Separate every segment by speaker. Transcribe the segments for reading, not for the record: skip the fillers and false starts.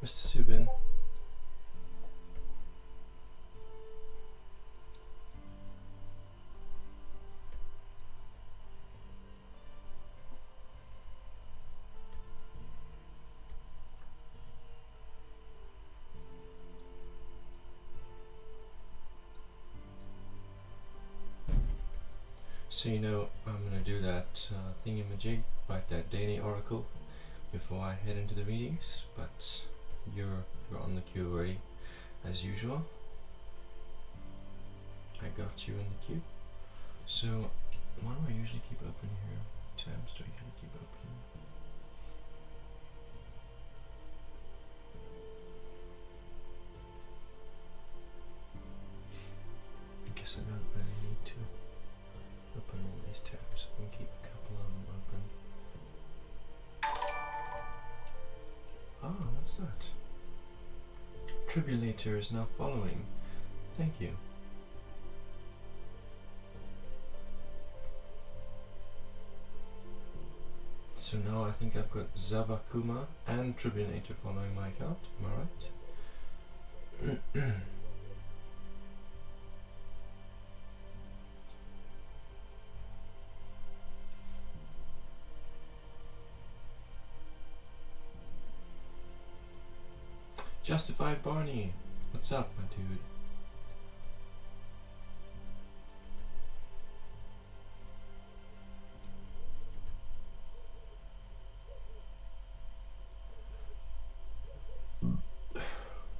Speaker 1: Mr. Subin. So you know, I'm gonna do that thingamajig, write that daily oracle before I head into the readings, but you're on the queue already, as usual. I got you in the queue. So, what do I usually keep open here? Tabs do I usually keep open? I guess I don't really need to open all these tabs. I can keep a couple of them open. Ah, what's that? Tribulator is now following. Thank you. So now I think I've got Zavakuma and Tribulator following my account. Am I right? Justified Barney, what's up, my dude?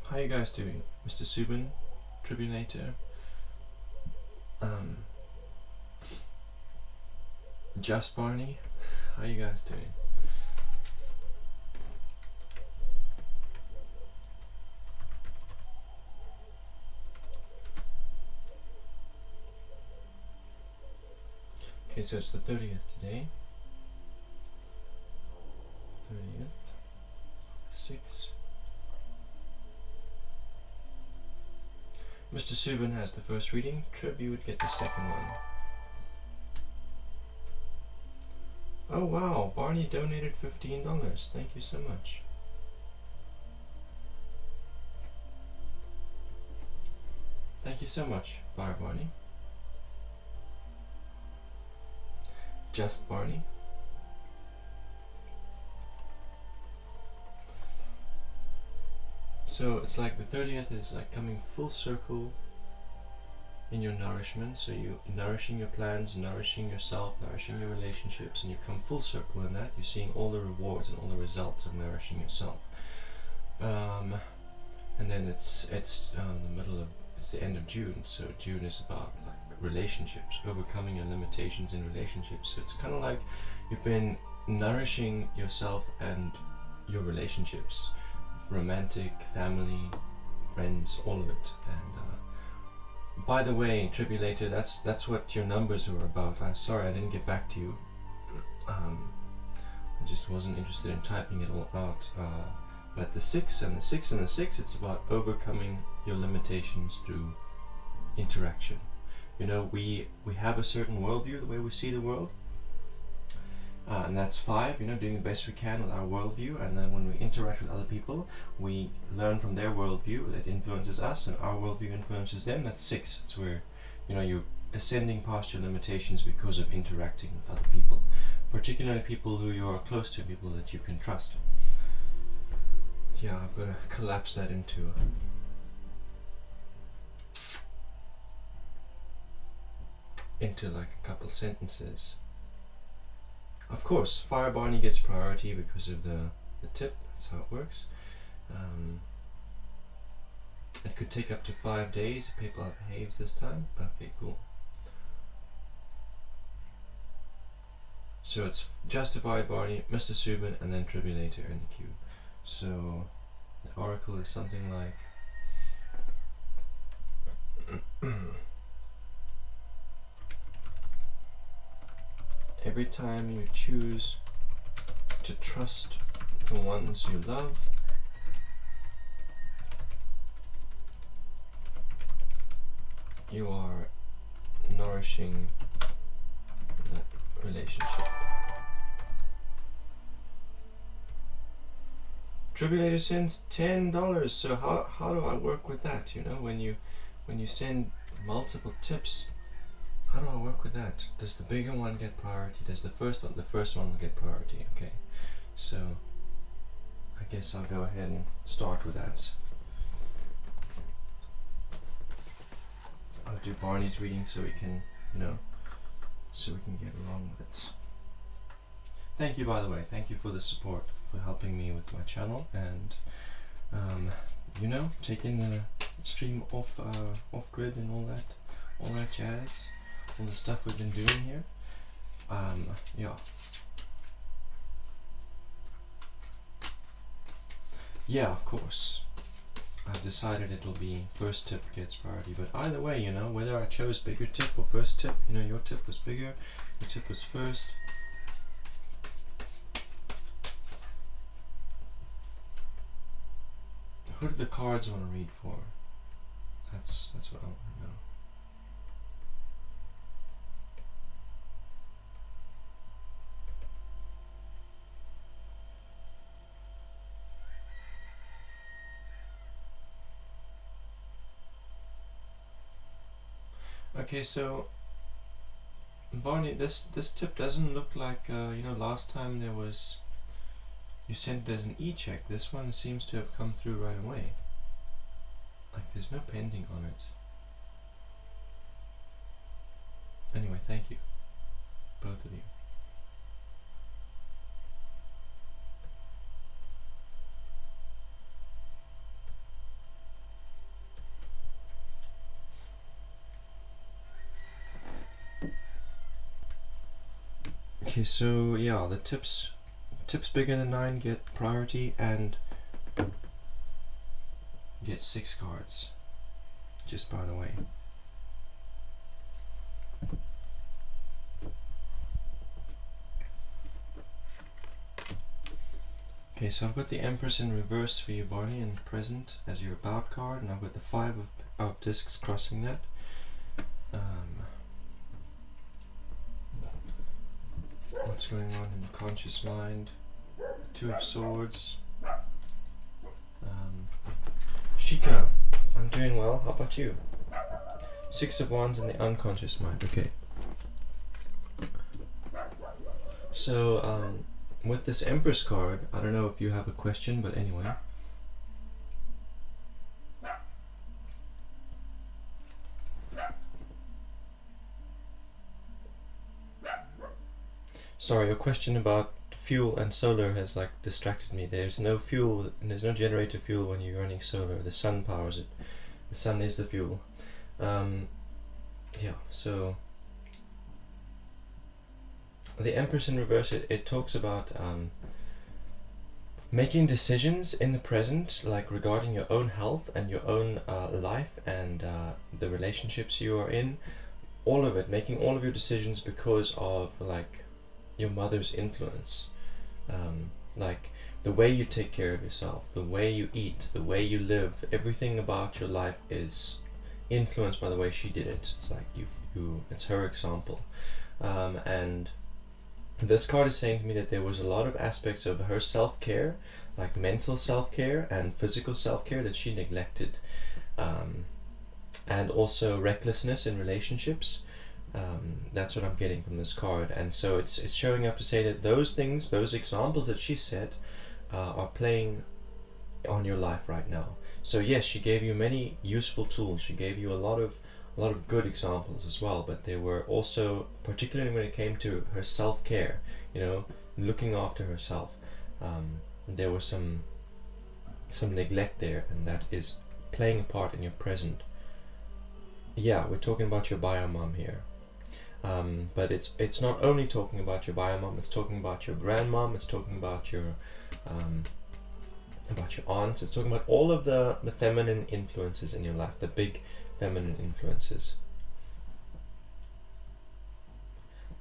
Speaker 1: How you guys doing? Mr. Subin, Tribulator, Just Barney, how you guys doing? Okay, so it's the 30th today. 30th, 6th. Mr. Subin has the first reading. Trib, you would get the second one. Oh wow, Barney donated $15. Thank you so much. Thank you so much, Fire Barney. Just Barney. So it's like the 30th is like coming full circle in your nourishment. So you nourishing your plans, nourishing yourself, nourishing your relationships, and you come full circle in that. You're seeing all the rewards and all the results of nourishing yourself. And then it's the middle of, it's the end of June. So June is about like relationships, overcoming your limitations in relationships. So it's kind of like you've been nourishing yourself and your relationships, romantic, family, friends, all of it. And by the way, Tribulator, that's what your numbers were about. I'm sorry I didn't get back to you. I just wasn't interested in typing it all out. But the 6 and the 6 and the 6, it's about overcoming your limitations through interaction. You know, we have a certain worldview, the way we see the world, and that's 5, you know, doing the best we can with our worldview, and then when we interact with other people, we learn from their worldview that influences us, and our worldview influences them. That's 6. It's where, you know, you're ascending past your limitations because of interacting with other people, particularly people who you are close to, people that you can trust. Yeah, I'm gonna collapse that into like a couple sentences. Of course, Fire Barney gets priority because of the tip. That's how it works. It could take up to 5 days if PayPal behaves this time. Okay, cool. So it's Justified Barney, Mr. Subin, and then Tribulator in the queue. So the oracle is something like every time you choose to trust the ones you love, you are nourishing that relationship. Tribulator sends $10. So how do I work with that? You know, when you send multiple tips, how do I work with that? Does the bigger one get priority? Does the first one will get priority? Okay, so I guess I'll go ahead and start with that. I'll do Barney's reading so we can, so we can get along with it. Thank you, by the way. Thank you for the support, for helping me with my channel, and taking the stream off grid and all that jazz, all the stuff we've been doing here. Yeah, of course. I've decided it'll be first tip gets priority, but either way, whether I chose bigger tip or first tip, your tip was bigger, your tip was first. Who do the cards want to read for? That's what I want to know. Okay, so Barney, this tip doesn't look like last time you sent it as an e-check. This one seems to have come through right away. Like there's no pending on it. Anyway, thank you, both of you. Okay, so yeah, the tips bigger than 9 get priority and get 6 cards, just by the way. Okay, so I've got the Empress in reverse for you, Barney, in present as your about card, and I've got the 5 of discs crossing that. What's going on in the conscious mind? 2 of Swords. Shika, I'm doing well. How about you? 6 of Wands in the unconscious mind. Okay. So, with this Empress card, I don't know if you have a question, but anyway. Sorry, your question about fuel and solar has distracted me. There's no fuel, and there's no generator fuel when you're running solar. The sun powers it. The sun is the fuel. Yeah, so the Empress in reverse, it talks about making decisions in the present, like regarding your own health and your own life and the relationships you are in. All of it, making all of your decisions because of your mother's influence, like the way you take care of yourself, the way you eat, the way you live, everything about your life is influenced by the way she did it. It's like it's her example, and this card is saying to me that there was a lot of aspects of her self-care, like mental self-care and physical self-care, that she neglected, and also recklessness in relationships. That's what I'm getting from this card, and so it's showing up to say that those things, those examples that she said, are playing on your life right now. So yes, she gave you many useful tools. She gave you a lot of good examples as well, but there were also, particularly when it came to her self-care, looking after herself, there was some neglect there, and that is playing a part in your present. Yeah, we're talking about your bio mom here. But it's not only talking about your bio mom, it's talking about your grandmom, it's talking about your aunts, it's talking about all of the feminine influences in your life, the big feminine influences.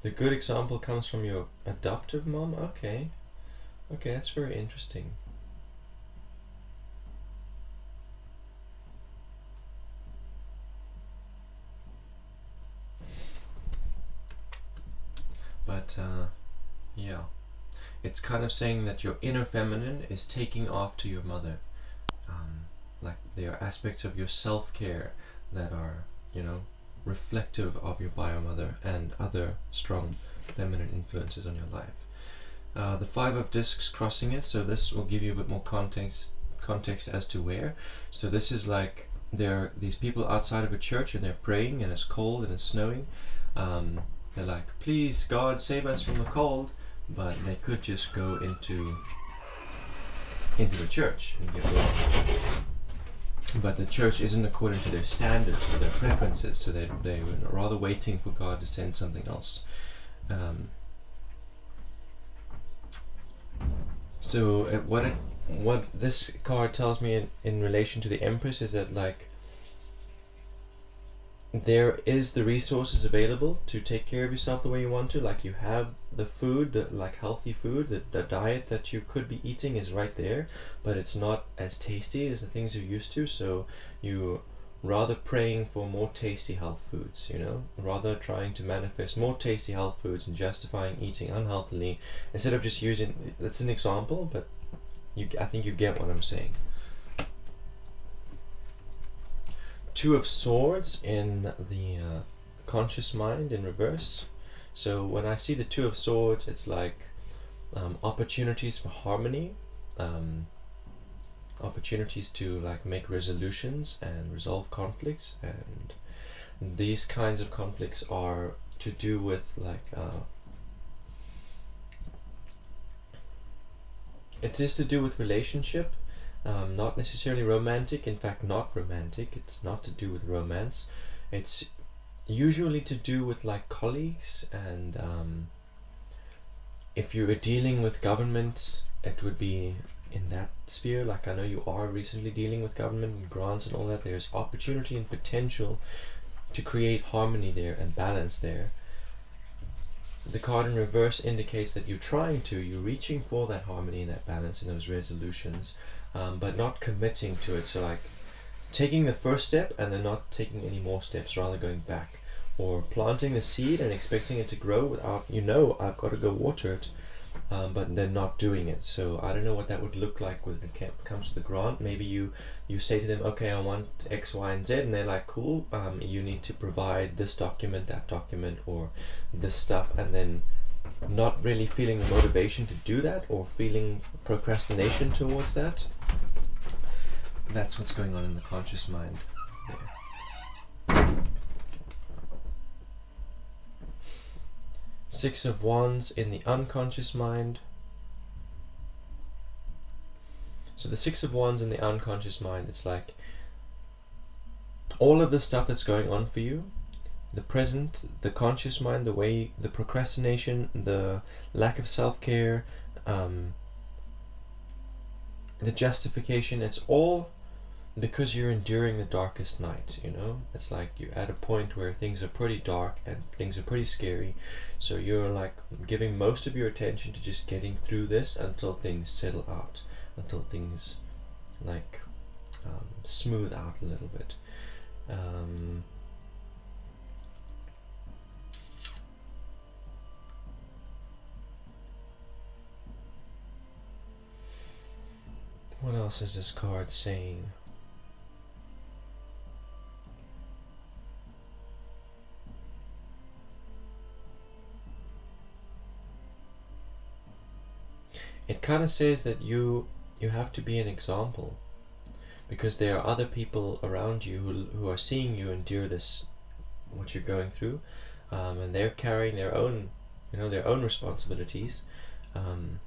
Speaker 1: The good example comes from your adoptive mom. Okay, that's very interesting. But yeah, it's kind of saying that your inner feminine is taking after your mother. Like there are aspects of your self-care that are, you know, reflective of your biomother and other strong feminine influences on your life. The 5 of discs crossing it, so this will give you a bit more context as to where. So this is like there are these people outside of a church and they're praying and it's cold and it's snowing. They're like, please God save us from the cold, but they could just go into the church and get warm. But the church isn't according to their standards or their preferences, so they were rather waiting for God to send something else. So what this card tells me in relation to the Empress is that, like, there is the resources available to take care of yourself the way you want to. Like, you have the food, like healthy food, the diet that you could be eating is right there, but it's not as tasty as the things you're used to. So you rather praying for more tasty health foods, you know, rather trying to manifest more tasty health foods and justifying eating unhealthily instead of just using, that's an example, but I think you get what I'm saying. 2 of Swords in the conscious mind in reverse. So when I see the 2 of Swords, it's like opportunities for harmony, opportunities to like make resolutions and resolve conflicts, and these kinds of conflicts are to do with like it is to do with relationship. Not necessarily romantic, in fact not romantic, it's not to do with romance, it's usually to do with like colleagues, and if you were dealing with government, it would be in that sphere. Like, I know you are recently dealing with government and grants and all that. There's opportunity and potential to create harmony there and balance there. The card in reverse indicates that you're reaching for that harmony and that balance and those resolutions, but not committing to it. So like taking the first step and then not taking any more steps, rather going back, or planting the seed and expecting it to grow without, I've got to go water it, but then not doing it. So I don't know what that would look like when it comes to the grant. Maybe you say to them, okay, I want X, Y, and Z, and they're like, cool, you need to provide this document, that document, or this stuff, and then not really feeling the motivation to do that, or feeling procrastination towards that. That's what's going on in the conscious mind there. 6 of Wands in the unconscious mind. So the 6 of Wands in the unconscious mind, it's like all of the stuff that's going on for you, the present, the conscious mind, the procrastination, the lack of self-care, the justification, it's all because you're enduring the darkest night, It's like you're at a point where things are pretty dark and things are pretty scary, so you're like giving most of your attention to just getting through this until things settle out, until things like smooth out a little bit. What else is this card saying? It kind of says that you have to be an example, because there are other people around you who are seeing you endure this, what you're going through, and they're carrying their own, their own responsibilities, and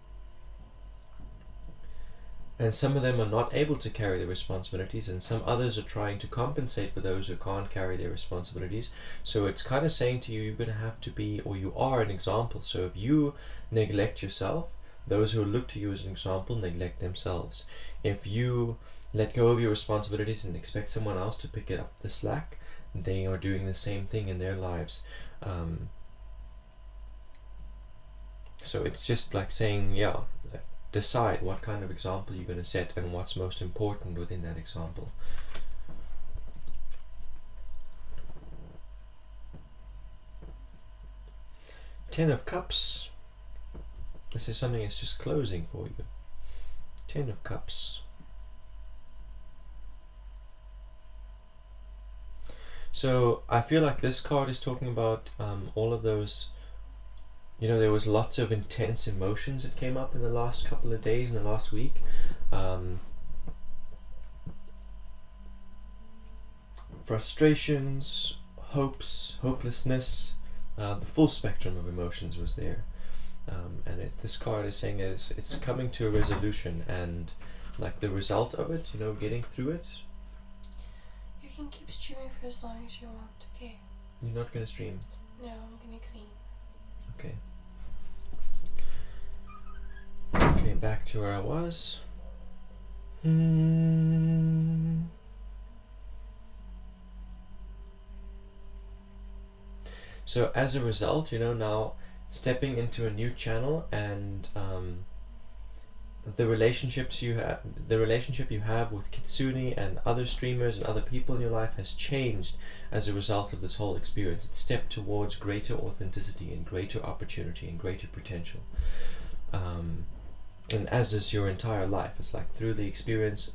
Speaker 1: some of them are not able to carry their responsibilities, and some others are trying to compensate for those who can't carry their responsibilities. So it's kind of saying to you, you're going to have to be, or you are an example. So if you neglect yourself, those who look to you as an example neglect themselves. If you let go of your responsibilities and expect someone else to pick it up the slack, they are doing the same thing in their lives. So it's just like saying, decide what kind of example you're going to set and what's most important within that example. Ten of Cups. This is something that's just closing for you. 10 of Cups. So I feel like this card is talking about all of those, you know, there was lots of intense emotions that came up in the last couple of days, in the last week. Frustrations, hopes, hopelessness, the full spectrum of emotions was there. And this card is saying that it's coming to a resolution, and like the result of it, you know, getting through it.
Speaker 2: You can keep streaming for as long as you want, okay?
Speaker 1: You're not going to stream?
Speaker 2: No, I'm gonna clean.
Speaker 1: Okay. Okay, back to where I was. So as a result, you know, now stepping into a new channel, and the relationship you have with Kitsune and other streamers and other people in your life has changed as a result of this whole experience. It's stepped towards greater authenticity and greater opportunity and greater potential. And as is your entire life, it's like through the experience,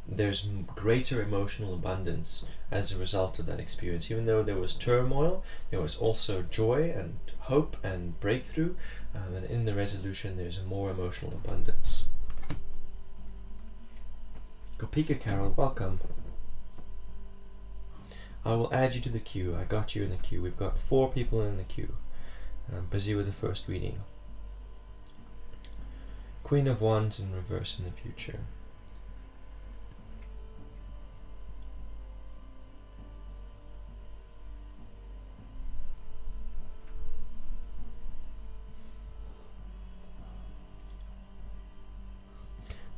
Speaker 1: there's greater emotional abundance as a result of that experience. Even though there was turmoil, there was also joy and hope and breakthrough, and in the resolution there's a more emotional abundance. Kopika Carol, welcome. I will add you to the queue. I got you in the queue. We've got 4 people in the queue, and I'm busy with the first reading. Queen of Wands in reverse in the future.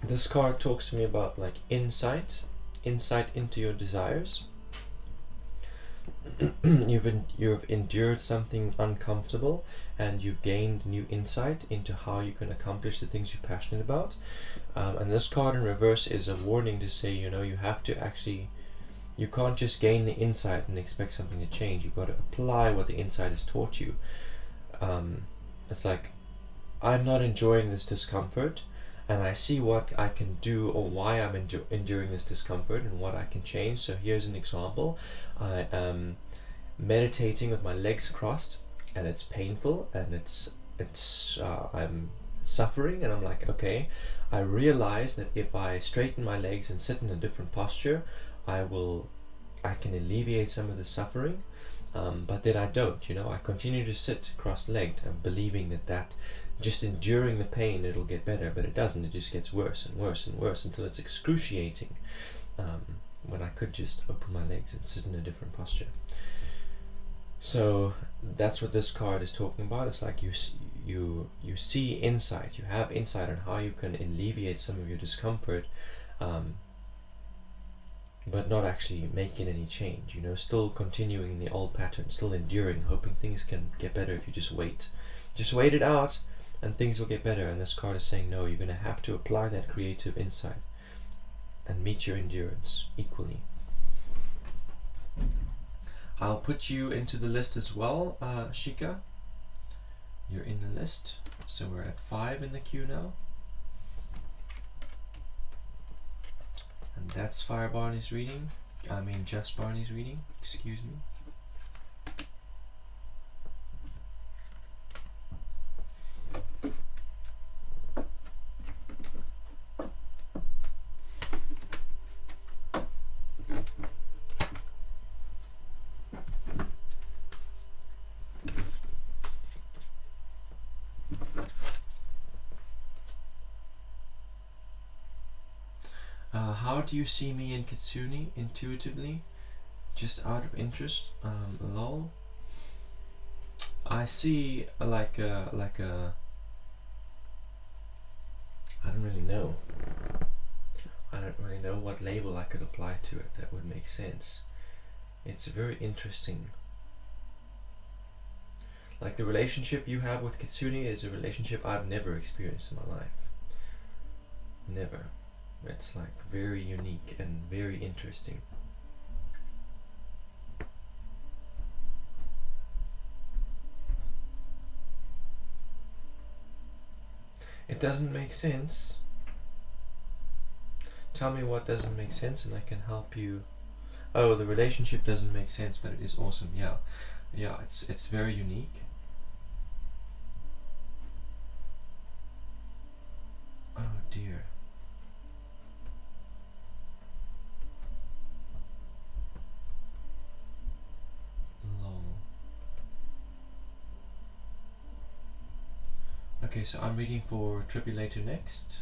Speaker 1: This card talks to me about like insight into your desires. You've endured something uncomfortable, and you've gained new insight into how you can accomplish the things you're passionate about. And this card in reverse is a warning to say, you know, you have to actually, you can't just gain the insight and expect something to change. You've got to apply what the insight has taught you. It's like, I'm not enjoying this discomfort, and I see what I can do, or why I'm enduring this discomfort and what I can change. So here's an example. I am meditating with my legs crossed, and it's painful, and I'm suffering, and I'm like, okay, I realize that if I straighten my legs and sit in a different posture, I can alleviate some of the suffering. But then I don't, you know, I continue to sit cross-legged, and believing that just enduring the pain, it'll get better, but it doesn't. It just gets worse and worse and worse until it's excruciating, when I could just open my legs and sit in a different posture. So that's what this card is talking about. It's like you see insight, you have insight on how you can alleviate some of your discomfort, but not actually making any change, you know, still continuing the old pattern, still enduring, hoping things can get better if you just wait. Just wait it out, and things will get better. And this card is saying, no, you're going to have to apply that creative insight and meet your endurance equally. I'll put you into the list as well, Shika. You're in the list. So we're at 5 in the queue now. And that's Fire Barney's reading. I mean, just Barney's reading. Excuse me. How do you see me in Kitsune intuitively? Just out of interest, lol. I see like a I don't really know. I don't really know what label I could apply to it that would make sense. It's very interesting. Like the relationship you have with Kitsune is a relationship I've never experienced in my life. Never. It's like very unique and very interesting. It doesn't make sense. Tell me what doesn't make sense and I can help you. Oh, the relationship doesn't make sense, but it is awesome. Yeah, yeah, it's very unique. Oh dear. Lol. Okay, so I'm reading for Tribulator next.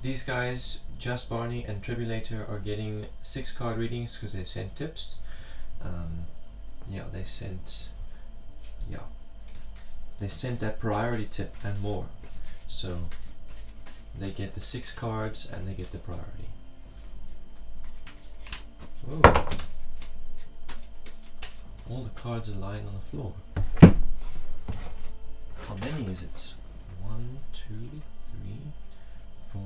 Speaker 1: These guys, Just Barney and Tribulator, are getting 6 card readings because they sent tips. Yeah, they sent that priority tip and more. So they get the 6 cards and they get the priority. Whoa. All the cards are lying on the floor. How many is it? 1, 2, 3, 4,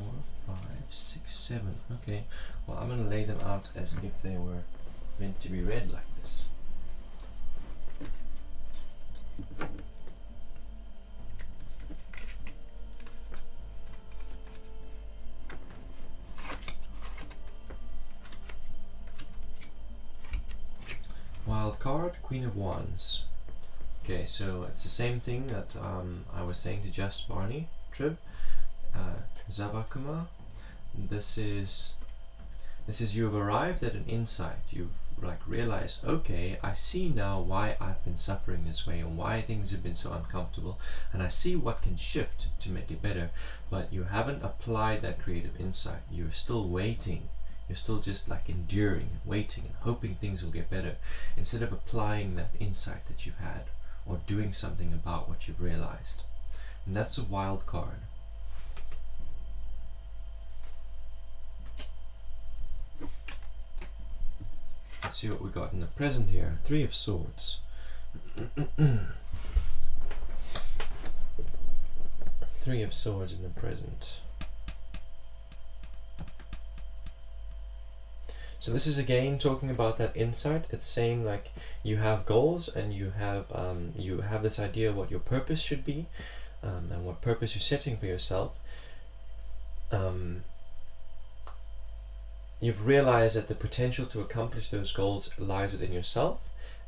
Speaker 1: 5, 6, 7. Okay, well, I'm gonna lay them out as if they were meant to be read like this. Wild card, Queen of Wands. Okay, so it's the same thing that I was saying to Just Barney, Trib. Zabakuma, this is you've arrived at an insight. You've realized, okay, I see now why I've been suffering this way and why things have been so uncomfortable, and I see what can shift to make it better. But you haven't applied that creative insight. You're still waiting. You're still just enduring, waiting, and hoping things will get better, instead of applying that insight that you've had or doing something about what you've realized. And that's a wild card. Let's see what we got in the present here. 3 of Swords. 3 of Swords in the present. So this is again talking about that insight. It's saying you have goals and you have this idea of what your purpose should be, and what purpose you're setting for yourself. You've realized that the potential to accomplish those goals lies within yourself,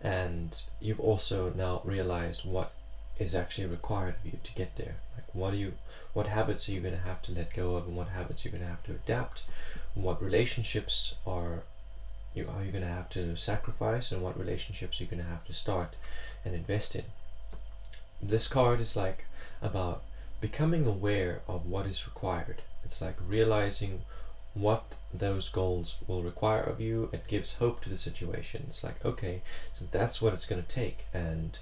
Speaker 1: and you've also now realized what is actually required of you to get there. What habits are you going to have to let go of, and what habits you're going to have to adapt, what relationships are you going to have to sacrifice, and what relationships you're going to have to start and invest in. This card is about becoming aware of what is required. It's realizing what those goals will require of you. It gives hope to the situation. It's okay, so that's what it's going to take, and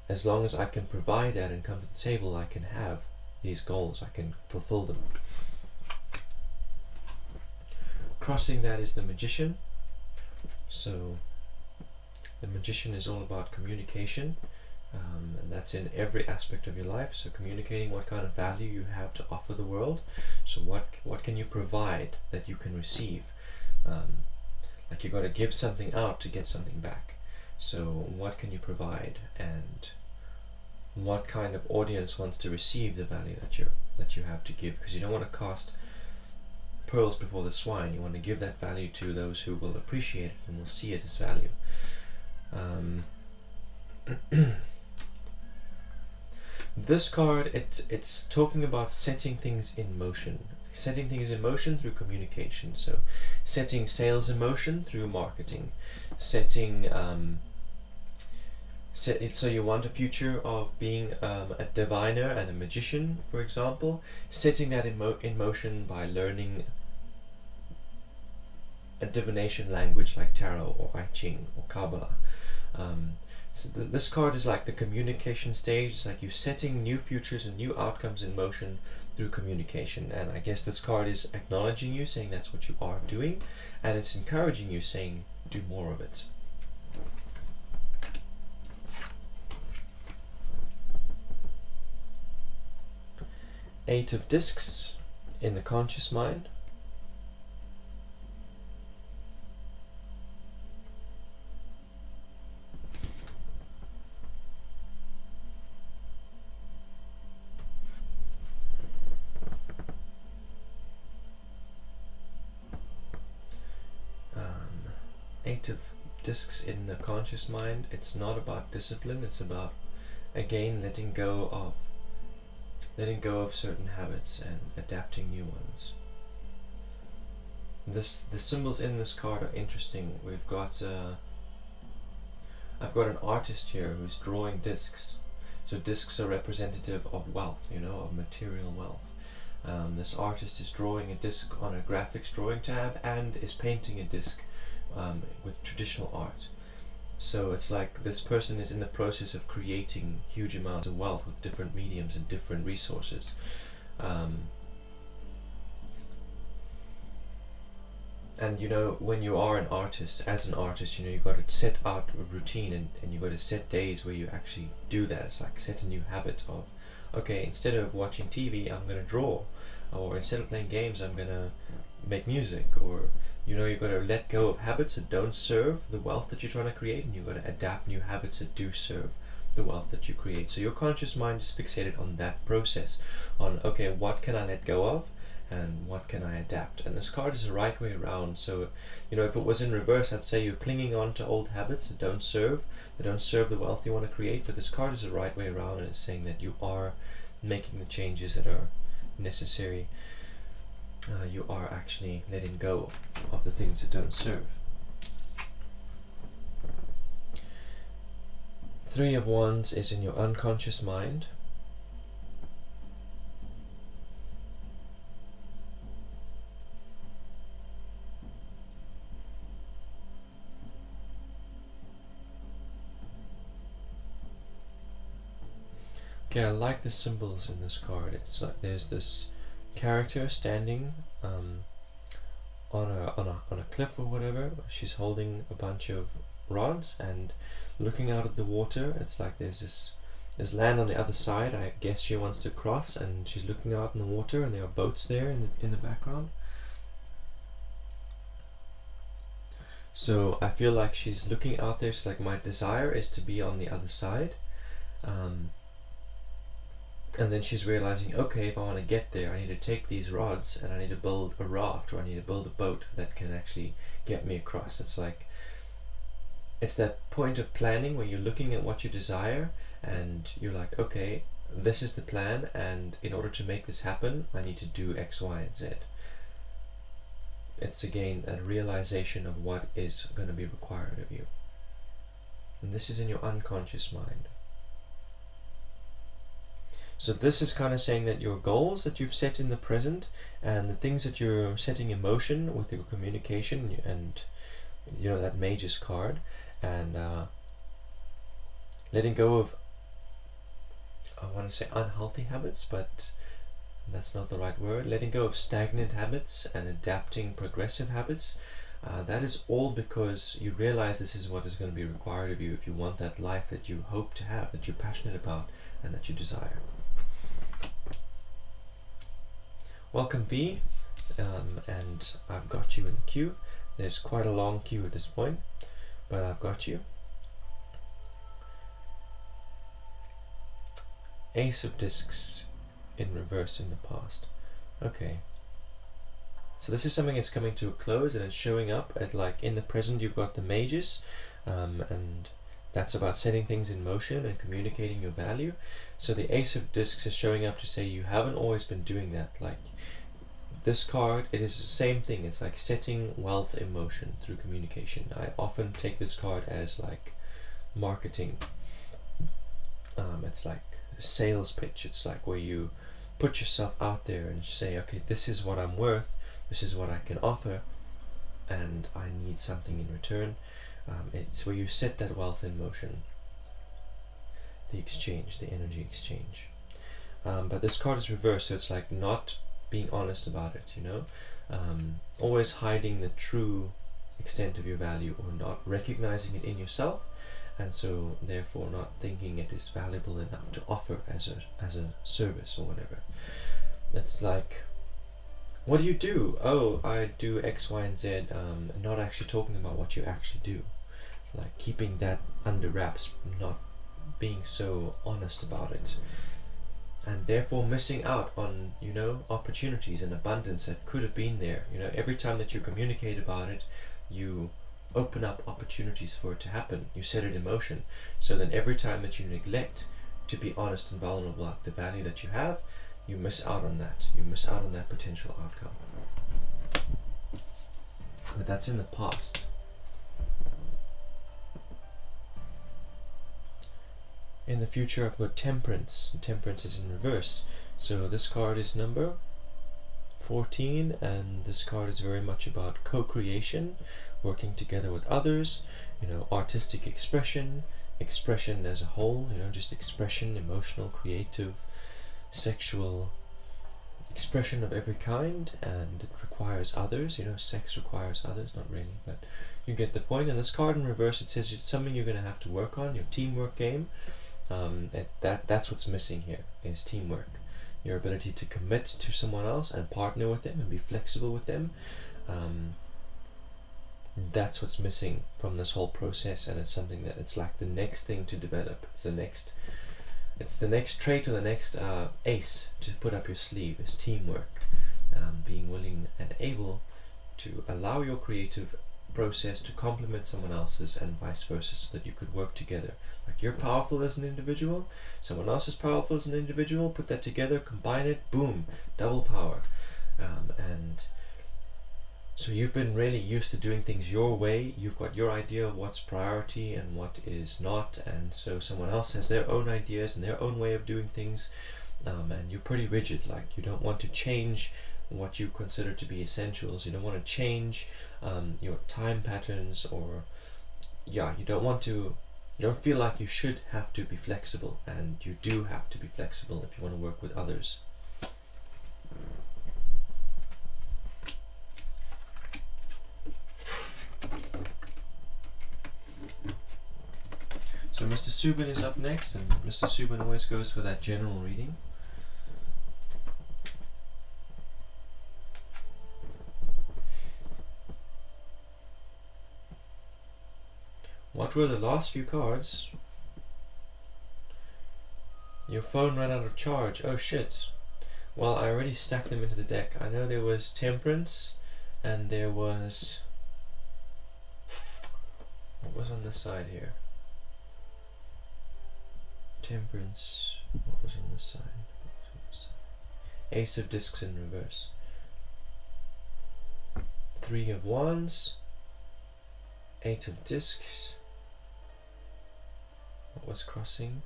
Speaker 1: as long as I can provide that and come to the table, I can have these goals, I can fulfill them. Crossing that is the Magician. So the Magician is all about communication, and that's in every aspect of your life. So communicating what kind of value you have to offer the world. So what can you provide that you can receive? You've got to give something out to get something back. So what can you provide, and what kind of audience wants to receive the value that you have to give? Because you don't want to cast pearls before the swine. You want to give that value to those who will appreciate it and will see it as value. This card, it's talking about setting things in motion. Setting things in motion through communication. So setting sales in motion through marketing. Setting so you want a future of being a diviner and a magician, for example. Setting that in motion by learning a divination language like Tarot or I Ching or Kabbalah. So this card is the communication stage. It's you're setting new futures and new outcomes in motion through communication. And I guess this card is acknowledging you, saying that's what you are doing, and it's encouraging you, saying do more of it. Eight of Discs in the conscious mind. Eight of Discs in the conscious mind, it's not about discipline, it's about, again, letting go of certain habits and adapting new ones. The symbols in this card are interesting. We've got I've got an artist here who's drawing discs. So discs are representative of wealth, of material wealth. This artist is drawing a disc on a graphics drawing tab and is painting a disc with traditional art. So it's like this person is in the process of creating huge amounts of wealth with different mediums and different resources. And when you are an artist, as an artist, you've got to set out a routine and you've got to set days where you actually do that. It's like set a new habit of, okay, instead of watching TV, I'm going to draw. Or instead of playing games, I'm going to make music. Or, you've got to let go of habits that don't serve the wealth that you're trying to create, and you've got to adapt new habits that do serve the wealth that you create. So your conscious mind is fixated on that process, on, okay, what can I let go of? And what can I adapt? And this card is the right way around. So, if it was in reverse, I'd say you're clinging on to old habits that don't serve the wealth you want to create. But this card is the right way around, and it's saying that you are making the changes that are necessary. You are actually letting go of the things that don't serve. Three of Wands is in your unconscious mind. Okay, I like the symbols in this card. It's like there's this character standing on a cliff or whatever. She's holding a bunch of rods and looking out at the water. It's like there's land on the other side. I guess she wants to cross, and she's looking out in the water, and there are boats there in the background. So I feel like she's looking out there. She's like, my desire is to be on the other side. And then she's realizing, okay, if I want to get there, I need to take these rods and I need to build a raft, or I need to build a boat that can actually get me across. It's that point of planning where you're looking at what you desire and you're like, okay, this is the plan, and in order to make this happen, I need to do X, Y, and Z. It's again a realization of what is going to be required of you. And this is in your unconscious mind. So this is kind of saying that your goals that you've set in the present and the things that you're setting in motion with your communication and that mage's card, and letting go of, I want to say unhealthy habits, but that's not the right word. Letting go of stagnant habits and adapting progressive habits. That is all because you realize this is what is going to be required of you if you want that life that you hope to have, that you're passionate about, and that you desire. Welcome V, and I've got you in the queue. There's quite a long queue at this point, but I've got you. Ace of Discs in reverse in the past. Okay. So this is something that's coming to a close, and it's showing up at, like, in the present you've got the mages, and that's about setting things in motion and communicating your value. So the Ace of Discs is showing up to say you haven't always been doing that. Like this card, it is the same thing. It's like setting wealth in motion through communication. I often take this card as like marketing. It's like a sales pitch. It's like where you put yourself out there and say, okay, this is what I'm worth, this is what I can offer, and I need something in return. It's where you set that wealth in motion. The exchange, the energy exchange. But this card is reversed, so it's like not being honest about it, always hiding the true extent of your value, or not recognizing it in yourself, and so therefore not thinking it is valuable enough to offer as a service or whatever. It's like, what do you do? Oh, I do X, Y, and Z, not actually talking about what you actually do. Like keeping that under wraps, not being so honest about it, and therefore missing out on opportunities and abundance that could have been there. Every time that you communicate about it, you open up opportunities for it to happen. You set it in motion. So then every time that you neglect to be honest and vulnerable about the value that you have, you miss out on that. You miss out on that potential outcome. But that's in the past. In the future, I've got temperance. Temperance is in reverse. So this card is number 14, and this card is very much about co-creation, working together with others, artistic expression as a whole, just expression, emotional, creative, sexual expression of every kind, and it requires others. Sex requires others, not really, but you get the point. And this card in reverse, it says it's something you're going to have to work on, your teamwork game. That's what's missing here, is teamwork. Your ability to commit to someone else and partner with them and be flexible with them. That's what's missing from this whole process, and it's something that it's like the next thing to develop. It's the next trait, or the next ace to put up your sleeve, is teamwork. Being willing and able to allow your creative process to complement someone else's, and vice versa, so that you could work together. Like, you're powerful as an individual, someone else is powerful as an individual, put that together, combine it, boom, double power. And so you've been really used to doing things your way. You've got your idea of what's priority and what is not, and so someone else has their own ideas and their own way of doing things, and you're pretty rigid. Like, you don't want to change what you consider to be essentials. You don't want to change your time patterns, or you don't feel like you should have to be flexible, and you do have to be flexible if you want to work with others. So Mr. Subin is up next, and Mr. Subin always goes for that general reading. What were the last few cards? Your phone ran out of charge. Oh shit. Well, I already stacked them into the deck. I know there was Temperance, and there was... what was on this side here? Temperance. What was on this side? Ace of Discs in reverse. 3 of Wands. 8 of Discs. What was crossing?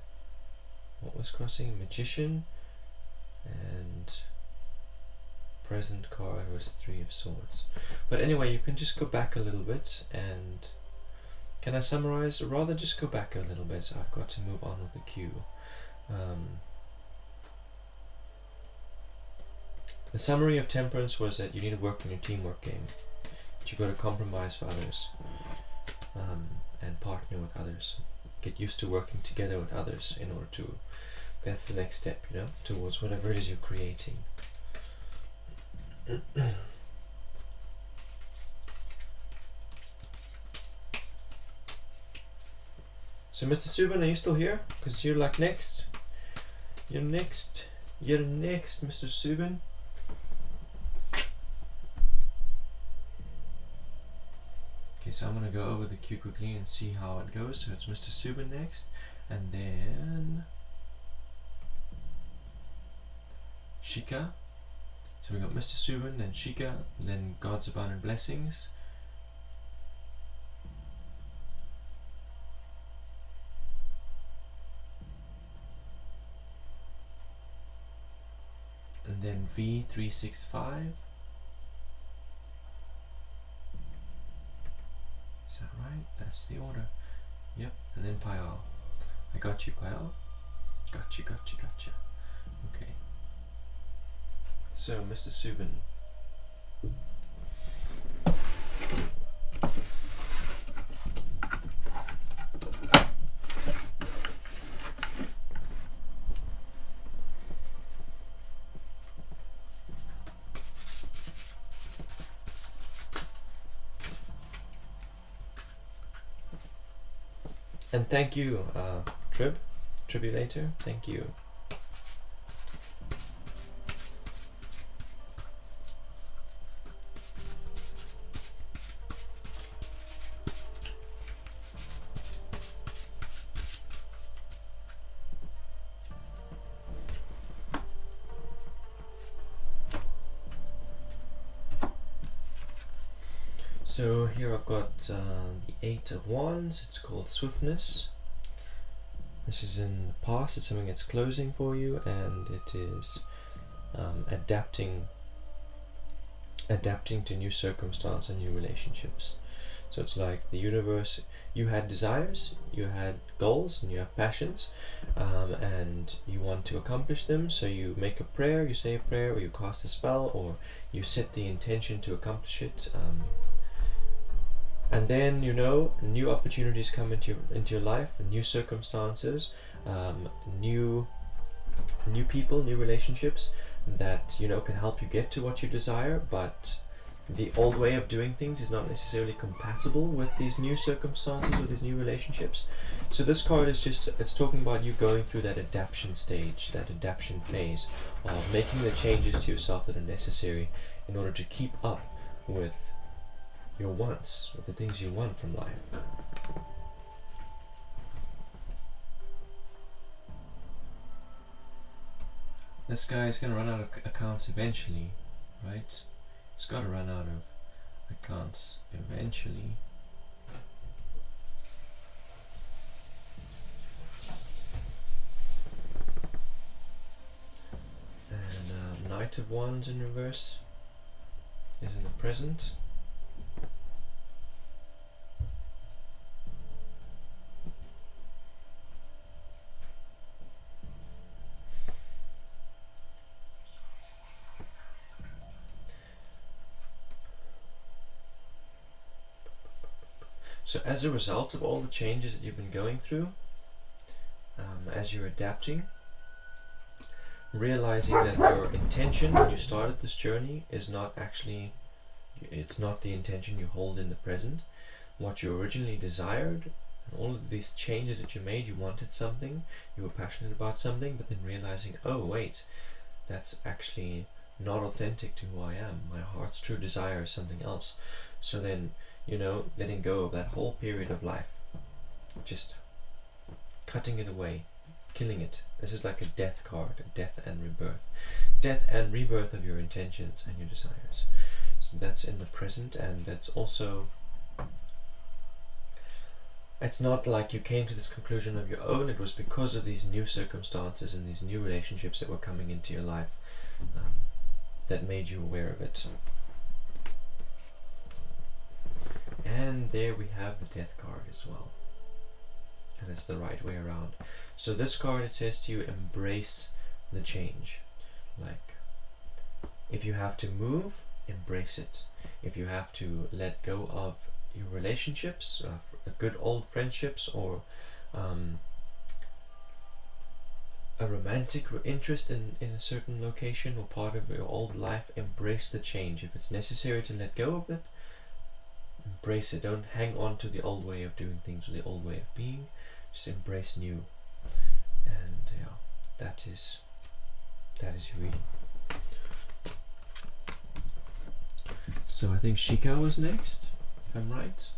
Speaker 1: Magician. And present card was 3 of Swords. But anyway, you can just go back a little bit, and can I summarize? Or rather, just go back a little bit. I've got to move on with the cue. The summary of Temperance was that you need to work on your teamwork game. That you've got to compromise for others, and partner with others. Get used to working together with others in order to... that's the next step, towards whatever it is you're creating. So Mr. Subin, are you still here? Because you're like next. You're next, Mr. Subin. Okay, so I'm going to go over the queue quickly and see how it goes. So it's Mr. Subin next, and then Shika. So we got Mr. Subin, then Shika, then God's Abundant Blessings. And then V365. Is that right? That's the order. Yep. And then Payal. I got you, Payal. Gotcha. Okay. So, Mr. Subin. And thank you, Tribulator. Thank you. So here I've got the 8 of Wands. It's called Swiftness. This is in the past. It's something that's closing for you, and it is adapting to new circumstance and new relationships. So it's like the universe, you had desires, you had goals, and you have passions, and you want to accomplish them. So you make a prayer, you say a prayer, or you cast a spell, or you set the intention to accomplish it. And then, new opportunities come into your life, new circumstances, new people, new relationships that can help you get to what you desire. But the old way of doing things is not necessarily compatible with these new circumstances or these new relationships. So this card is it's talking about you going through that adaptation stage, that adaptation phase of making the changes to yourself that are necessary in order to keep up with your wants, with the things you want from life. This guy is going to run out of accounts eventually, right? He's got to run out of accounts eventually. And Knight of Wands in reverse is in the present. So as a result of all the changes that you've been going through, as you're adapting, realizing that your intention when you started this journey is not actually, it's not the intention you hold in the present. What you originally desired, and all of these changes that you made, you wanted something, you were passionate about something, but then realizing, oh wait, that's actually not authentic to who I am. My heart's true desire is something else. So then, letting go of that whole period of life, just cutting it away, killing it. This is like a death card, a death and rebirth of your intentions and your desires. So that's in the present, and that's also, it's not like you came to this conclusion of your own. It was because of these new circumstances and these new relationships that were coming into your life that made you aware of it. And there we have the death card as well, and it's the right way around. So this card, it says to you, embrace the change. Like, if you have to move, embrace it. If you have to let go of your relationships, good old friendships, or a romantic interest in a certain location or part of your old life, embrace the change. If it's necessary to let go of it, embrace it. Don't hang on to the old way of doing things or the old way of being. Just embrace new. And yeah, that is your reading. So I think Shika was next, if I'm right.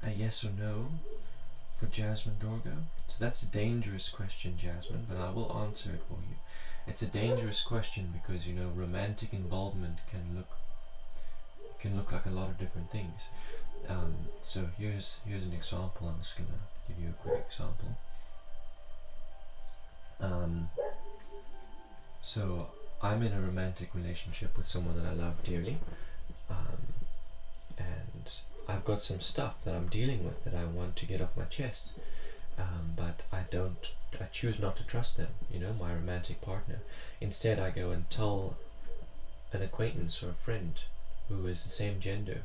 Speaker 1: A yes or no for Jasmine Dorga. So that's a dangerous question, Jasmine, but I will answer it for you. It's a dangerous question because romantic involvement can look like a lot of different things. So here's an example. I'm just gonna give you a quick example. So I'm in a romantic relationship with someone that I love dearly, and I've got some stuff that I'm dealing with that I want to get off my chest, but I choose not to trust them, my romantic partner. Instead, I go and tell an acquaintance or a friend who is the same gender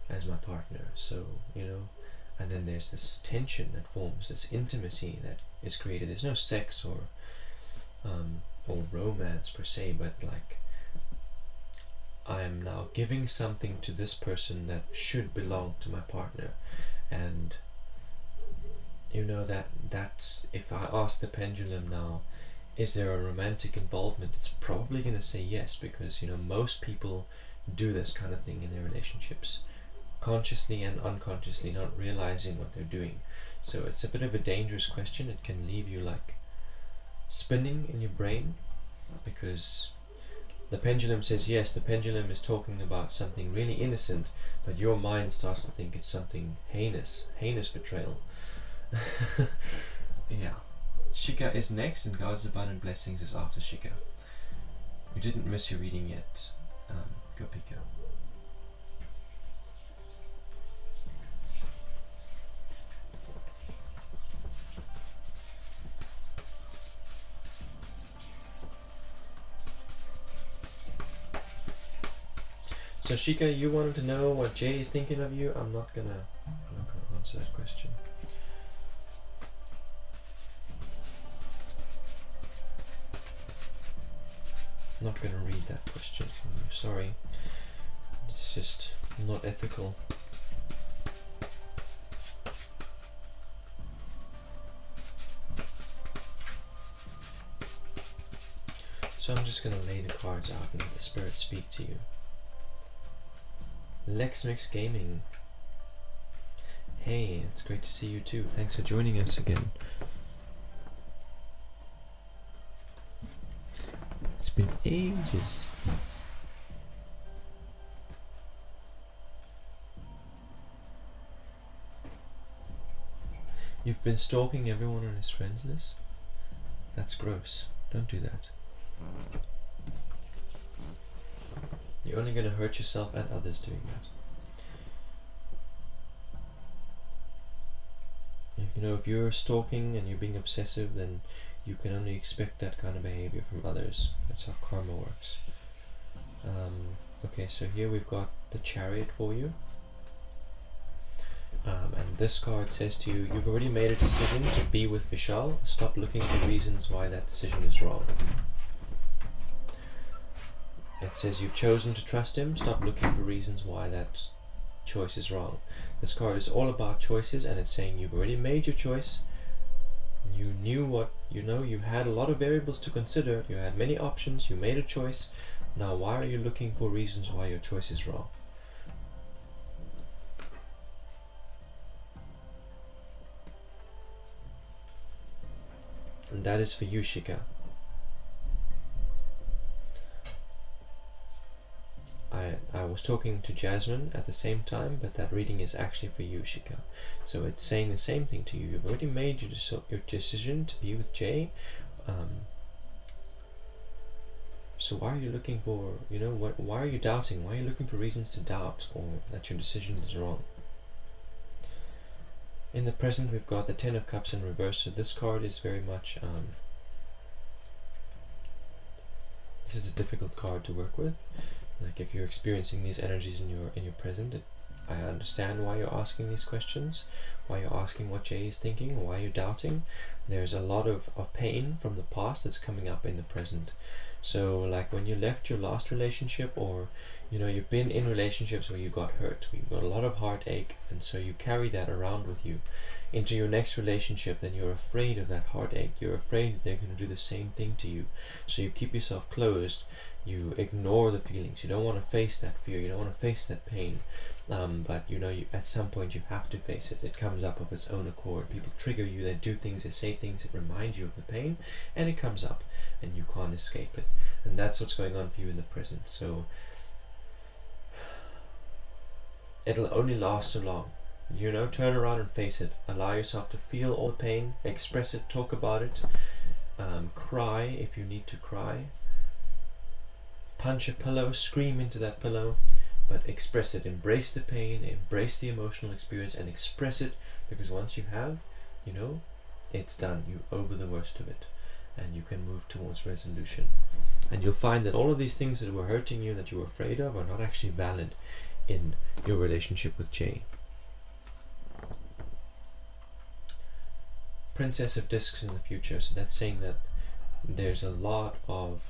Speaker 1: as my partner. So, and then there's this tension that forms, this intimacy that is created. There's no sex or romance per se, but like, I am now giving something to this person that should belong to my partner, and you know, that's if I ask the pendulum now, is there a romantic involvement, it's probably going to say yes, because you know most people do this kind of thing in their relationships, consciously and unconsciously, not realizing what they're doing. So it's a bit of a dangerous question. It can leave you like spinning in your brain, because the pendulum says yes, the pendulum is talking about something really innocent, but your mind starts to think it's something heinous betrayal. Yeah. Shika is next, and God's abundant blessings is after Shika. You didn't miss your reading yet, Gopika. So Shika, you wanted to know what Jay is thinking of you. I'm not gonna answer that question. I'm not gonna read that question. I'm sorry. It's just not ethical. So I'm just gonna lay the cards out and let the spirit speak to you. Lex Mix Gaming. Hey, it's great to see you too. Thanks for joining us again. It's been ages. You've been stalking everyone on his friends list? That's gross. Don't do that. You're only going to hurt yourself and others doing that. You know, if you're stalking and you're being obsessive, then you can only expect that kind of behavior from others. That's how karma works. Okay, so here we've got the Chariot for you. And this card says to you, you've already made a decision to be with Vishal. Stop looking for reasons why that decision is wrong. It says you've chosen to trust him. Stop looking for reasons why that choice is wrong. This card is all about choices, and it's saying you've already made your choice. You knew what you know. You had a lot of variables to consider. You had many options. You made a choice. Now why are you looking for reasons why your choice is wrong? And that is for you, Shika. I was talking to Jasmine at the same time, but that reading is actually for you, Shika. So it's saying the same thing to you. You've already made your decision to be with Jay. So why are you looking for, you know, why are you doubting? Why are you looking for reasons to doubt, or that your decision is wrong? In the present, we've got the Ten of Cups in reverse. So this card is very much this is a difficult card to work with. Like if you're experiencing these energies in your present, I understand why you're asking these questions, why you're asking what Jay is thinking, why you're doubting. There's a lot of pain from the past that's coming up in the present. So like when you left your last relationship, or you know, you've been in relationships where you got hurt, you got a lot of heartache, and so you carry that around with you into your next relationship. Then you're afraid of that heartache, you're afraid that they're going to do the same thing to you, so you keep yourself closed, you ignore the feelings, you don't want to face that fear, you don't want to face that pain. But you know, at some point you have to face it. It comes up of its own accord. People trigger you, they do things, they say things that remind you of the pain, and it comes up and you can't escape it. And that's what's going on for you in the present. So it'll only last so long. You know, turn around and face it. Allow yourself to feel all the pain, express it, talk about it, cry if you need to cry, punch a pillow, scream into that pillow, but express it. Embrace the pain, embrace the emotional experience, and express it, because once you have, you know, it's done. You're over the worst of it, and you can move towards resolution. And you'll find that all of these things that were hurting you, that you were afraid of, are not actually valid in your relationship with Jay. Princess of Discs in the future, so that's saying that there's a lot of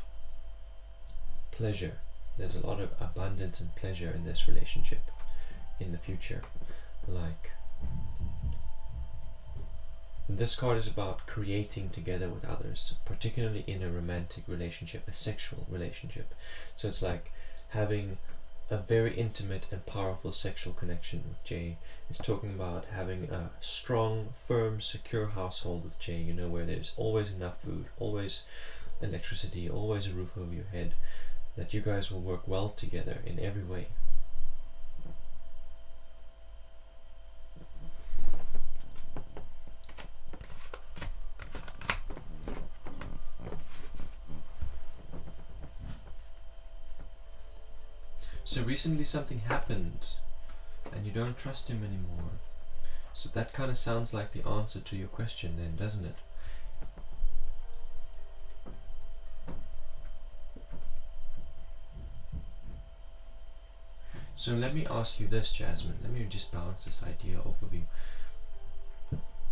Speaker 1: pleasure, there's a lot of abundance and pleasure in this relationship in the future. Like And this card is about creating together with others, particularly in a romantic relationship, a sexual relationship. So it's like having a very intimate and powerful sexual connection with Jay. It's talking about having a strong, firm, secure household with Jay, you know, where there's always enough food, always electricity, always a roof over your head, that you guys will work well together in every way. So recently something happened and you don't trust him anymore. So that kind of sounds like the answer to your question then, doesn't it? So let me ask you this, Jasmine. Let me just bounce this idea off of you.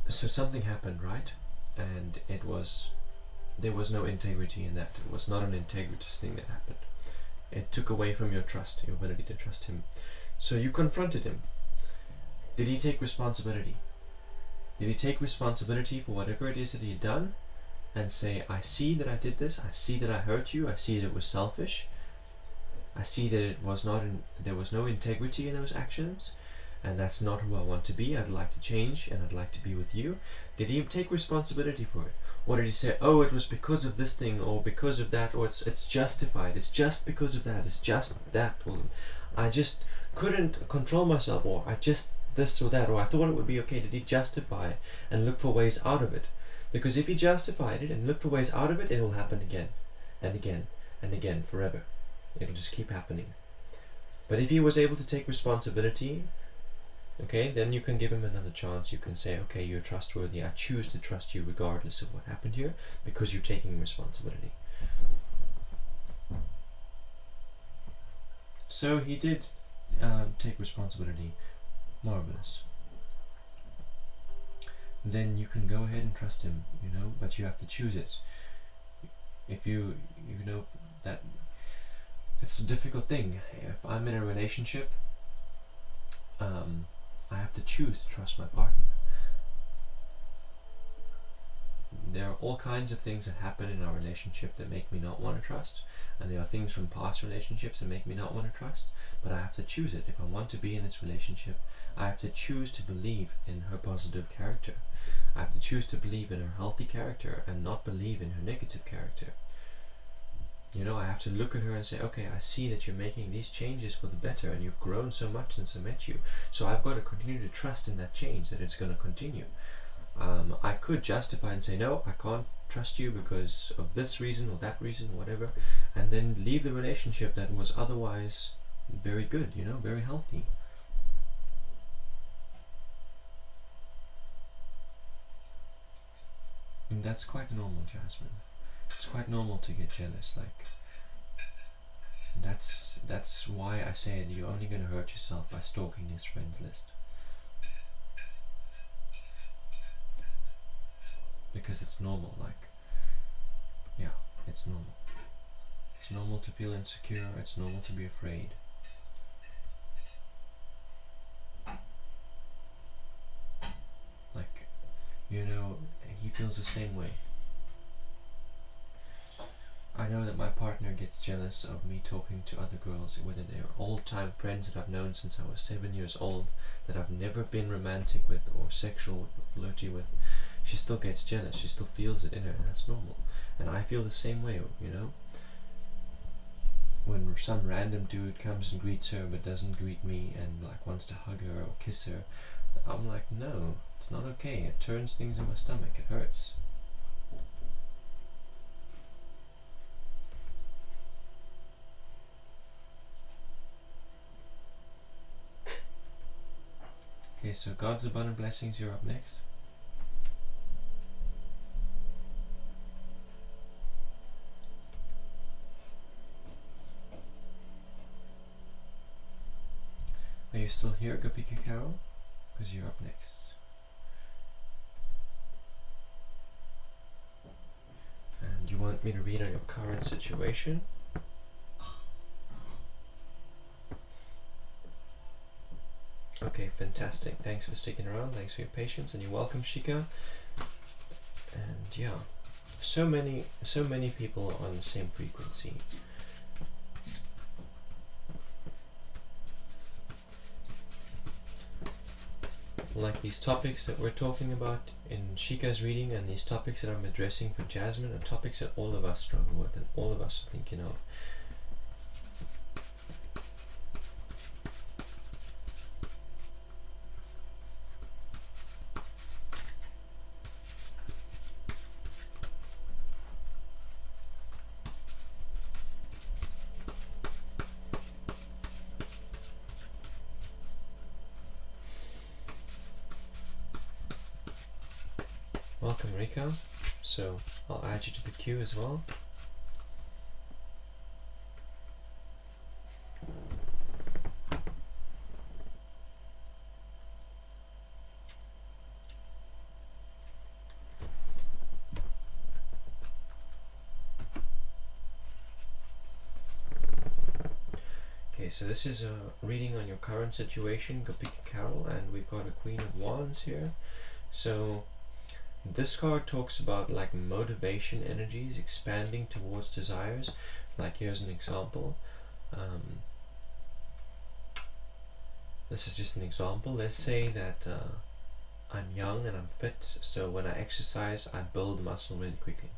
Speaker 1: So something happened, right? And there was no integrity in that. It was not an integritous thing that happened. It took away from your trust, your ability to trust him. So you confronted him. Did he take responsibility? Did he take responsibility for whatever it is that he had done and say, I see that I did this, I see that I hurt you, I see that it was selfish, I see that it was not there was no integrity in those actions, and that's not who I want to be. I'd like to change and I'd like to be with you. Did he take responsibility for it? Or did he say, oh, it was because of this thing, or because of that, or it's justified, it's just because of that, it's just that, or I just couldn't control myself, or I just this or that, or I thought it would be okay? Did he justify and look for ways out of it? Because if he justified it and looked for ways out of it, it will happen again and again and again forever. It'll just keep happening. But if he was able to take responsibility, okay, then you can give him another chance. You can say, okay, you're trustworthy. I choose to trust you regardless of what happened here, because you're taking responsibility. So he did take responsibility. Marvelous. Then you can go ahead and trust him, you know, but you have to choose it. If you know that it's a difficult thing. If I'm in a relationship, I have to choose to trust my partner. There are all kinds of things that happen in our relationship that make me not want to trust, and there are things from past relationships that make me not want to trust, but I have to choose it. If I want to be in this relationship, I have to choose to believe in her positive character. I have to choose to believe in her healthy character and not believe in her negative character. You know, I have to look at her and say, okay, I see that you're making these changes for the better, and you've grown so much since I met you, so I've got to continue to trust in that change, that it's going to continue. I could justify and say, no, I can't trust you because of this reason or that reason, whatever, and then leave the relationship that was otherwise very good, you know, very healthy. And that's quite normal, Jasmine. It's quite normal to get jealous. Like, that's why I said you're only going to hurt yourself by stalking his friends list. Because it's normal, like, yeah, it's normal. It's normal to feel insecure, it's normal to be afraid. Like, you know, he feels the same way. I know that my partner gets jealous of me talking to other girls, whether they're old-time friends that I've known since I was 7 years old, that I've never been romantic with or sexual with or flirty with. She still gets jealous, she still feels it in her, and that's normal. And I feel the same way, you know? When some random dude comes and greets her but doesn't greet me and like wants to hug her or kiss her, I'm like, no, it's not okay. It turns things in my stomach, it hurts. Okay, so God's abundant blessings, you're up next. Are you still here, Gapika Carol? Because you're up next. And you want me to read on your current situation? Okay, fantastic. Thanks for sticking around. Thanks for your patience, and you're welcome, Shika. And yeah, so many people on the same frequency. Like these topics that we're talking about in Shika's reading, and these topics that I'm addressing for Jasmine, are topics that all of us struggle with and all of us are thinking of. Welcome, Rika. So I'll add you to the queue as well. Okay, so this is a reading on your current situation, Gopika Carol, and we've got a Queen of Wands here. So this card talks about like motivation energies expanding towards desires. Like here's an example. This is just an example. Let's say that I'm young and I'm fit, so when I exercise I build muscle really quickly.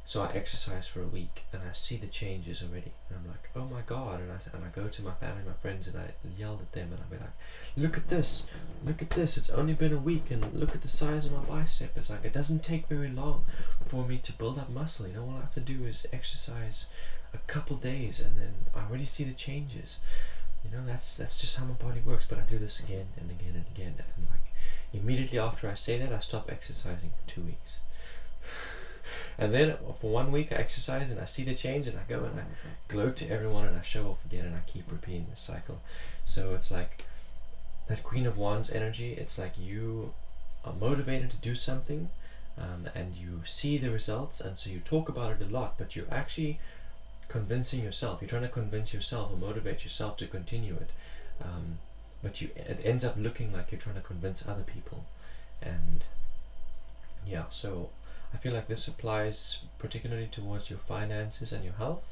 Speaker 1: So I exercise for a week and I see the changes already, and I'm like, oh my god, and I go to my family, my friends, and I yelled at them, and I'll be like, look at this, it's only been a week, and look at the size of my bicep. It's like, it doesn't take very long for me to build up muscle. You know, all I have to do is exercise a couple days and then I already see the changes. You know, that's just how my body works. But I do this again and again and again, and like immediately after I say that, I stop exercising for 2 weeks. And then for 1 week I exercise and I see the change, and I go and I gloat to everyone and I show off again, and I keep repeating this cycle. So it's like that Queen of Wands energy. It's like you are motivated to do something, and you see the results, and so you talk about it a lot, but you're actually convincing yourself. You're trying to convince yourself or motivate yourself to continue it, but it ends up looking like you're trying to convince other people. And yeah, so I feel like this applies particularly towards your finances and your health.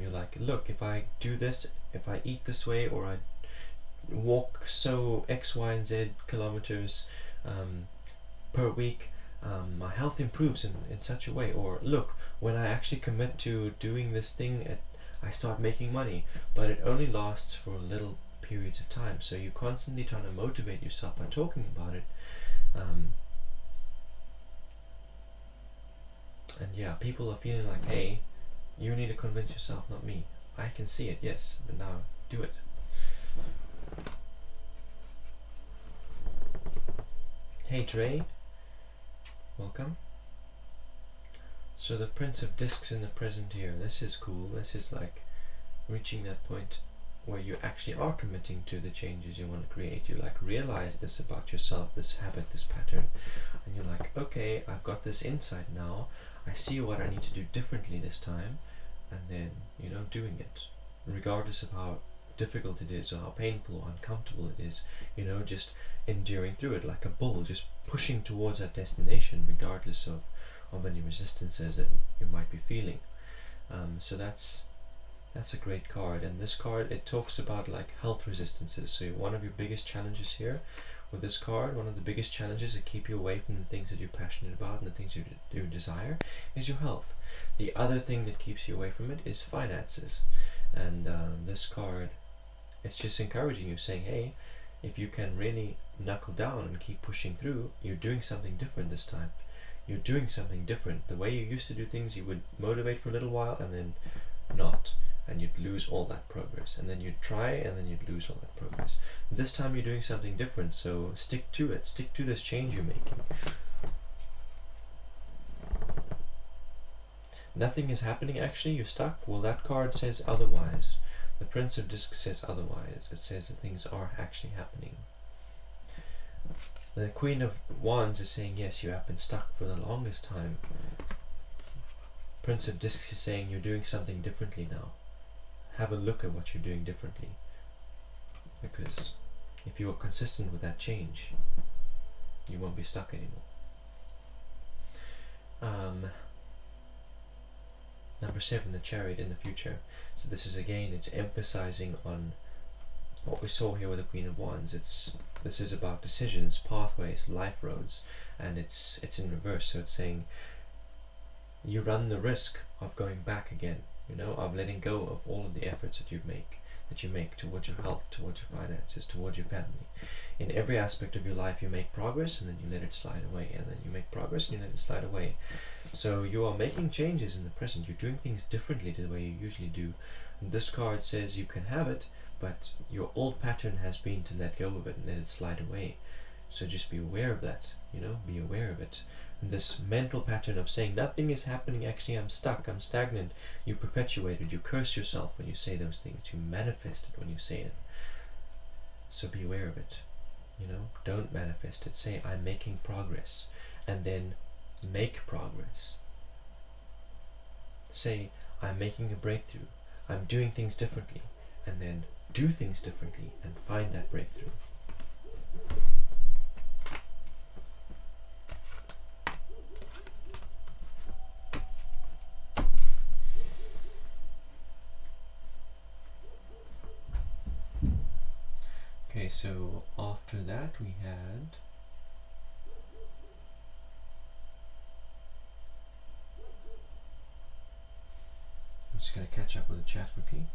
Speaker 1: You're like, look, if I do this, if I eat this way, or I walk so X, Y, and Z kilometers per week, my health improves in such a way. Or look, when I actually commit to doing this thing, I start making money, but it only lasts for little periods of time. So you're constantly trying to motivate yourself by talking about it. And yeah, people are feeling like, hey, you need to convince yourself, not me. I can see it, yes, but now do it. Hey Dre, welcome. So the Prince of Discs in the present here, this is cool. This is like reaching that point where you actually are committing to the changes you want to create. You like realize this about yourself, this habit, this pattern, and you're like, okay, I've got this insight now. I see what I need to do differently this time, and then, you know, doing it, regardless of how difficult it is or how painful or uncomfortable it is, you know, just enduring through it like a bull, just pushing towards that destination regardless of any resistances that you might be feeling. So that's a great card. And this card, it talks about like health resistances. So one of your biggest challenges here with this card, one of the biggest challenges that keep you away from the things that you're passionate about and the things you desire, is your health. The other thing that keeps you away from it is finances. And this card, it's just encouraging you, saying, hey, if you can really knuckle down and keep pushing through, you're doing something different this time. You're doing something different. The way you used to do things, you would motivate for a little while and then not, and you'd lose all that progress, and then you'd try and then you'd lose all that progress. This time you're doing something different, so stick to it. Stick to this change you're making. Nothing is happening actually, you're stuck. Well, that card says otherwise. The Prince of Discs says otherwise. It says that things are actually happening. The Queen of Wands is saying, yes, you have been stuck for the longest time. Prince of Discs is saying you're doing something differently now. Have a look at what you're doing differently. because if you are consistent with that change, you won't be stuck anymore. Number 7, the Chariot in the future. So this is again, it's emphasizing on what we saw here with the Queen of Wands. This is about decisions, pathways, life roads, and it's in reverse. So it's saying you run the risk of going back again, you know, of letting go of all of the efforts that you make towards your health, towards your finances, towards your family. In every aspect of your life you make progress and then you let it slide away, and then you make progress and you let it slide away. So you are making changes in the present. You're doing things differently to the way you usually do. And this card says you can have it, but your old pattern has been to let go of it and let it slide away. So just be aware of that, you know, be aware of it. And this mental pattern of saying nothing is happening, actually I'm stuck, I'm stagnant, you perpetuate it, you curse yourself when you say those things, you manifest it when you say it. So be aware of it, you know, don't manifest it. Say I'm making progress, and then make progress. Say I'm making a breakthrough, I'm doing things differently, and then do things differently and find that breakthrough. Okay, so after that we had I'm just going to catch up with the chat quickly.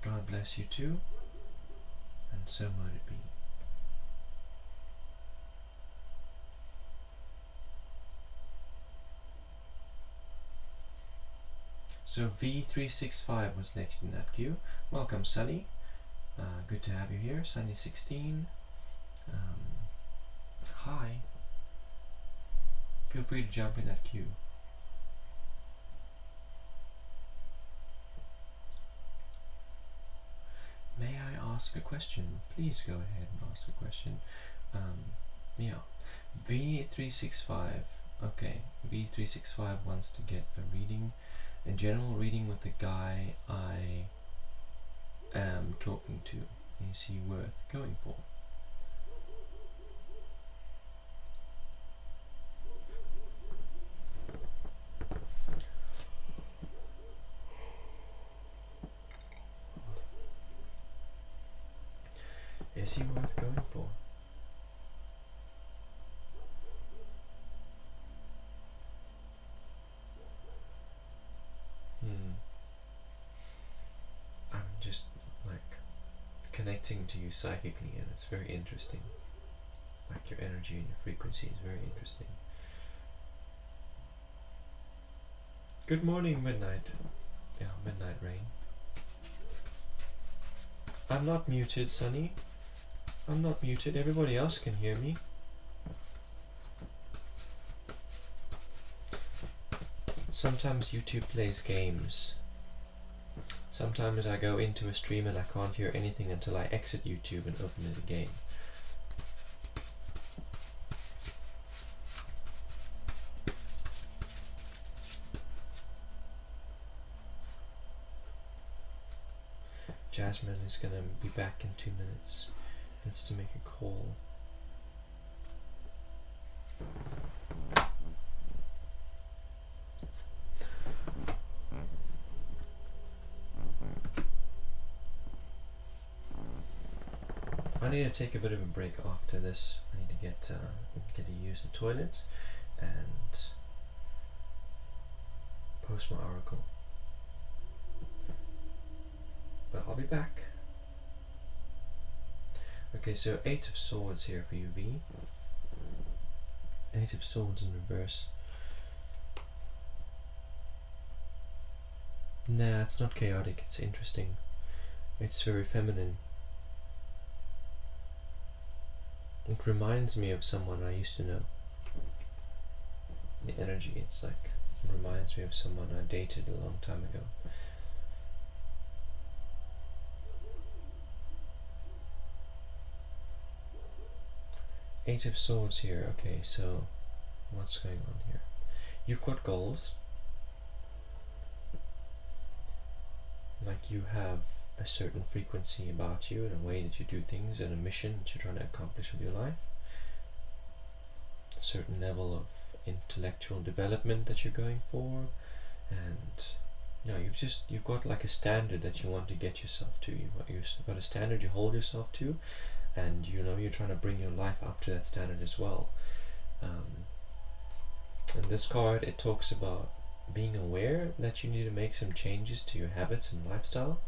Speaker 1: God bless you too, and so might it be. So V365 was next in that queue. Welcome, Sunny. Good to have you here, Sunny16. Hi. Feel free to jump in that queue. May I ask a question? Please go ahead and ask a question. Yeah. V365. Okay. V365 wants to get a reading, a general reading with the guy I am talking to. Is he worth going for? Is he worth going for? I'm just like connecting to you psychically, and it's very interesting. Like your energy and your frequency is very interesting. Good morning, Midnight. Yeah, Midnight Rain. I'm not muted, Sunny. I'm not muted. Everybody else can hear me. Sometimes YouTube plays games. Sometimes I go into a stream and I can't hear anything until I exit YouTube and open it again. Jasmine is gonna be back in 2 minutes. Needs to make a call. I need to take a bit of a break after this. I need to get to use the toilet and post my oracle. But I'll be back. Okay, so 8 of Swords here for you, V. 8 of Swords in reverse. Nah, it's not chaotic, it's interesting. It's very feminine. It reminds me of someone I used to know. The energy, it's like, reminds me of someone I dated a long time ago. Eight of Swords here. Okay, so what's going on here? You've got goals. Like you have a certain frequency about you and a way that you do things and a mission that you're trying to accomplish with your life. A certain level of intellectual development that you're going for, and you've got like a standard that you want to get yourself to. You've got a standard you hold yourself to, and you're trying to bring your life up to that standard as well. And this card, it talks about being aware that you need to make some changes to your habits and lifestyle.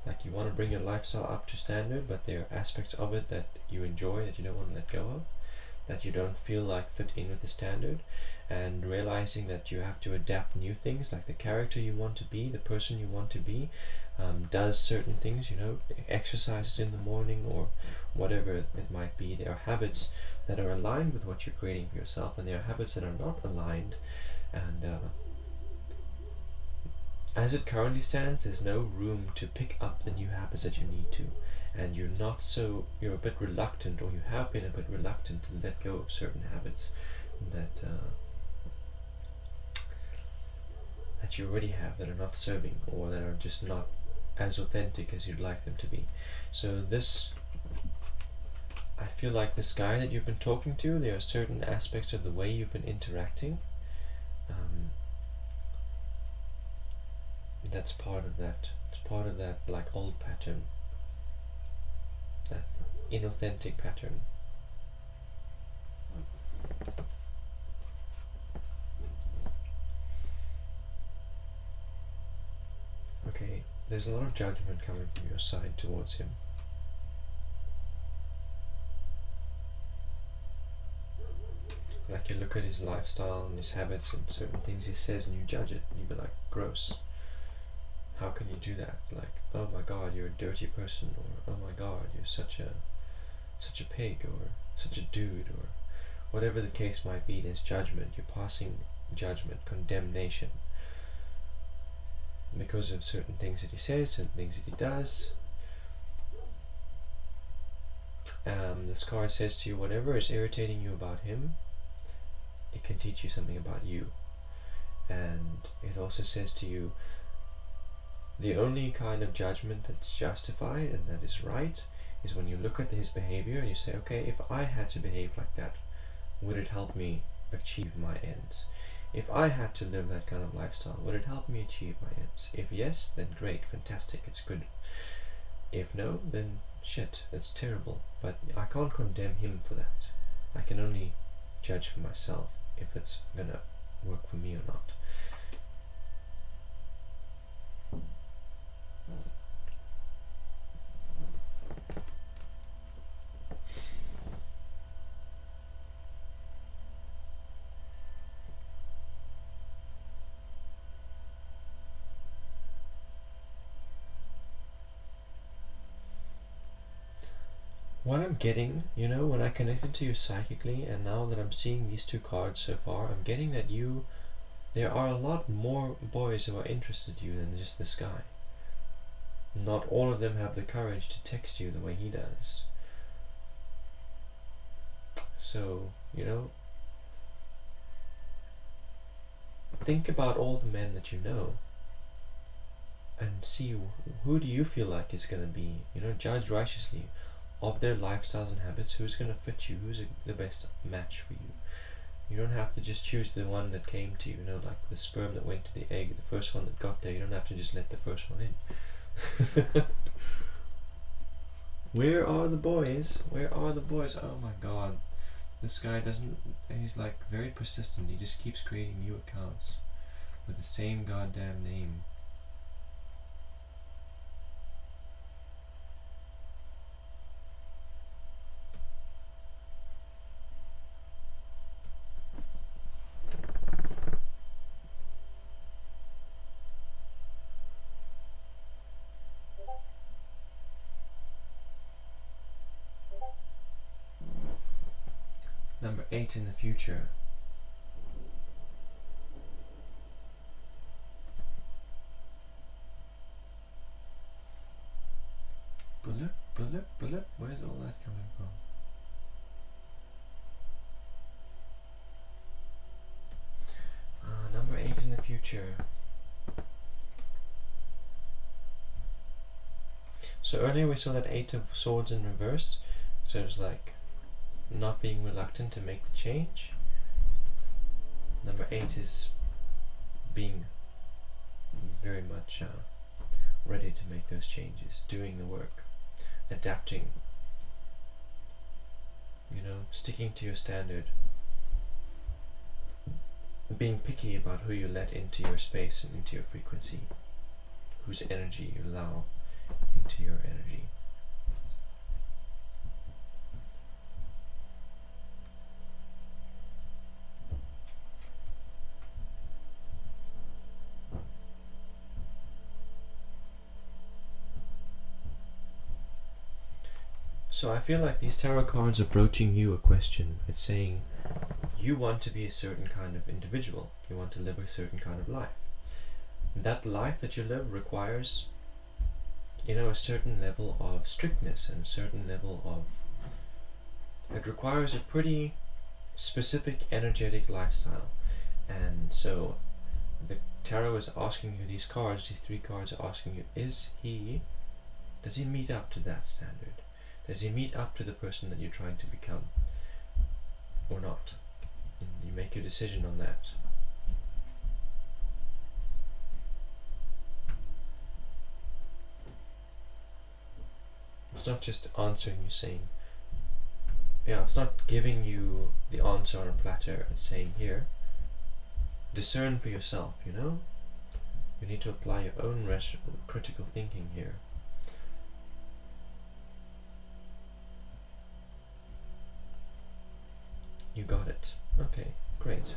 Speaker 1: Like you want to bring your lifestyle up to standard, but there are aspects of it that you enjoy that you don't want to let go of, that you don't feel like fit in with the standard, and realizing that you have to adapt new things, like the character you want to be, the person you want to be, does certain things, exercises in the morning or whatever it might be. There are habits that are aligned with what you're creating for yourself, and there are habits that are not aligned, and as it currently stands, there's no room to pick up the new habits that you need to, and you're a bit reluctant, or you have been a bit reluctant to let go of certain habits that you already have, that are not serving, or that are just not as authentic as you'd like them to be. So I feel like this guy that you've been talking to, there are certain aspects of the way you've been interacting that's part of that. It's part of that like old pattern, that inauthentic pattern. Okay, there's a lot of judgment coming from your side towards him. Like you look at his lifestyle and his habits and certain things he says and you judge it, and you be like, gross. How can you do that? Like, oh my god, you're a dirty person, or oh my god, you're such a pig, or such a dude, or whatever the case might be. There's judgment. You're passing judgment, condemnation, because of certain things that he says, certain things that he does. This card says to you, whatever is irritating you about him, it can teach you something about you. And it also says to you, the only kind of judgment that's justified and that is right is when you look at his behavior and you say, okay, if I had to behave like that, would it help me achieve my ends? If I had to live that kind of lifestyle, would it help me achieve my ends? If yes, then great, fantastic, it's good. If no, then shit, it's terrible. But I can't condemn him for that. I can only judge for myself if it's gonna work for me or not. What I'm getting, when I connected to you psychically, and now that I'm seeing these two cards so far, I'm getting that there are a lot more boys who are interested in you than just this guy. Not all of them have the courage to text you the way he does. So, think about all the men that you know and see who do you feel like is going to be, judge righteously of their lifestyles and habits, who's going to fit you, who's the best match for you. You don't have to just choose the one that came to you, like the sperm that went to the egg, the first one that got there. You don't have to just let the first one in. Where are the boys? Where are the boys? Oh my god. This guy he's like very persistent. He just keeps creating new accounts with the same goddamn name. Number 8 in the future. Bullet, bullet, bullet. Where's all that coming from? Number 8 in the future. So earlier we saw that 8 of swords in reverse. So it's like not being reluctant to make the change. Number 8 is being very much ready to make those changes, doing the work, adapting, you know, sticking to your standard, being picky about who you let into your space and into your frequency, whose energy you allow into your energy. So I feel like these tarot cards are broaching you a question. It's saying you want to be a certain kind of individual. You want to live a certain kind of life. And that life that you live requires, you know, a certain level of strictness and a certain level of... It requires a pretty specific energetic lifestyle. And so the tarot is asking you, these cards, these 3 cards are asking you, does he meet up to that standard? Does he meet up to the person that you're trying to become, or not? And you make your decision on that. It's not just answering you saying, yeah, it's not giving you the answer on a platter. It's saying, here, discern for yourself, you know? You need to apply your own critical thinking here. You got it. Okay, great.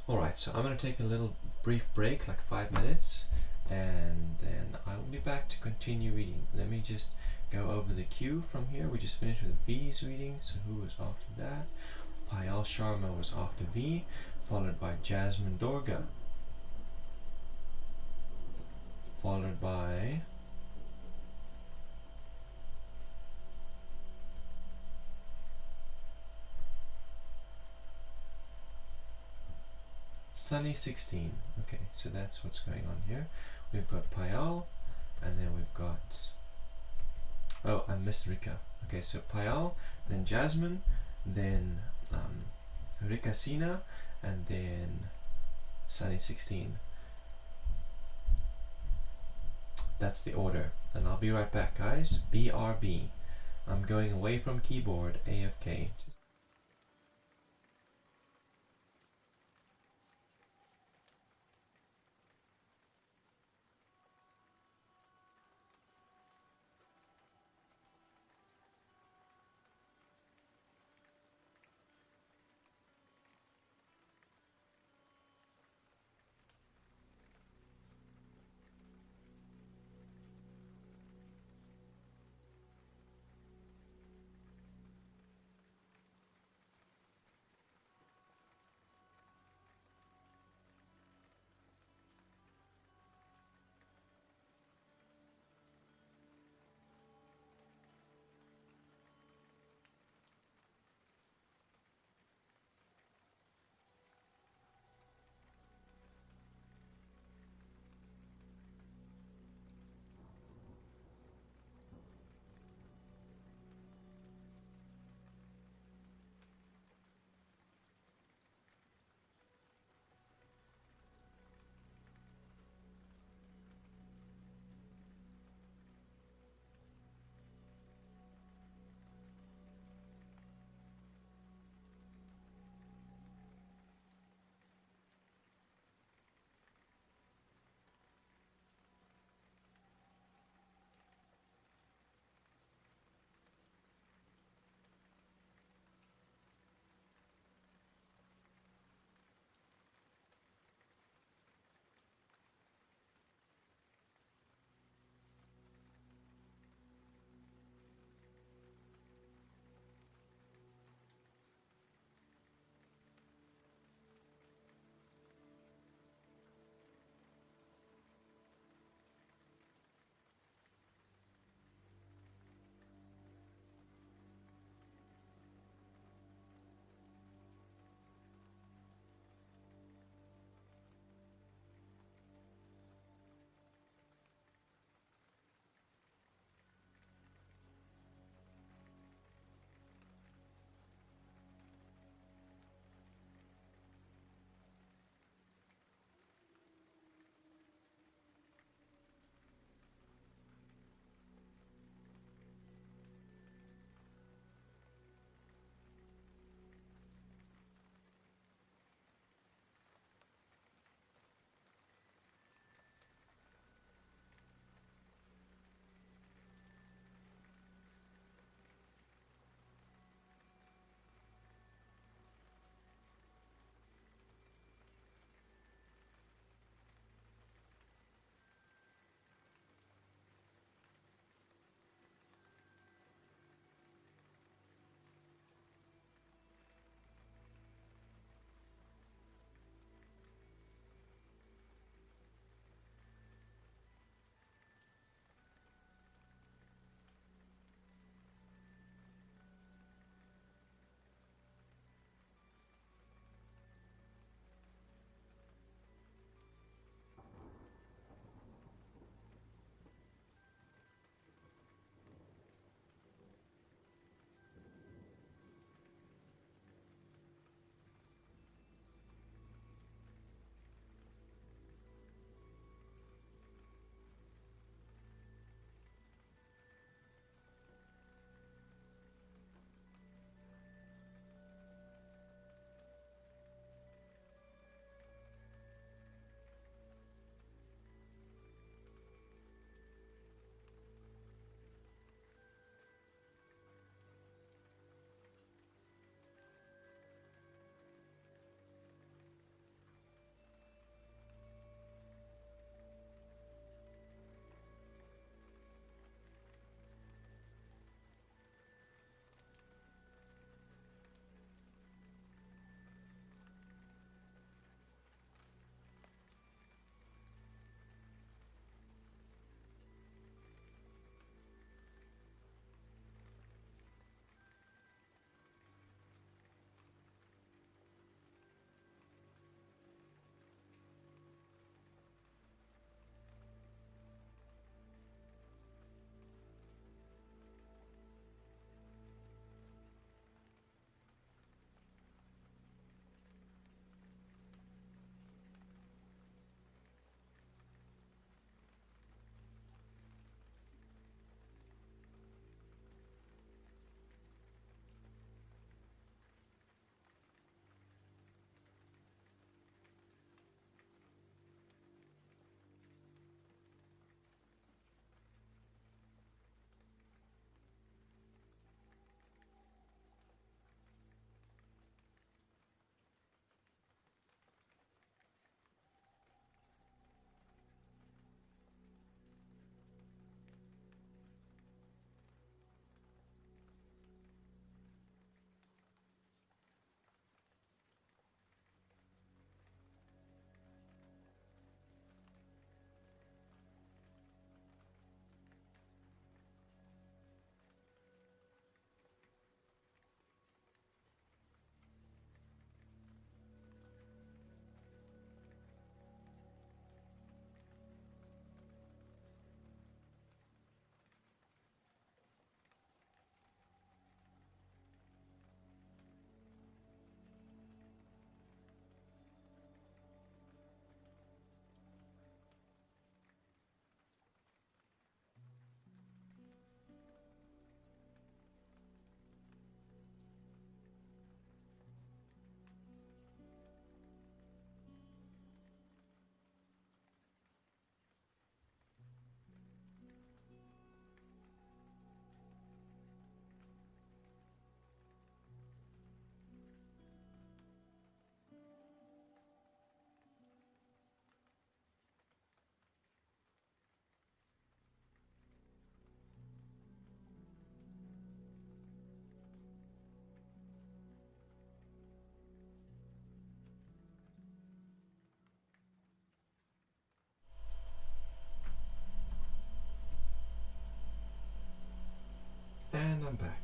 Speaker 1: Alright, so I'm going to take a little brief break, like 5 minutes, and then I will be back to continue reading. Let me just go over the queue from here. We just finished with V's reading, so who was after that? Payal Sharma was after V, followed by Jasmine Dorga, followed by Sunny 16. Okay, so that's what's going on here. We've got Payal, and then we've got... Oh, I missed Rika. Okay, so Payal, then Jasmine, then Rika Sina, and then Sunny 16. That's the order. And I'll be right back, guys. BRB. I'm going away from keyboard, AFK. And I'm back.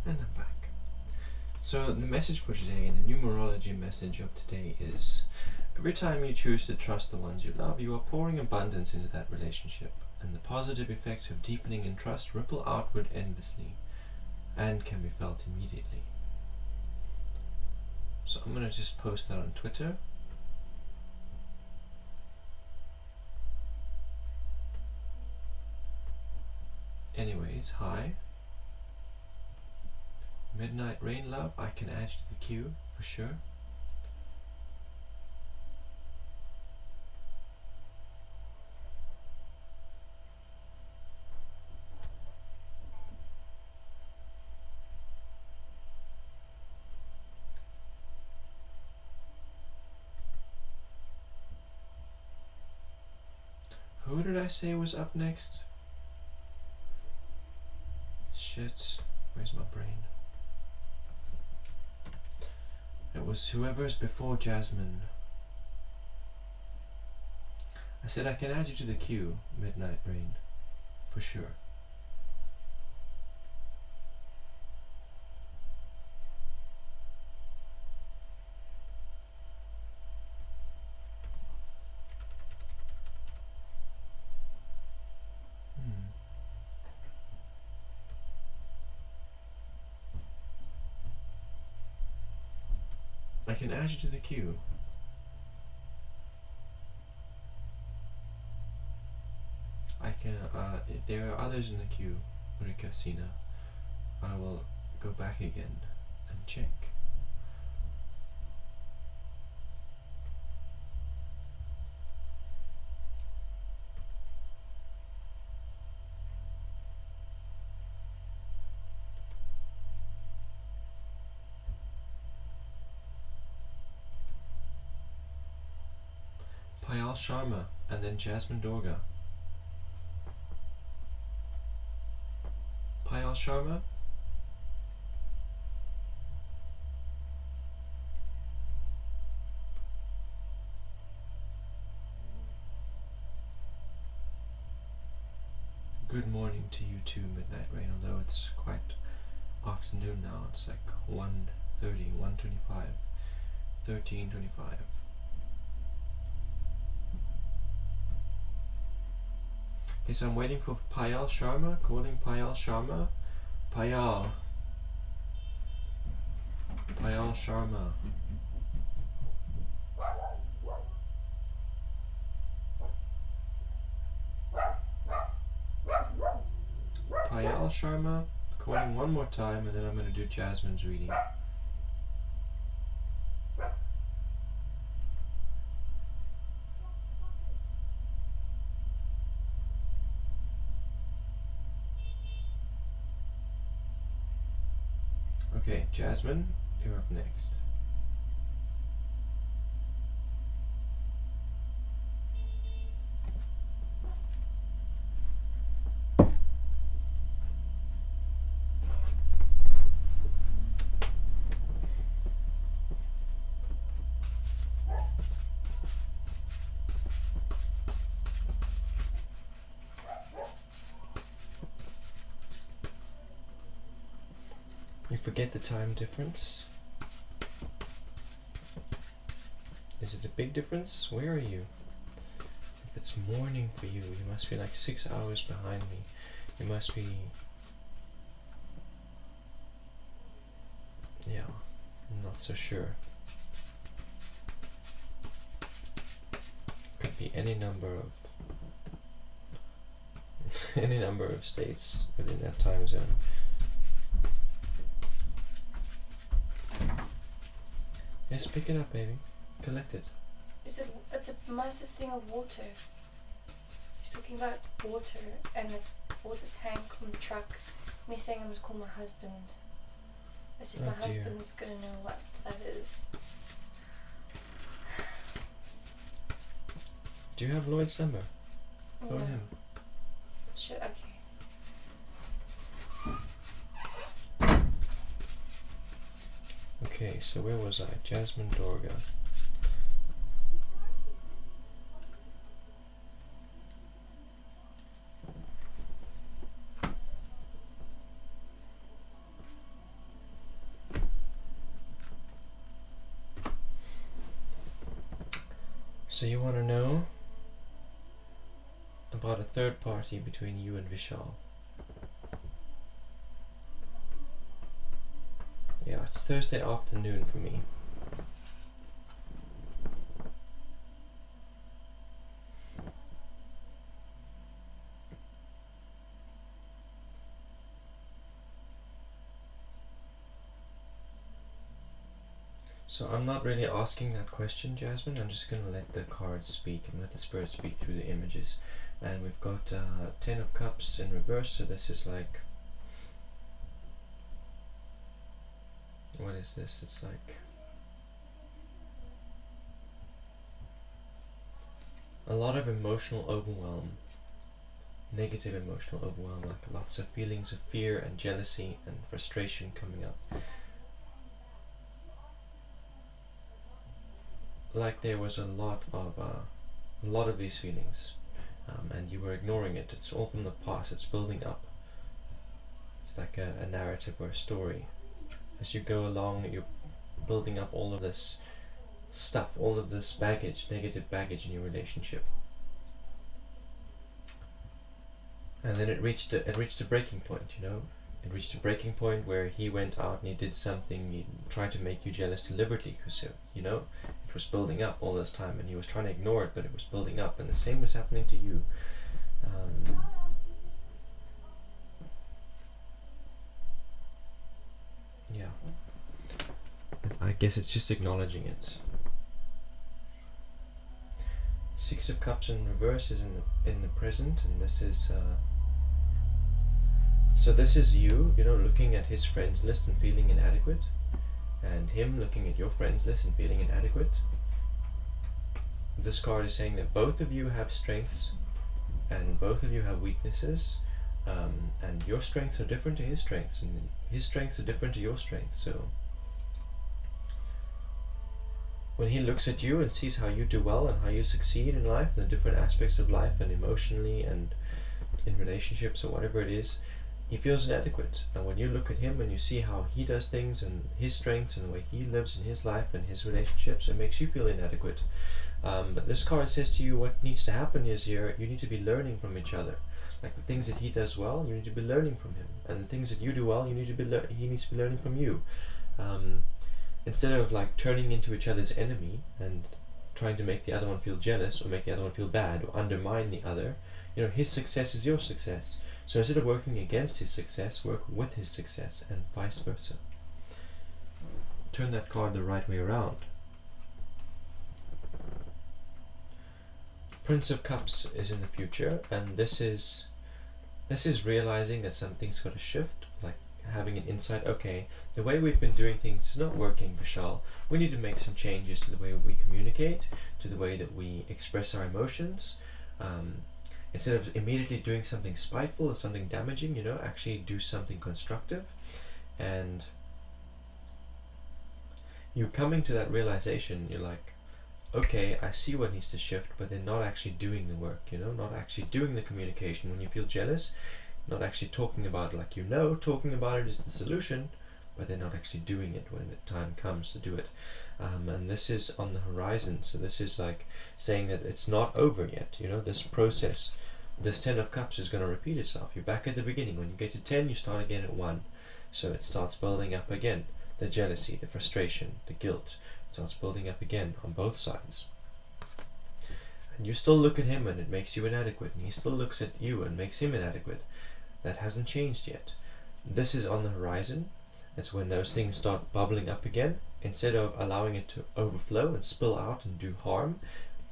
Speaker 1: And I'm back. So the message for today, the numerology message of today is: every time you choose to trust the ones you love, you are pouring abundance into that relationship, and the positive effects of deepening in trust ripple outward endlessly and can be felt immediately. So I'm going to just post that on Twitter. Anyways, hi. Midnight Rain Love, I can add you to the queue for sure. Who did I say was up next? Shit, where's my brain? It was whoever's before Jasmine. I said I can add you to the queue, Midnight Rain, for sure. I can add you to the queue. I can, if there are others in the queue, Urikasina, I will go back again and check. Payal Sharma and then Jasmine Dorga. Payal Sharma. Good morning to you too, Midnight Rain, although it's quite afternoon now. It's like 1:30, 1:25, 13:25. Okay, so I'm waiting for Payal Sharma, calling Payal Sharma. Payal Sharma. Payal Sharma, calling one more time, and then I'm going to do Jasmine's reading. Okay, Jasmine, you're up next. You forget the time difference. Is it a big difference? Where are you? If it's morning for you, you must be like 6 hours behind me. You must be... yeah, I'm not so sure. Could be any number of any number of states within that time zone. Yes, pick it up, baby. Collect it.
Speaker 2: It's a massive thing of water. He's talking about water and it's water tank on the truck. And he's saying I must call my husband. I said my husband's gonna know what that is.
Speaker 1: Do you have Lloyd's number? Phone
Speaker 2: No.
Speaker 1: him.
Speaker 2: Should okay.
Speaker 1: Okay, so where was I? Jasmine Dorga. So you want to know about a third party between you and Vishal. Yeah, it's Thursday afternoon for me. So I'm not really asking that question, Jasmine. I'm just going to let the cards speak and let the spirit speak through the images. And we've got 10 of Cups in reverse, so this is like... What is this? It's like... a lot of emotional overwhelm. Negative emotional overwhelm, like lots of feelings of fear and jealousy and frustration coming up. Like there was a lot of these feelings, and you were ignoring it. It's all from the past. It's building up. It's like a narrative or a story. As you go along, you're building up all of this stuff, all of this baggage, negative baggage in your relationship. And then it reached a breaking point. You know, it reached a breaking point where he went out and he did something. He tried to make you jealous deliberately, because you know. It was building up all this time and he was trying to ignore it, but it was building up, and the same was happening to you. Yeah, I guess it's just acknowledging it. Six of Cups in reverse is in the present, and this is so this is you know, looking at his friends list and feeling inadequate, and him looking at your friends list and feeling inadequate. This card is saying that both of you have strengths and both of you have weaknesses, and your strengths are different to his strengths, and his strengths are different to your strengths. So when he looks at you and sees how you do well and how you succeed in life, and the different aspects of life, and emotionally and in relationships or whatever it is, he feels inadequate. And when you look at him and you see how he does things and his strengths and the way he lives in his life and his relationships, it makes you feel inadequate. But this card says to you, what needs to happen is you need to be learning from each other. Like the things that he does well, you need to be learning from him, and the things that you do well, he needs to be learning from you. Instead of like turning into each other's enemy and trying to make the other one feel jealous or make the other one feel bad or undermine the other, you know, his success is your success. So instead of working against his success, work with his success, and vice versa. Turn that card the right way around. Prince of Cups is in the future, and this is realizing that something's got to shift, like having an insight. Okay, the way we've been doing things is not working, Vishal. We need to make some changes to the way we communicate, to the way that we express our emotions. Instead of immediately doing something spiteful or something damaging, you know, actually do something constructive. And you coming to that realization, you're like, okay, I see what needs to shift, but they're not actually doing the work, you know, not actually doing the communication. When you feel jealous, not actually talking about it, like, you know, talking about it is the solution, but they're not actually doing it when the time comes to do it. And this is on the horizon, so this is like saying that it's not over yet, you know, this process. This 10 of Cups is going to repeat itself. You're back at the beginning. When you get to 10, you start again at 1. So it starts building up again. The jealousy, the frustration, the guilt, it starts building up again on both sides. And you still look at him and it makes you inadequate, and he still looks at you and makes him inadequate. That hasn't changed yet. This is on the horizon. It's when those things start bubbling up again. Instead of allowing it to overflow and spill out and do harm,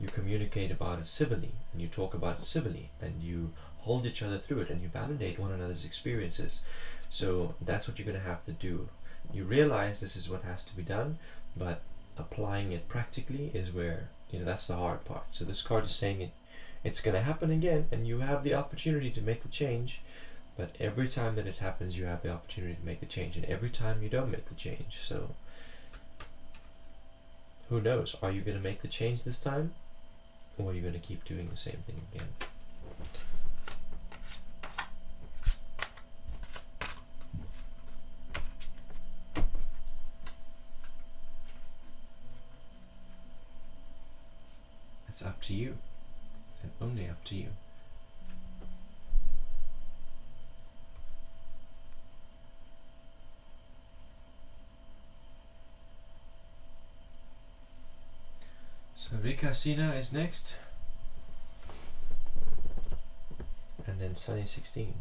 Speaker 1: you communicate about it civilly, and you talk about it civilly, and you hold each other through it, and you validate one another's experiences. So that's what you're going to have to do. You realize this is what has to be done, but applying it practically is where, you know, that's the hard part. So this card is saying it's going to happen again, and you have the opportunity to make the change. But every time that it happens, you have the opportunity to make the change, and every time you don't make the change. So who knows? Are you going to make the change this time? Or are you going to keep doing the same thing again? It's up to you, and only up to you. So Rika Sina is next, and then Sunny 16.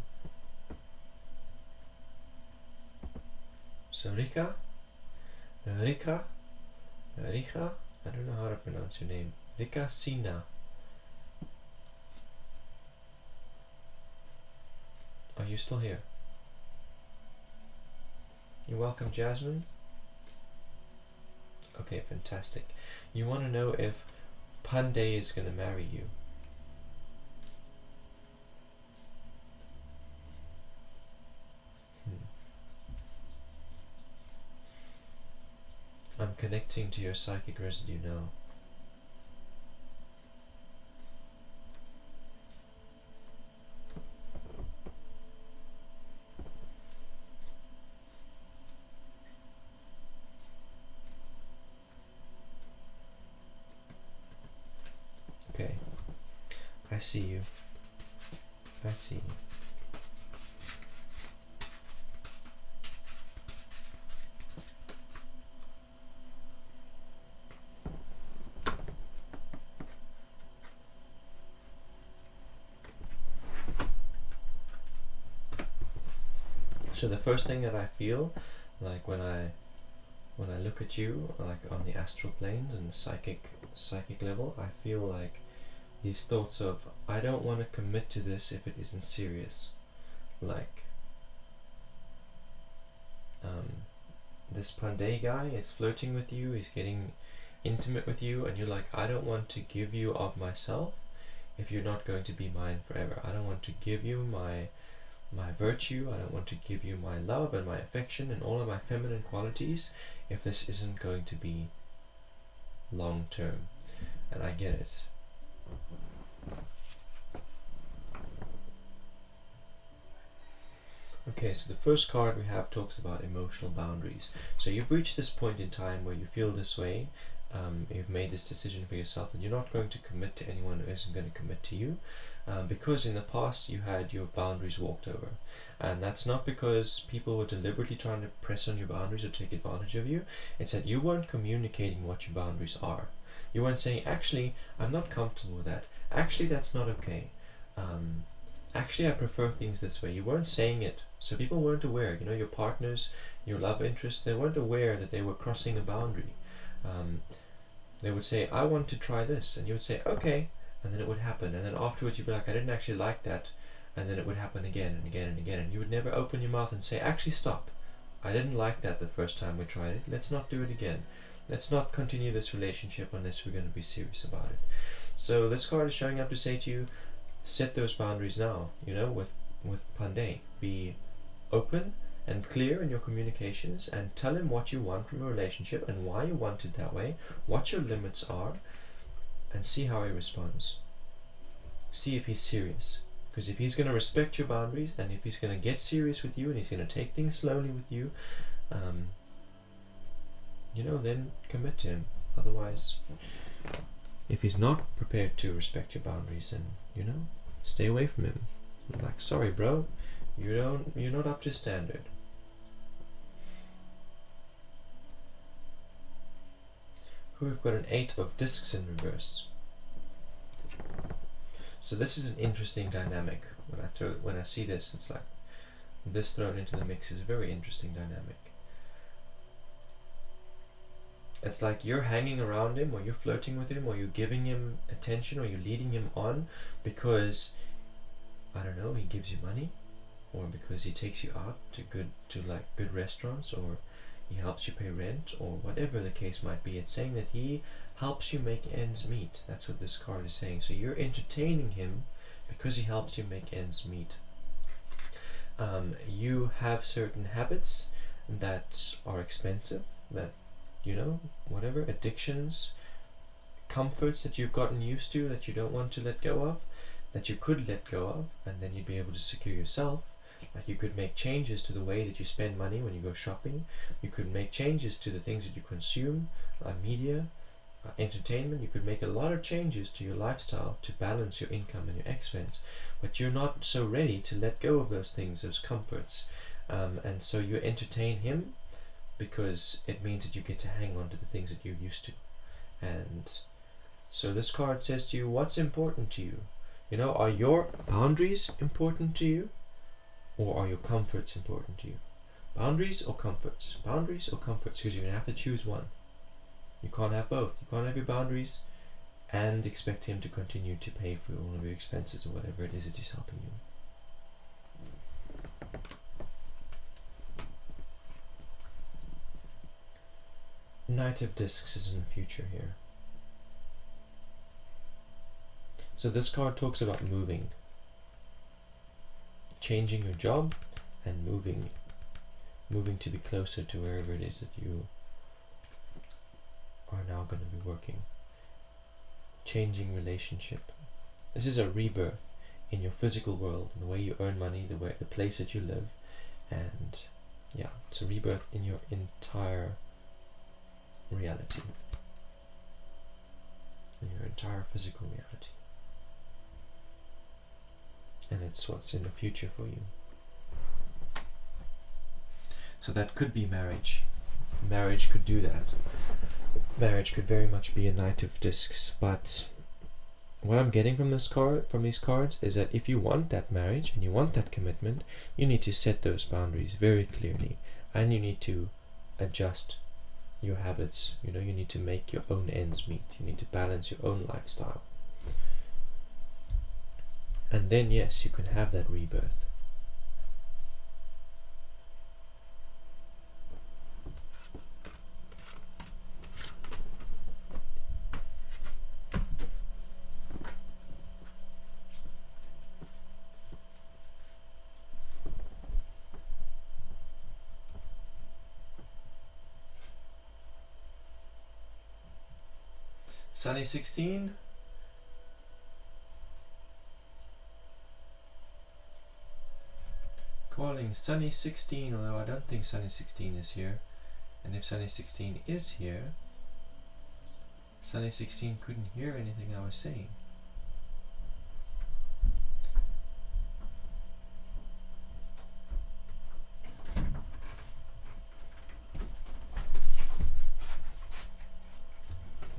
Speaker 1: So Rika, Rika, I don't know how to pronounce your name. Rika Sina. Are you still here? You're welcome, Jasmine. Okay, fantastic. You want to know if Pandey is going to marry you. I'm connecting to your psychic residue now. Okay, I see you. I see you. So the first thing that I feel, like when I look at you, like on the astral planes and the psychic level, I feel like these thoughts of, I don't want to commit to this if it isn't serious. Like, this Pandey guy is flirting with you, he's getting intimate with you, and you're like, I don't want to give you of myself if you're not going to be mine forever. I don't want to give you my virtue, I don't want to give you my love and my affection and all of my feminine qualities if this isn't going to be long term. And I get it. Okay, so the first card we have talks about emotional boundaries. So you've reached this point in time where you feel this way, you've made this decision for yourself, and you're not going to commit to anyone who isn't going to commit to you, because in the past you had your boundaries walked over. And that's not because people were deliberately trying to press on your boundaries or take advantage of you. It's that you weren't communicating what your boundaries are. You weren't saying, actually, I'm not comfortable with that. Actually, that's not okay. Actually, I prefer things this way. You weren't saying it, so people weren't aware. You know, your partners, your love interests, they weren't aware that they were crossing a boundary. They would say, I want to try this, and you would say, okay, and then it would happen, and then afterwards you'd be like, I didn't actually like that, and then it would happen again and again and again, and you would never open your mouth and say, actually stop, I didn't like that the first time we tried it, let's not do it again, let's not continue this relationship unless we're going to be serious about it. So this card is showing up to say to you, set those boundaries now, you know, with Pandey. Be open and clear in your communications, and tell him what you want from a relationship and why you want it that way, what your limits are, and see how he responds. See if he's serious. Because if he's going to respect your boundaries, and if he's going to get serious with you, and he's going to take things slowly with you, you know, then commit to him. Otherwise, if he's not prepared to respect your boundaries, then, you know, stay away from him. Like, sorry bro, you're not up to standard. We've got an 8 of discs in reverse. So this is an interesting dynamic. When I see this, it's like this thrown into the mix is a very interesting dynamic. It's like you're hanging around him, or you're flirting with him, or you're giving him attention, or you're leading him on because, I don't know, he gives you money, or because he takes you out to good restaurants, or he helps you pay rent, or whatever the case might be. It's saying that he helps you make ends meet. That's what this card is saying. So you're entertaining him because he helps you make ends meet. You have certain habits that are expensive, that you know, whatever, addictions, comforts that you've gotten used to that you don't want to let go of, that you could let go of, and then you'd be able to secure yourself. Like you could make changes to the way that you spend money when you go shopping. You could make changes to the things that you consume, media, entertainment. You could make a lot of changes to your lifestyle to balance your income and your expense, but you're not so ready to let go of those things, those comforts, and so you entertain him because it means that you get to hang on to the things that you're used to. And so this card says to you, what's important to you? You know, are your boundaries important to you, or are your comforts important to you? Boundaries or comforts? Boundaries or comforts? Because you're going to have to choose one. You can't have both. You can't have your boundaries and expect him to continue to pay for all of your expenses or whatever it is that he's helping you. Knight of Discs is in the future here. So this card talks about moving. Changing your job and moving to be closer to wherever it is that you are now going to be working. Changing relationship. This is a rebirth in your physical world, in the way you earn money, the place that you live, and yeah, it's a rebirth in your entire reality, in your entire physical reality. And it's what's in the future for you. So that could be marriage. Marriage could do that. Marriage could very much be a Knight of Discs, but what I'm getting from this card, from these cards, is that if you want that marriage and you want that commitment, you need to set those boundaries very clearly, and you need to adjust your habits. You know, you need to make your own ends meet. You need to balance your own lifestyle. And then, yes, you can have that rebirth. Sunny 16. Calling Sunny 16, although I don't think Sunny 16 is here. And if Sunny 16 is here, Sunny 16 couldn't hear anything I was saying.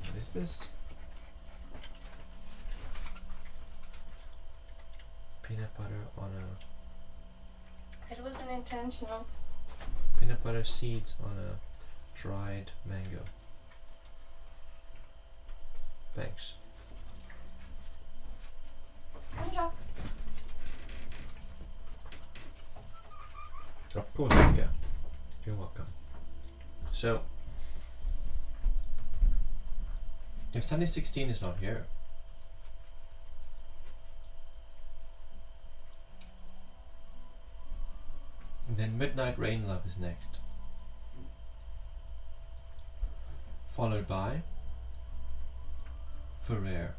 Speaker 1: What is this? Peanut butter on a...
Speaker 2: It wasn't intentional.
Speaker 1: Peanut butter seeds on a dried mango. Thanks.
Speaker 2: Good job.
Speaker 1: Of course, Inga. You're welcome. So, if Sunday 16 is not here, then Midnight Rain Love is next, followed by Ferrer.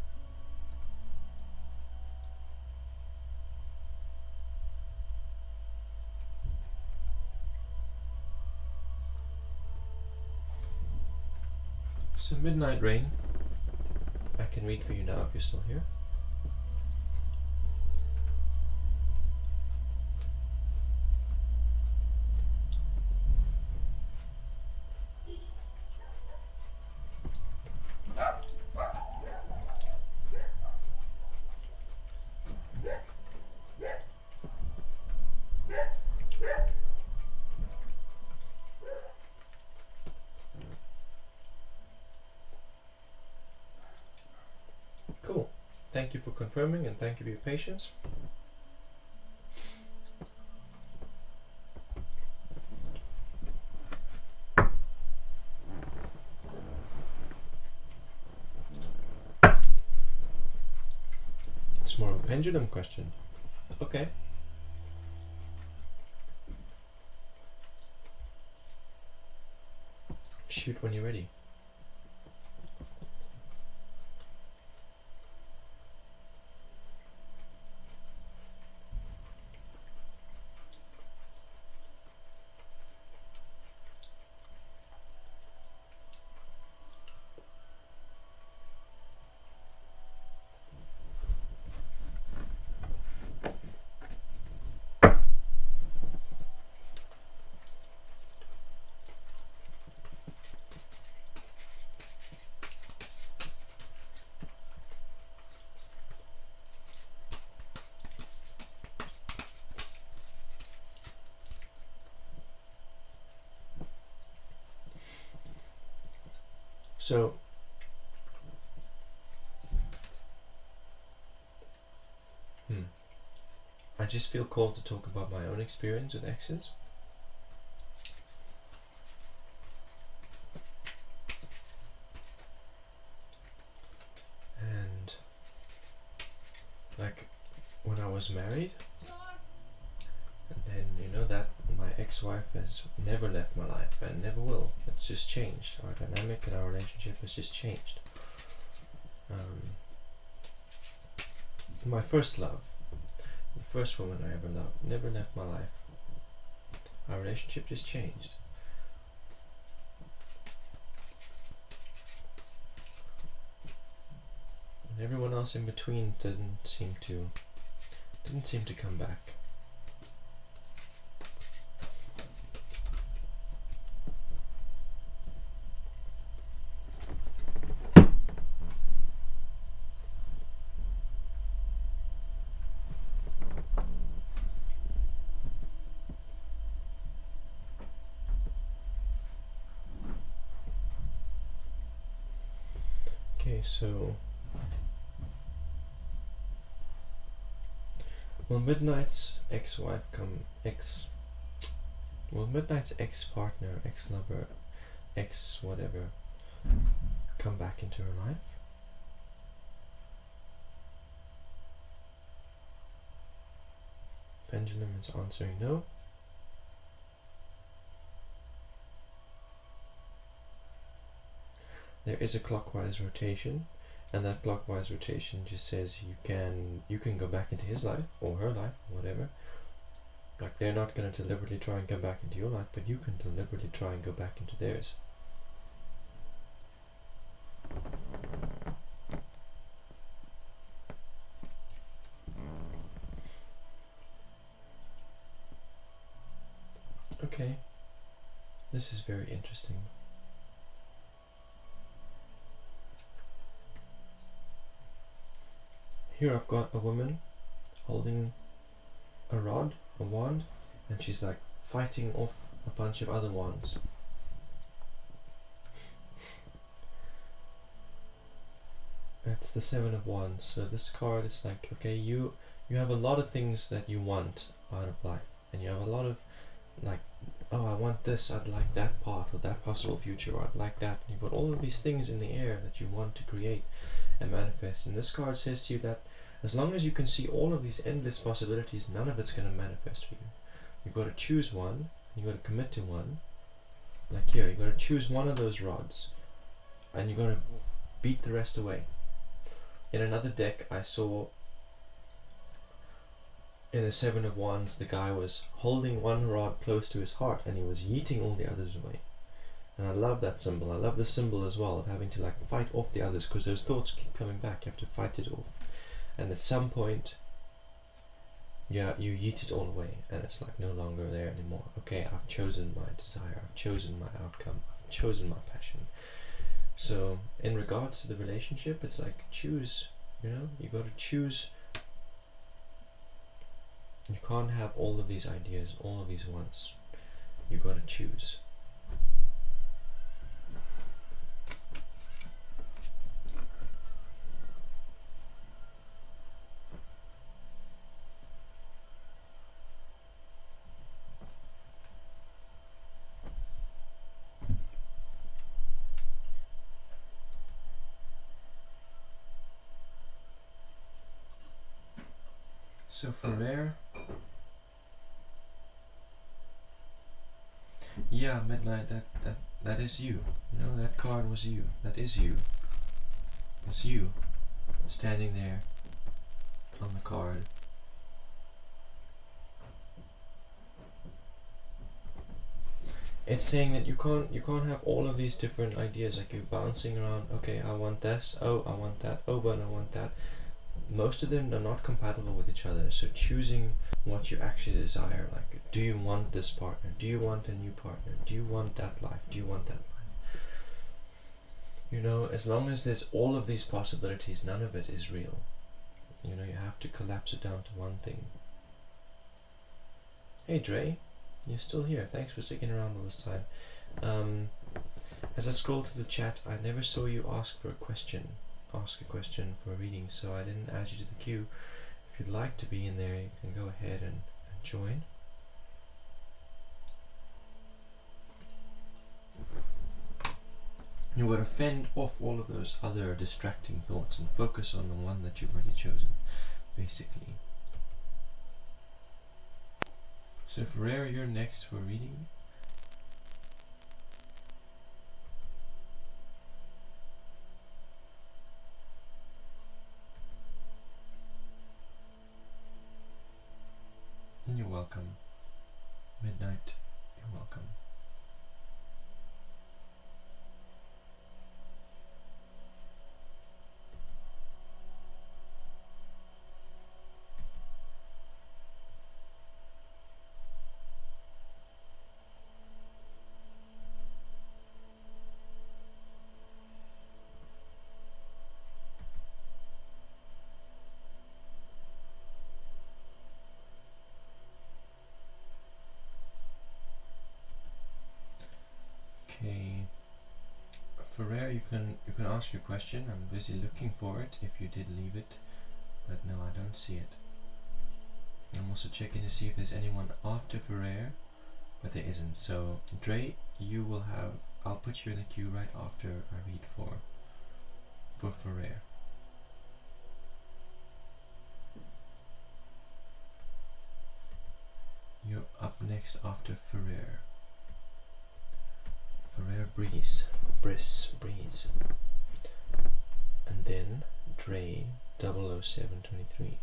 Speaker 1: So Midnight Rain, I can read for you now if you're still here. Cool. Thank you for confirming and thank you for your patience. It's more of a pendulum question. Okay. shoot when you're ready. So, I just feel called to talk about my own experience with exes. And, like, when I was married, and then, you know, that my ex-wife has never left my life and never will. It's just changed. Our dynamic and our relationship has just changed. My first love, the first woman I ever loved, never left my life. Our relationship just changed. And everyone else in between didn't seem to come back. Okay, so will Midnight's ex-wife will Midnight's ex-partner, ex-lover, ex-whatever come back into her life? Pendulum is answering no. There is a clockwise rotation, and that clockwise rotation just says you can go back into his life or her life, whatever. Like, they're not going to deliberately try and come back into your life, but you can deliberately try and go back into theirs. Okay, this is very interesting. Here I've got a woman holding a rod, a wand, and she's like fighting off a bunch of other wands. That's the Seven of Wands. So this card is like, okay, you have a lot of things that you want out of life, and you have a lot of like, oh, I want this, I'd like that path or that possible future, or I'd like that. And you've got all of these things in the air that you want to create and manifest. And this card says to you that as long as you can see all of these endless possibilities, none of it's going to manifest for you. You've got to choose one, you've got to commit to one. Like here, you've got to choose one of those rods, and you've got to beat the rest away. In another deck, I saw in the Seven of Wands, the guy was holding one rod close to his heart, and he was yeeting all the others away. And I love that symbol. I love the symbol as well of having to like fight off the others, because those thoughts keep coming back. You have to fight it off, and at some point, yeah, you yeet it all away, and it's like no longer there anymore. Okay, I've chosen my desire. I've chosen my outcome. I've chosen my passion. So in regards to the relationship, it's like choose. You know, you got to choose. You can't have all of these ideas, all of these wants. You got to choose. So for rare, Yeah, Midnight, that is you. You know, that card was you. That is you. It's you standing there on the card. It's saying that you can't have all of these different ideas, like you're bouncing around. Okay, I want this. Oh, I want that. Oh, but I want that. Most of them are not compatible with each other. So choosing what you actually desire, like, do you want this partner? Do you want a new partner? Do you want that life? Do you want that life? You know, as long as there's all of these possibilities, none of it is real. You know, you have to collapse it down to one thing. Hey Dre, you're still here. Thanks for sticking around all this time. As I scroll to the chat, I never saw you ask a question for a reading, so I didn't add you to the queue. If you'd like to be in there, you can go ahead and join. You would fend off all of those other distracting thoughts and focus on the one that you've already chosen, basically. So Ferrer, you're next for a reading. You're welcome. Midnight, you're welcome. Okay, Ferrer, you can ask your question. I'm busy looking for it if you did leave it, but no, I don't see it. I'm also checking to see if there's anyone after Ferrer, but there isn't. So Dre, you will have. I'll put you in the queue right after I read for Ferrer. You're up next after Ferrer. Ferrer Breeze. And then Dre 00723.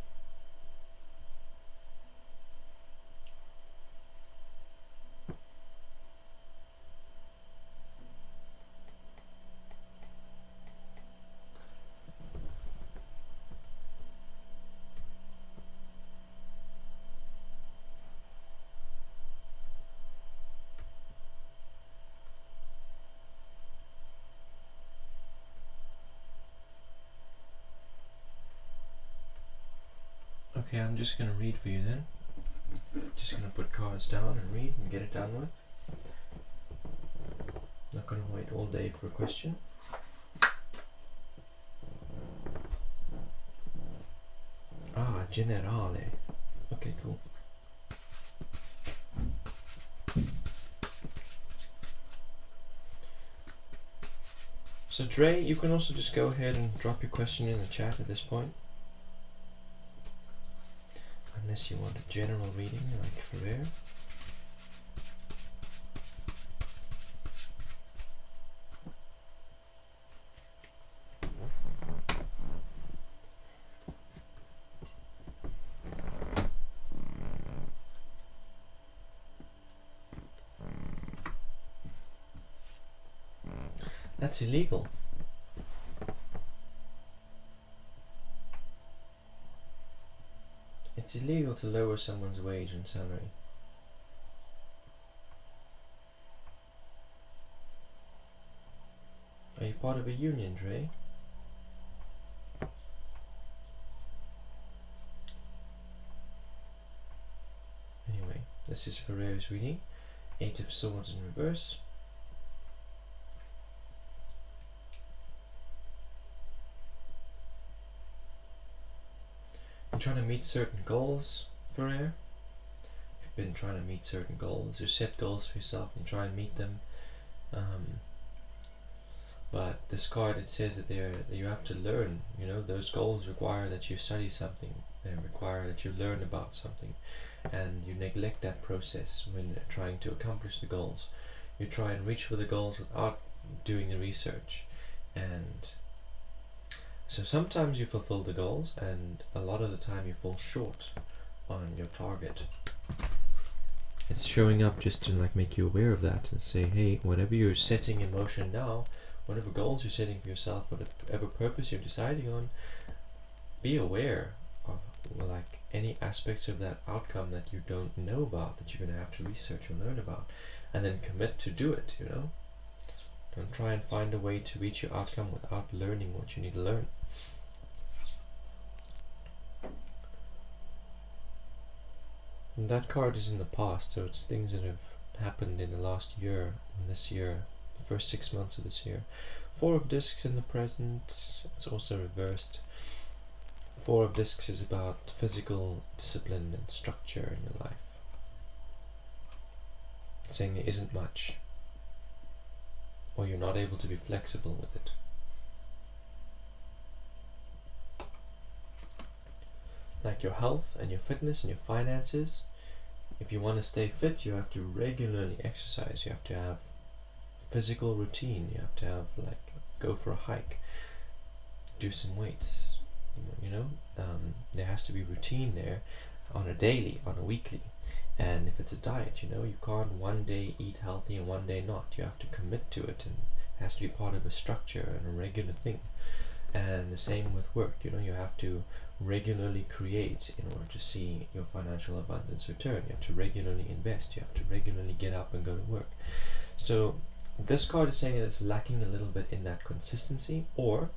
Speaker 1: Okay, I'm just going to read for you then. Just going to put cards down and read and get it done with. Not going to wait all day for a question. Ah, Generale. Okay, cool. So Dre, you can also just go ahead and drop your question in the chat at this point. Unless you want a general reading like Ferrer. That's illegal. It's illegal to lower someone's wage and salary. Are you part of a union, Dre? Anyway, this is Ferrer's reading. 8 of Swords in reverse. You're trying to meet certain goals, Ferrer. You've been trying to meet certain goals. You set goals for yourself and try and meet them. But this card, it says that you have to learn. You know, those goals require that you study something. They require that you learn about something, and you neglect that process when trying to accomplish the goals. You try and reach for the goals without doing the research, and so sometimes you fulfill the goals, and a lot of the time you fall short on your target. It's showing up just to like make you aware of that and say, hey, whatever you're setting in motion now, whatever goals you're setting for yourself, whatever purpose you're deciding on, be aware of like any aspects of that outcome that you don't know about, that you're going to have to research and learn about, and then commit to do it, you know? Don't try and find a way to reach your outcome without learning what you need to learn. And that card is in the past, so it's things that have happened in the last year, in this year, the first 6 months of this year. 4 of discs in the present, it's also reversed. 4 of discs is about physical discipline and structure in your life. It's saying there isn't much, or you're not able to be flexible with it. Like your health and your fitness and your finances, if you want to stay fit, you have to regularly exercise. You have to have physical routine. You have to have like go for a hike, do some weights. You know, there has to be routine there, on a daily, on a weekly. And if it's a diet, you know, you can't one day eat healthy and one day not. You have to commit to it, and it has to be part of a structure and a regular thing. And the same with work, you know, you have to regularly create in order to see your financial abundance return. You have to regularly invest. You have to regularly get up and go to work. So this card is saying that it's lacking a little bit in that consistency, or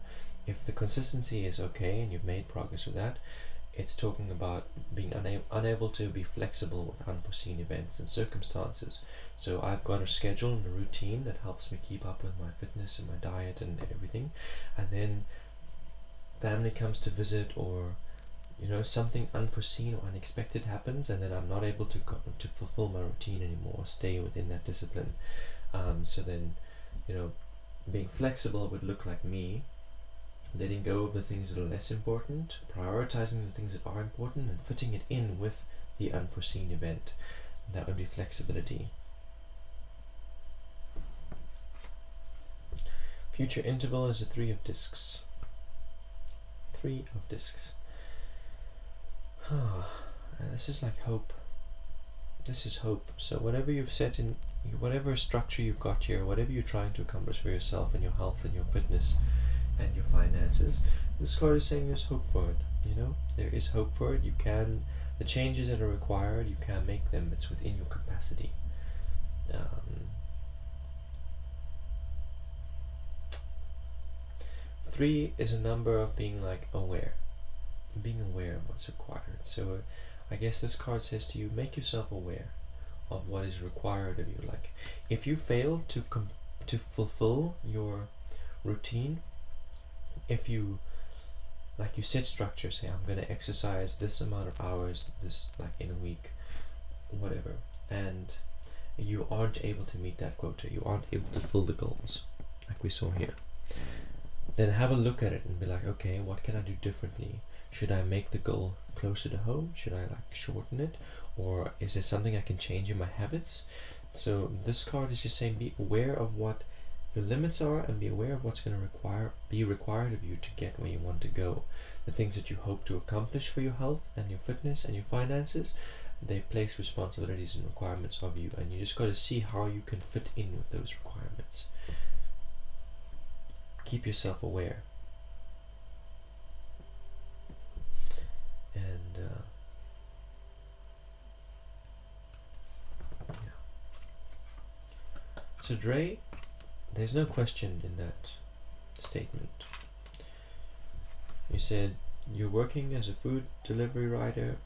Speaker 1: if the consistency is okay and you've made progress with that, it's talking about being unable to be flexible with unforeseen events and circumstances. So I've got a schedule and a routine that helps me keep up with my fitness and my diet and everything, and then family comes to visit, or you know, something unforeseen or unexpected happens, and then I'm not able to fulfill my routine anymore, stay within that discipline. So then, you know, being flexible would look like me letting go of the things that are less important, prioritizing the things that are important, and fitting it in with the unforeseen event. That would be flexibility. Future interval is a 3 of discs. 3 of discs. This is like hope. This is hope. So whatever you've set in, whatever structure you've got here, whatever you're trying to accomplish for yourself and your health and your fitness and your finances, this card is saying there's hope for it. You know, there is hope for it. You can, the changes that are required, you can make them. It's within your capacity. 3 is a number of being like aware, being aware of what's required. So I guess this card says to you, make yourself aware of what is required of you. Like if you fail to fulfill your routine, if you like you set structure, say I'm going to exercise this amount of hours, this like in a week, whatever, and you aren't able to meet that quota, you aren't able to fill the goals like we saw here, then have a look at it and be like, okay, what can I do differently? Should I make the goal closer to home? Should I like shorten it? Or is there something I can change in my habits? So this card is just saying be aware of what your limits are, and be aware of what's going to be required of you to get where you want to go. The things that you hope to accomplish for your health and your fitness and your finances, they've placed responsibilities and requirements of you, and you just got to see how you can fit in with those requirements. Keep yourself aware. And yeah. So Dre, there's no question in that statement. You said you're working as a food delivery rider,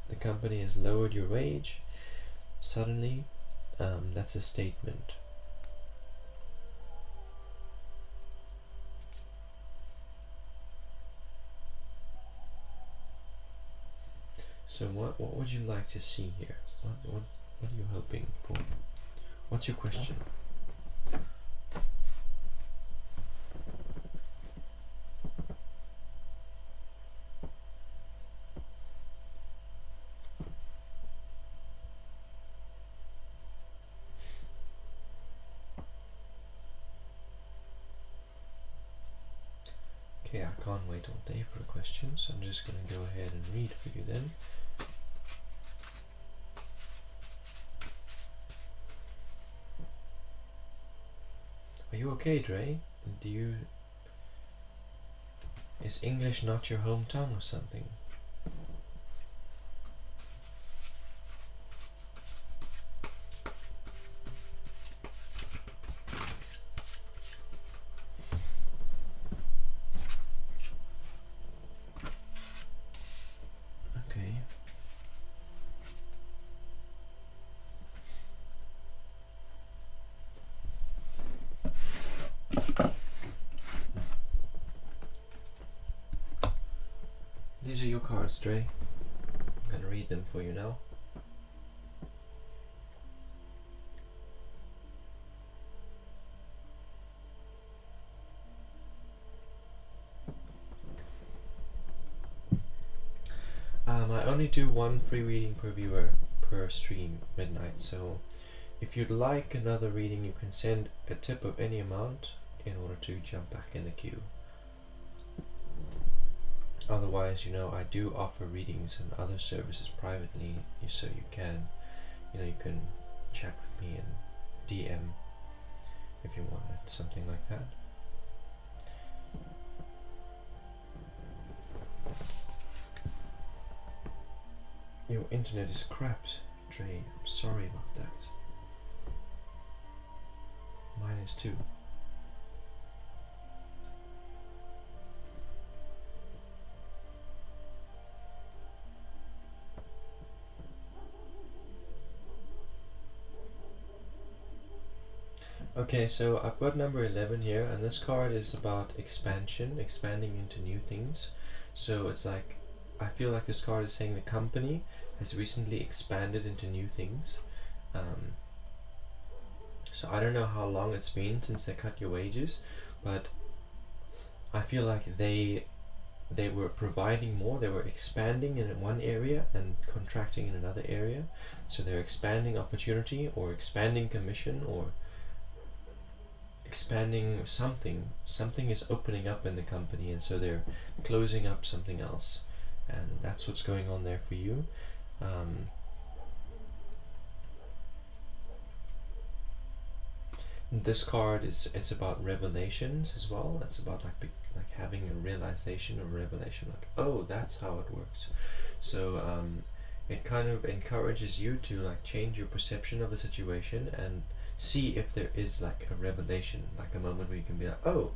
Speaker 1: the company has lowered your wage suddenly. That's a statement. So what would you like to see here? What are you hoping for? What's your question? Okay, I can't wait all day for a question, so I'm just going to go ahead and read for you then. Are you okay, Dre? Is English not your home tongue or something? Okay. These are your cards, Dre. I'm gonna read them for you now. I only do one free reading per viewer per stream midnight, so if you'd like another reading, you can send a tip of any amount in order to jump back in the queue. Otherwise, I do offer readings and other services privately, so you can chat with me and DM if you wanted something like that. Your internet is crap, Dre. I'm sorry about that. Mine is too. Okay, so I've got number 11 here, and this card is about expansion, expanding into new things. So it's like, I feel like this card is saying the company has recently expanded into new things. So I don't know how long it's been since they cut your wages, but I feel like they were providing more, they were expanding in one area and contracting in another area. So they're expanding opportunity, or expanding commission, or expanding something. Something is opening up in the company, and so they're closing up something else, and that's what's going on there for you. This card it's about revelations as well. It's about like having a realization or revelation, like, oh, that's how it works. So it kind of encourages you to like change your perception of the situation and see if there is like a revelation, like a moment where you can be like, oh,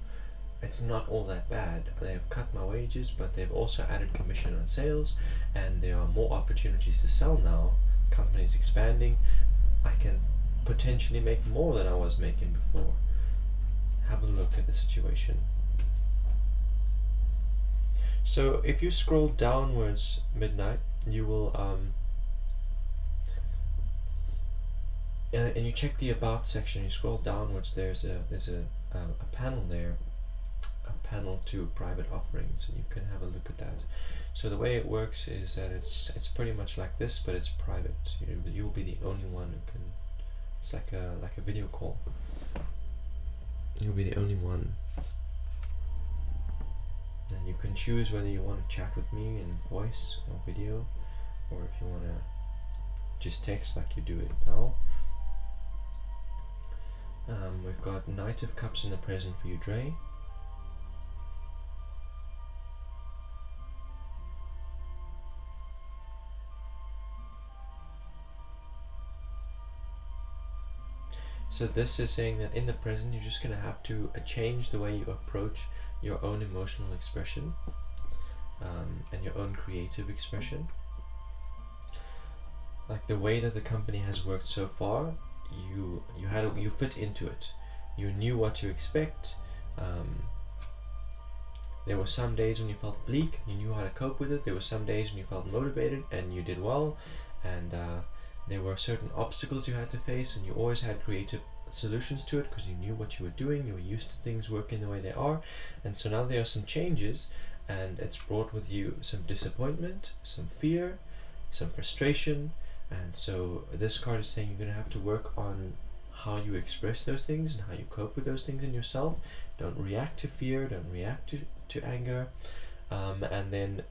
Speaker 1: it's not all that bad. They've cut my wages, but they've also added commission on sales, and there are more opportunities to sell now. Companies expanding. I can potentially make more than I was making before. Have a look at the situation. So if you scroll downwards, midnight, you will and you check the about section. You scroll downwards. There's a panel there, a panel to private offerings, and you can have a look at that. So the way it works is that it's pretty much like this, but it's private. You'll be the only one who can. It's like a video call. You'll be the only one, and you can choose whether you want to chat with me in voice or video, or if you want to just text like you do it now. We've got Knight of Cups in the present for you, Dre. So this is saying that in the present you're just going to have to change the way you approach your own emotional expression and your own creative expression. Like the way that the company has worked so far, you fit into it. You knew what to expect. There were some days when you felt bleak, you knew how to cope with it. There were some days when you felt motivated and you did well, and there were certain obstacles you had to face, and you always had creative solutions to it because you knew what you were doing. You were used to things working the way they are, and so now there are some changes, and it's brought with you some disappointment, some fear, some frustration. And so this card is saying you're going to have to work on how you express those things and how you cope with those things in yourself. Don't react to fear, don't react to anger, and then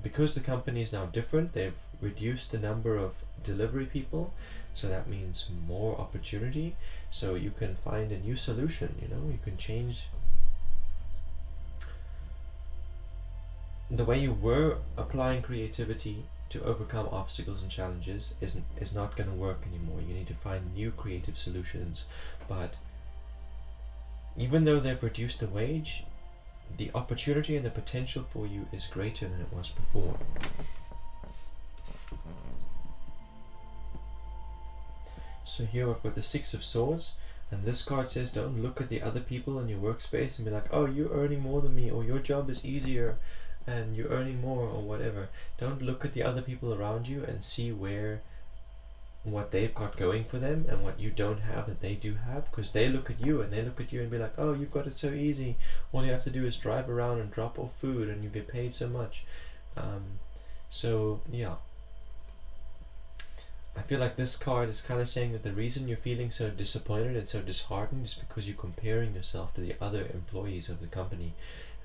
Speaker 1: because the company is now different, they've reduced the number of delivery people, so that means more opportunity. So you can find a new solution. You can change the way you were applying creativity to overcome obstacles and challenges is not going to work anymore. You need to find new creative solutions. But even though they've reduced the wage, the opportunity and the potential for you is greater than it was before. So here I've got the Six of Swords, and this card says don't look at the other people in your workspace and be like, oh, you're earning more than me, or your job is easier and you're earning more, or whatever. Don't look at the other people around you and see what they've got going for them and what you don't have that they do have, because they look at you and be like, oh, you've got it so easy, all you have to do is drive around and drop off food and you get paid so much. So yeah, I feel like this card is kind of saying that the reason you're feeling so disappointed and so disheartened is because you're comparing yourself to the other employees of the company,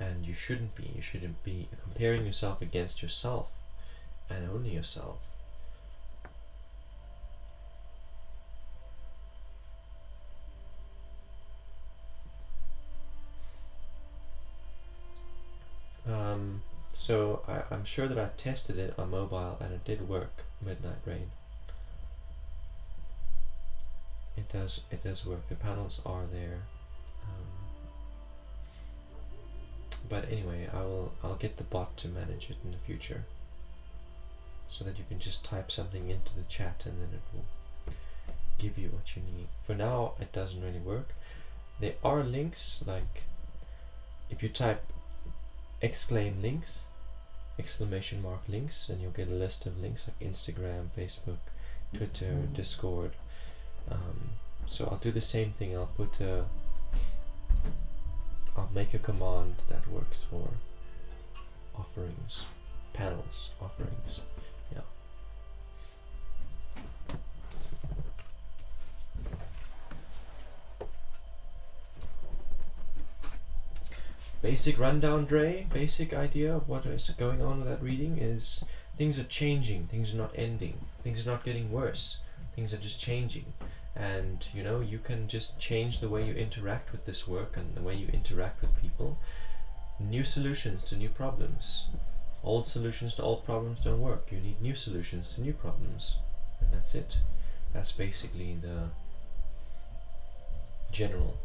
Speaker 1: and you shouldn't be. You shouldn't be comparing yourself against yourself and only yourself. So I'm sure that I tested it on mobile and it did work, Midnight Rain. It does work. The panels are there. But anyway, I'll get the bot to manage it in the future, so that you can just type something into the chat and then it will give you what you need. For now, it doesn't really work. There are links, like if you type exclamation mark links, and you'll get a list of links like Instagram, Facebook, Twitter, Discord. So I'll do the same thing. I'll make a command that works for offerings, panels, offerings. Yeah. Basic rundown, Dre. Basic idea of what is going on with that reading is things are changing, things are not ending, things are not getting worse, things are just changing. And you can just change the way you interact with this work and the way you interact with people. New solutions to new problems. Old solutions to old problems don't work. You need new solutions to new problems. And that's it. That's basically the general,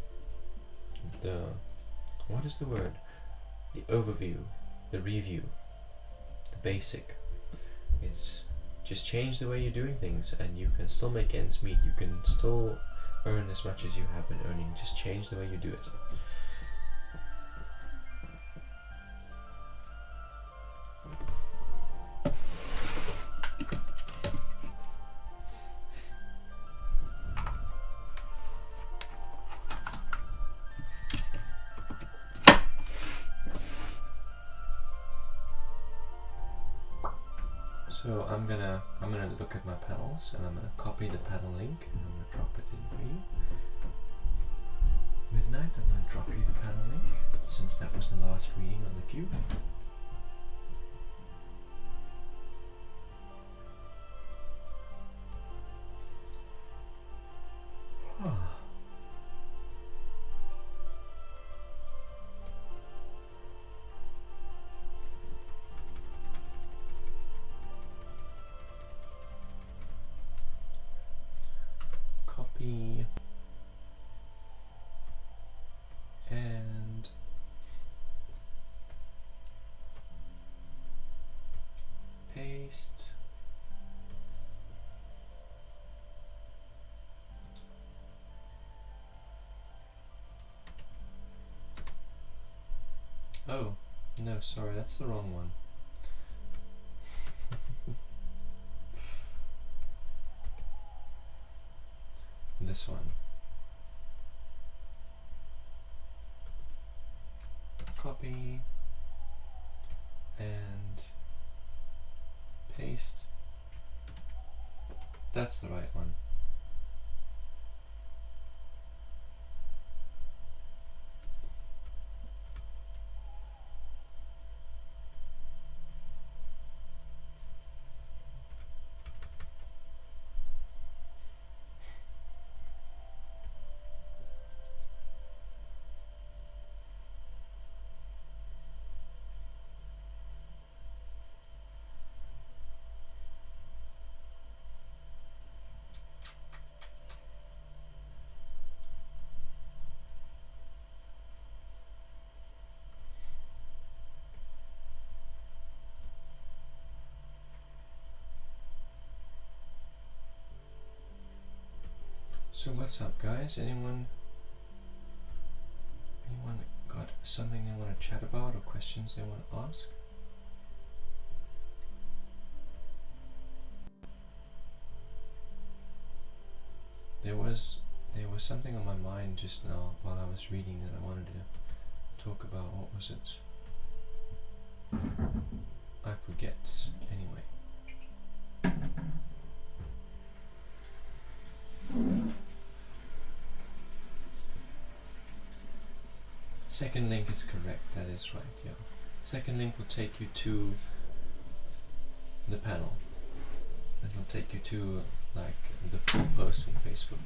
Speaker 1: what is the word? The overview, the review, the basic. It's just change the way you're doing things and you can still make ends meet. You can still earn as much as you have been earning. Just change the way you do it. So I'm gonna look at my panels and I'm gonna copy the panel link and I'm gonna drop it in for you. Midnight, I'm gonna drop you the panel link since that was the last reading on the cube. Copy and paste. Oh, no, sorry, that's the wrong one. This one. Copy and paste. That's the right one. So what's up, guys? Anyone got something they want to chat about or questions they want to ask? There was something on my mind just now while I was reading that I wanted to talk about. What was it? I forget. Anyway. Second link is correct, that is right, yeah. Second link will take you to the panel. It'll take you to like the full post on Facebook.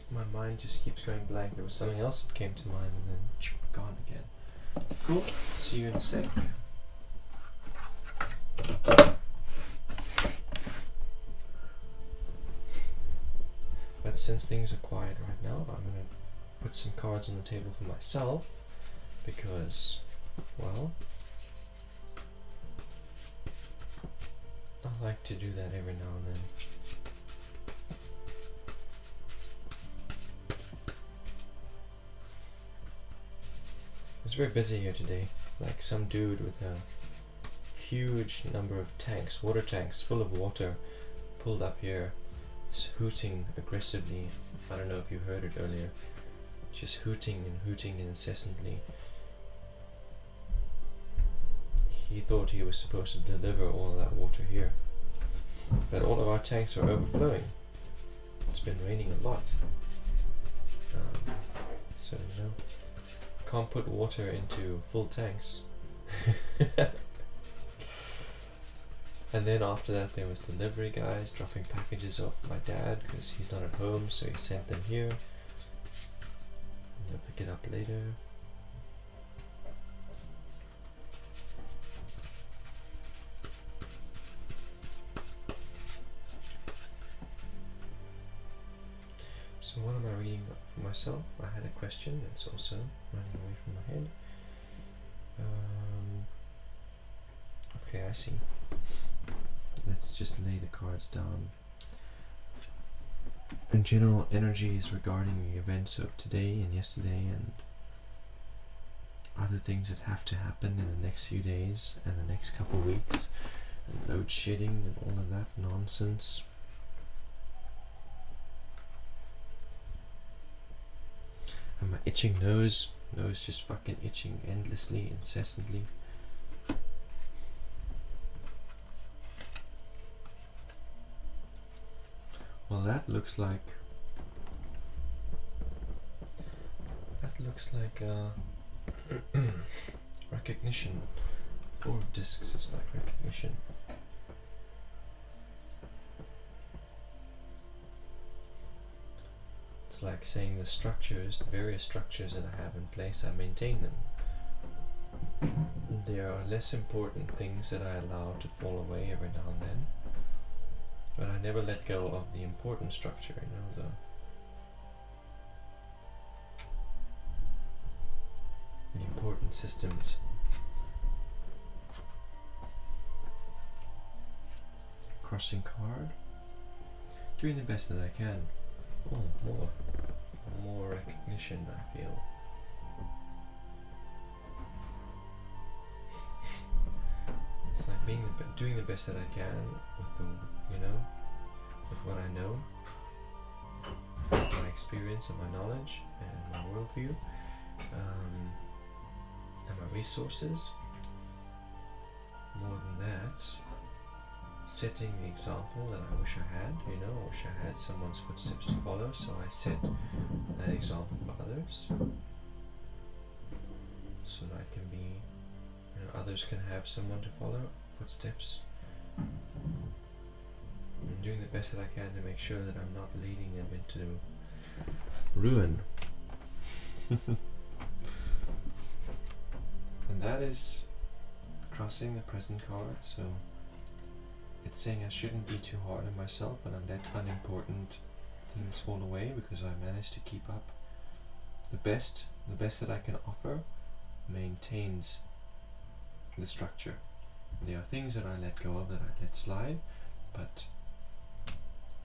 Speaker 1: My mind just keeps going blank. There was something else that came to mind and then gone again. Cool. See you in a sec. But since things are quiet right now, I'm going to put some cards on the table for myself because, well, I like to do that every now and then. It's very busy here today, like some dude with a huge number of tanks, water tanks full of water, pulled up here, hooting aggressively. I don't know if you heard it earlier, just hooting incessantly. He thought he was supposed to deliver all that water here, but all of our tanks are overflowing. It's been raining a lot, so you know. Can't put water into full tanks. And then after that there was delivery guys dropping packages off my dad because he's not at home, so he sent them here. And he'll pick it up later. So what am I reading for myself? I had a question that's also running away from my head. Okay, I see. Let's just lay the cards down. In general, energies regarding the events of today and yesterday and other things that have to happen in the next few days and the next couple weeks, and load shedding and all of that nonsense. And my itching nose just fucking itching endlessly, incessantly. Well, that looks like recognition. 4 of discs is like recognition. It's like saying the structures, the various structures that I have in place, I maintain them. There are less important things that I allow to fall away every now and then. But I never let go of the important structure, you know, the important systems. Crossing card. Doing the best that I can. Oh, more recognition, I feel. It's like doing the best that I can with the, you know, with what I know, my experience and my knowledge and my worldview, and my resources. More than that, setting the example that I wish I had, you know, I wish I had someone's footsteps to follow, so I set that example for others, so that I can be, you know, others can have someone to follow, footsteps, and doing the best that I can to make sure that I'm not leading them into ruin. And that is crossing the present card, so it's saying I shouldn't be too hard on myself and I let unimportant things fall away because I managed to keep up. The best that I can offer maintains the structure. There are things that I let go of, that I let slide, but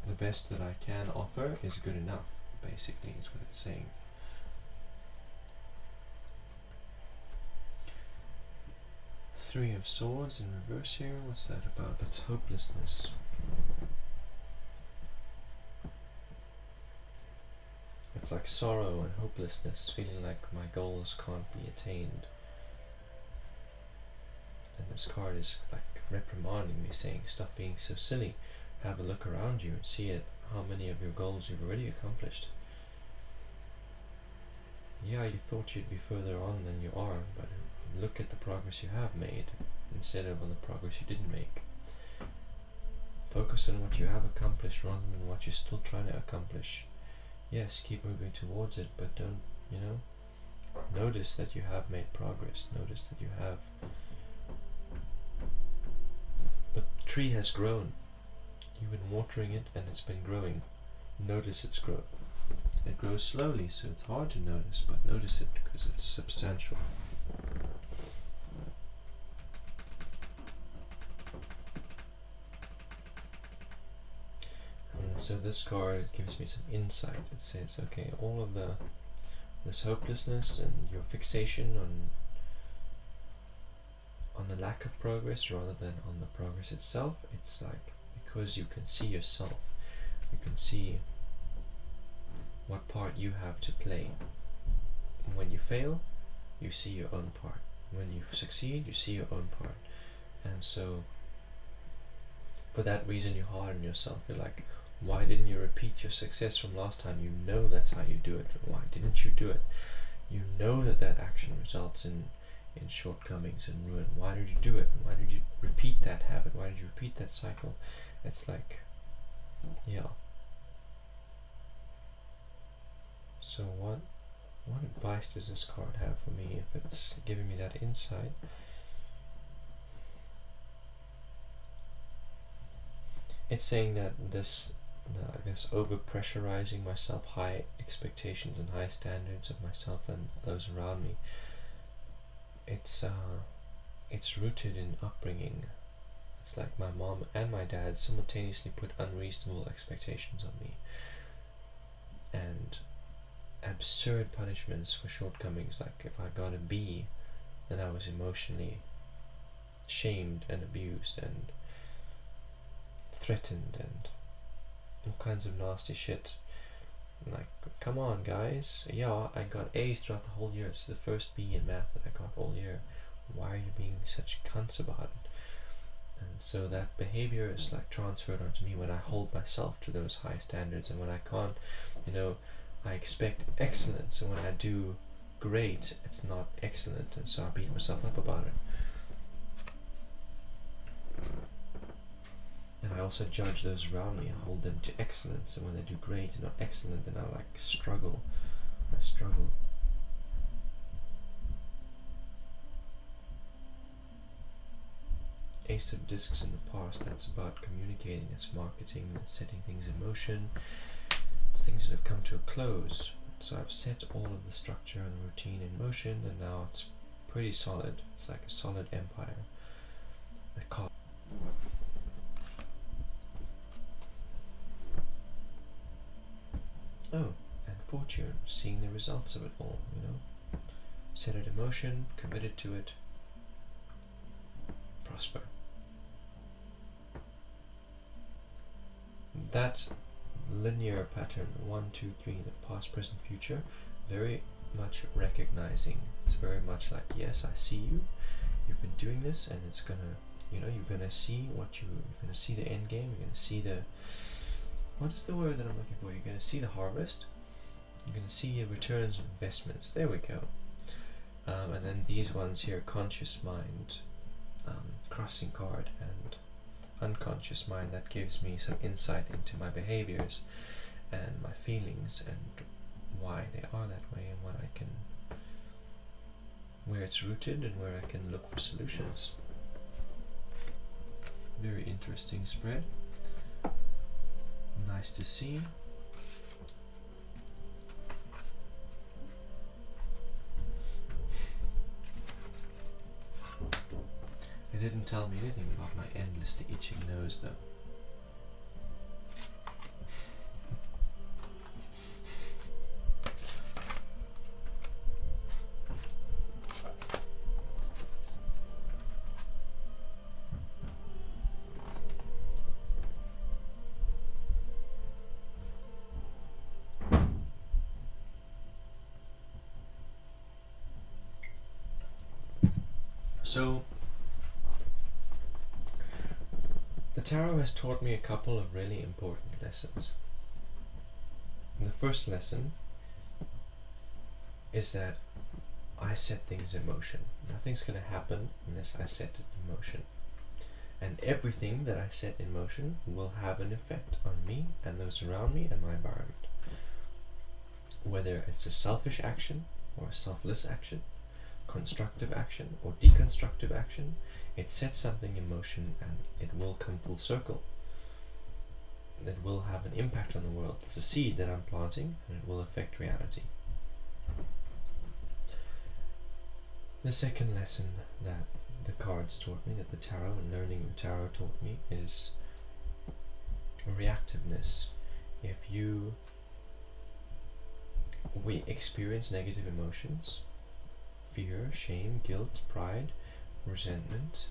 Speaker 1: the best that I can offer is good enough, basically, is what it's saying. Three of Swords in reverse here. What's that about? That's hopelessness. It's like sorrow and hopelessness, feeling like my goals can't be attained. And this card is like reprimanding me, saying, stop being so silly. Have a look around you and see it, how many of your goals you've already accomplished. Yeah, you thought you'd be further on than you are, but look at the progress you have made instead of on the progress you didn't make. Focus on what you have accomplished rather than what you're still trying to accomplish. Yes, keep moving towards it, but don't, notice that you have made progress. Notice that you have. The tree has grown. You've been watering it and it's been growing. Notice its growth. It grows slowly, so it's hard to notice, but notice it because it's substantial. And so this card gives me some insight. It says, okay, all of this hopelessness and your fixation on the lack of progress rather than on the progress itself, it's like because you can see yourself, you can see what part you have to play. And when you fail, you see your own part. When you succeed, you see your own part. And so for that reason you harden yourself. You're like, why didn't you repeat your success from last time? You know that's how you do it. Why didn't you do it? You know that action results in shortcomings and ruin. Why did you do it? Why did you repeat that habit? Why did you repeat that cycle? It's like, yeah. So what advice does this card have for me if it's giving me that insight? It's saying that this over pressurizing myself, high expectations and high standards of myself and those around me, it's rooted in upbringing. It's like my mom and my dad simultaneously put unreasonable expectations on me and absurd punishments for shortcomings. Like if I got a B, then I was emotionally shamed and abused and threatened and all kinds of nasty shit. Like, come on guys, yeah, I got A's throughout the whole year. It's the first B in math that I got all year. Why are you being such cunts about it? And so that behavior is like transferred onto me when I hold myself to those high standards, and when I can't, I expect excellence, and when I do great, it's not excellent, and so I beat myself up about it. And I also judge those around me. I hold them to excellence, and when they do great and not excellent, then I struggle. I struggle. Ace of Discs in the past, that's about communicating, it's marketing, it's setting things in motion. It's things that have come to a close. So I've set all of the structure and the routine in motion, and now it's pretty solid. It's like a solid empire. Oh, and fortune, seeing the results of it all, Set it in motion, committed to it, prosper. That linear pattern, 1, 2, 3, the past, present, future, very much recognizing. It's very much like, yes, I see you, you've been doing this, and it's gonna, you're gonna see you're gonna see the end game, you're gonna see the, what is the word that I'm looking for? You're gonna see the harvest, you're gonna see your returns on investments. There we go. And then these ones here, conscious mind, crossing card, and unconscious mind, that gives me some insight into my behaviors and my feelings and why they are that way, and what I can, where it's rooted and where I can look for solutions. Very interesting spread. Nice to see. didn't tell me anything about my endlessly itching nose, though. So, the tarot has taught me a couple of really important lessons. And the first lesson is that I set things in motion. Nothing's going to happen unless I set it in motion. And everything that I set in motion will have an effect on me and those around me and my environment. Whether it's a selfish action or a selfless action, constructive action or deconstructive action, it sets something in motion and it will come full circle. It will have an impact on the world. It's a seed that I'm planting and it will affect reality. The second lesson that the cards taught me, that the tarot and learning the tarot taught me, is reactiveness. If we experience negative emotions, fear, shame, guilt, pride, resentment,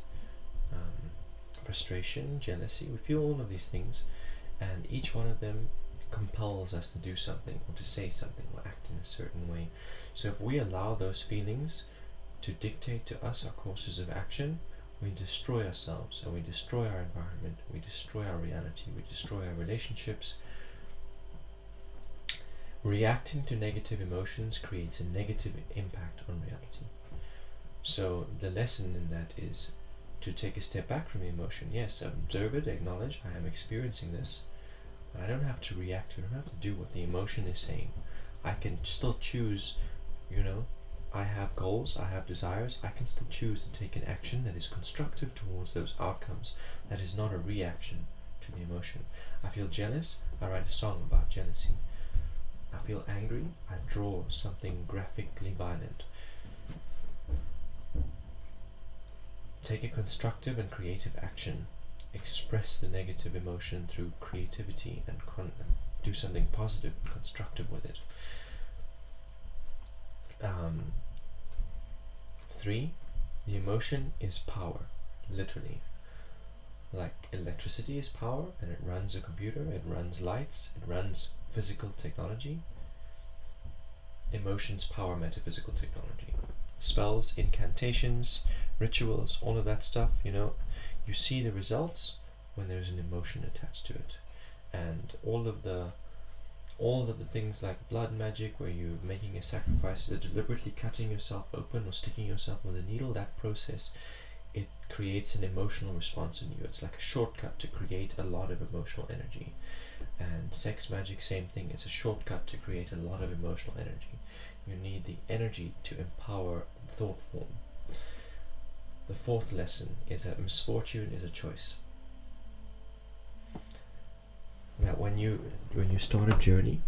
Speaker 1: frustration, jealousy. We feel all of these things, and each one of them compels us to do something or to say something or act in a certain way. So if we allow those feelings to dictate to us our courses of action, we destroy ourselves and we destroy our environment, we destroy our reality, we destroy our relationships. Reacting to negative emotions creates a negative impact on reality. So the lesson in that is to take a step back from the emotion. Yes, observe it, acknowledge, I am experiencing this, but I don't have to react to it, I don't have to do what the emotion is saying. I can still choose, I have goals, I have desires, I can still choose to take an action that is constructive towards those outcomes, that is not a reaction to the emotion. I feel jealous, I write a song about jealousy. I feel angry, I draw something graphically violent. Take a constructive and creative action. Express the negative emotion through creativity and do something positive and constructive with it. 3. The emotion is power, literally. Like electricity is power, and it runs a computer, it runs lights, it runs physical technology. Emotions power metaphysical technology. Spells, incantations, rituals, all of that stuff, you see the results when there's an emotion attached to it. And all of the things like blood magic, where you're making a sacrifice, deliberately cutting yourself open or sticking yourself with a needle, that process, it creates an emotional response in you. It's like a shortcut to create a lot of emotional energy. And sex magic, same thing. It's a shortcut to create a lot of emotional energy. You need the energy to empower thought form. The 4th lesson is that misfortune is a choice. That when you start a journey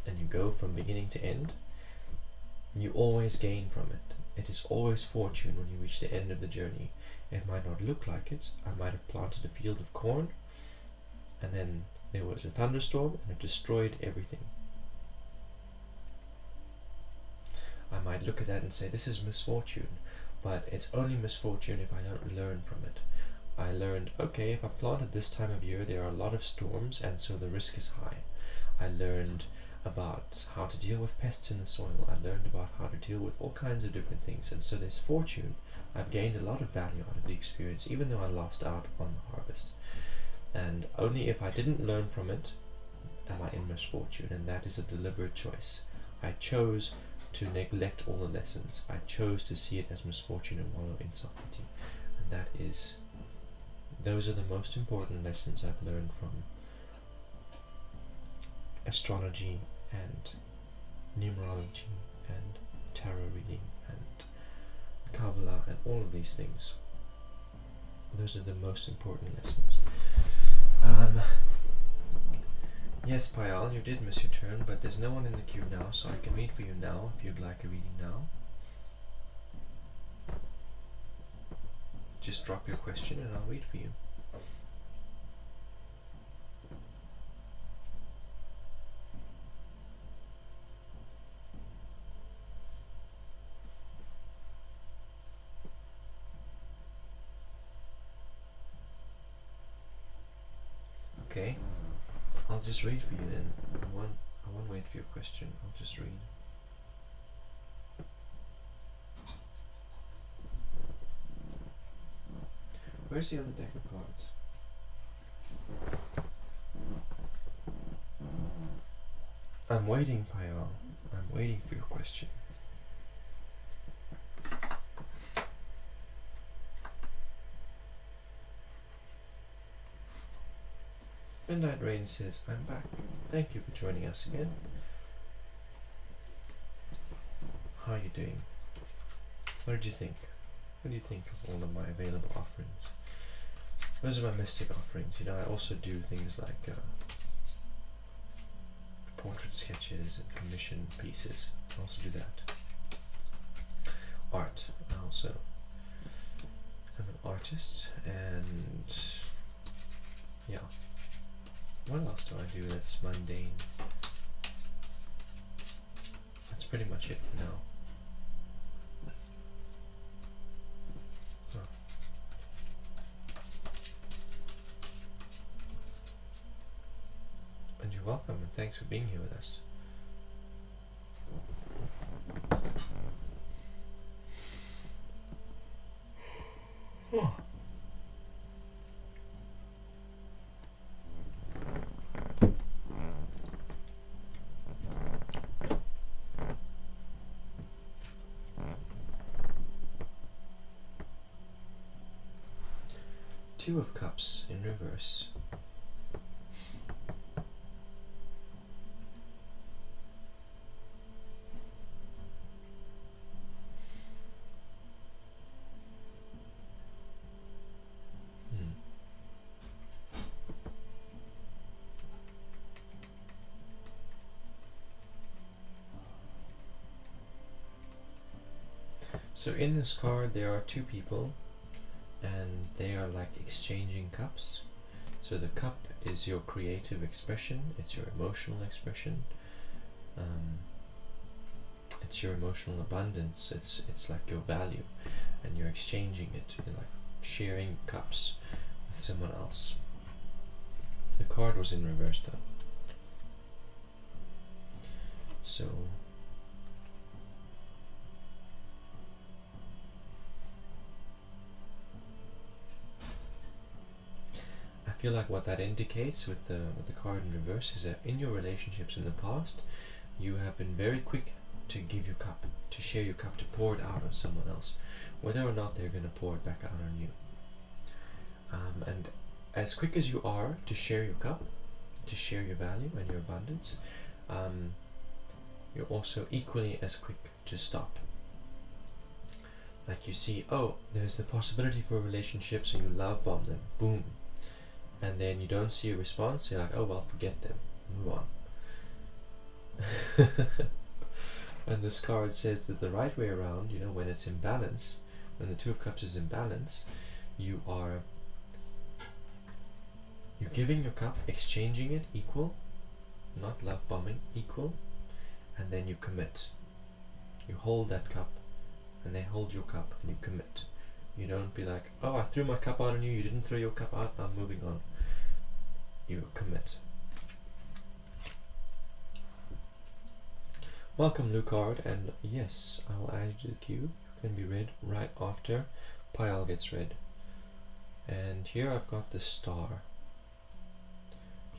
Speaker 1: and you go from beginning to end, you always gain from it. It is always fortune when you reach the end of the journey. It might not look like it. I might have planted a field of corn, and then there was a thunderstorm and it destroyed everything. I might look at that and say, this is misfortune, but it's only misfortune if I don't learn from it. I learned, okay, if I plant at this time of year, there are a lot of storms, and so the risk is high. I learned about how to deal with pests in the soil. I learned about how to deal with all kinds of different things, and so there's fortune. I've gained a lot of value out of the experience, even though I lost out on the harvest. And only if I didn't learn from it am I in misfortune, and that is a deliberate choice. I chose to neglect all the lessons. I chose to see it as misfortune and wallow in self-pity. And those are the most important lessons I've learned from astrology and numerology and tarot reading and Kabbalah and all of these things. Those are the most important lessons. Yes, Payal, you did miss your turn, but there's no one in the queue now, so I can read for you now if you'd like a reading now. just drop your question and I'll wait for you. Okay, I'll just read for you then. I won't wait for your question. I'll just read. Where's the other deck of cards? I'm waiting, Payal. I'm waiting for your question. Midnight Rain says, I'm back. Thank you for joining us again. How are you doing? What did you think? What do you think of all of my available offerings? Those are my mystic offerings. You know, I also do things like portrait sketches and commission pieces. I also do that. Art. I also am an artist, and yeah. What else do I do that's mundane? That's pretty much it for now. Oh. And you're welcome, and thanks for being here with us. Oh. Two of Cups in reverse. So in this card there are two people, and they are like exchanging cups. So the cup is your creative expression, it's your emotional expression, it's your emotional abundance, it's like your value, and you're exchanging it, you're like sharing cups with someone else. The card was in reverse though. So I feel like what that indicates with the card in reverse is that in your relationships in the past, you have been very quick to give your cup, to share your cup, to pour it out on someone else, whether or not they're going to pour it back out on you. And as quick as you are to share your cup, to share your value and your abundance, you're also equally as quick to stop. Like you see, oh, there's the possibility for a relationship, so you love bomb them, boom. And then you don't see a response, you're like, oh well, forget them, move on. And this card says that the right way around, you know, when it's in balance, when the Two of Cups is in balance, you're giving your cup, exchanging it equal, not love bombing, equal, and then you commit. You hold that cup, and they hold your cup, and you commit. You don't be like, oh, I threw my cup out on you, you didn't throw your cup out, I'm moving on. You commit. Welcome, Lucard, and yes, I will add you to the queue. You can be read right after Payal gets read. And here I've got the star.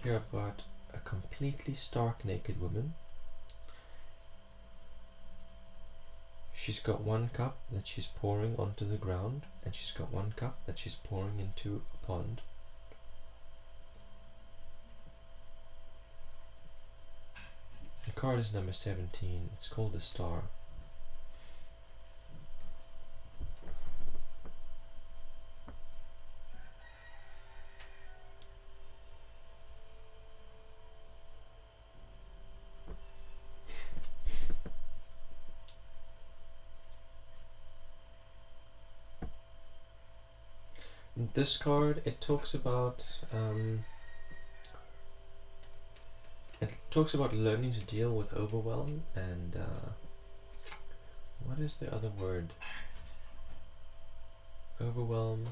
Speaker 1: Here I've got a completely stark naked woman. She's got one cup that she's pouring onto the ground, and she's got one cup that she's pouring into a pond. The card is number 17. It's called the Star. This card, it talks about learning to deal with overwhelm and what is the other word? Overwhelm.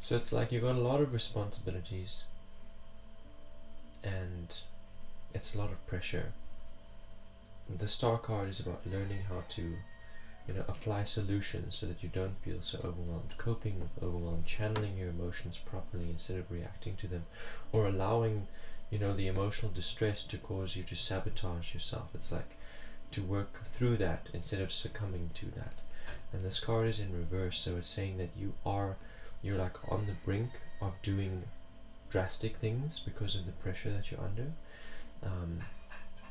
Speaker 1: So it's like you've got a lot of responsibilities and it's a lot of pressure. The Star card is about learning how to, apply solutions so that you don't feel so overwhelmed, coping with overwhelm, channeling your emotions properly instead of reacting to them, or allowing, the emotional distress to cause you to sabotage yourself. It's like to work through that instead of succumbing to that. And this card is in reverse, so it's saying that you're like on the brink of doing drastic things because of the pressure that you're under.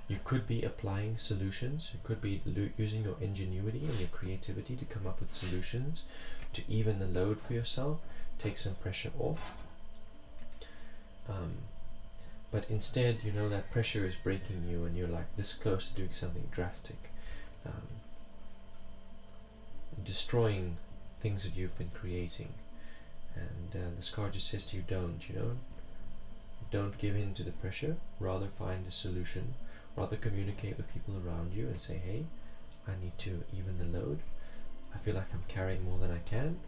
Speaker 1: You could be applying solutions. You could be using your ingenuity and your creativity to come up with solutions to even the load for yourself, take some pressure off. But instead, that pressure is breaking you and you're like this close to doing something drastic, destroying things that you've been creating. And this card just says to you, don't give in to the pressure, rather find a solution, rather communicate with people around you and say, hey, I need to even the load. I feel like I'm carrying more than I can.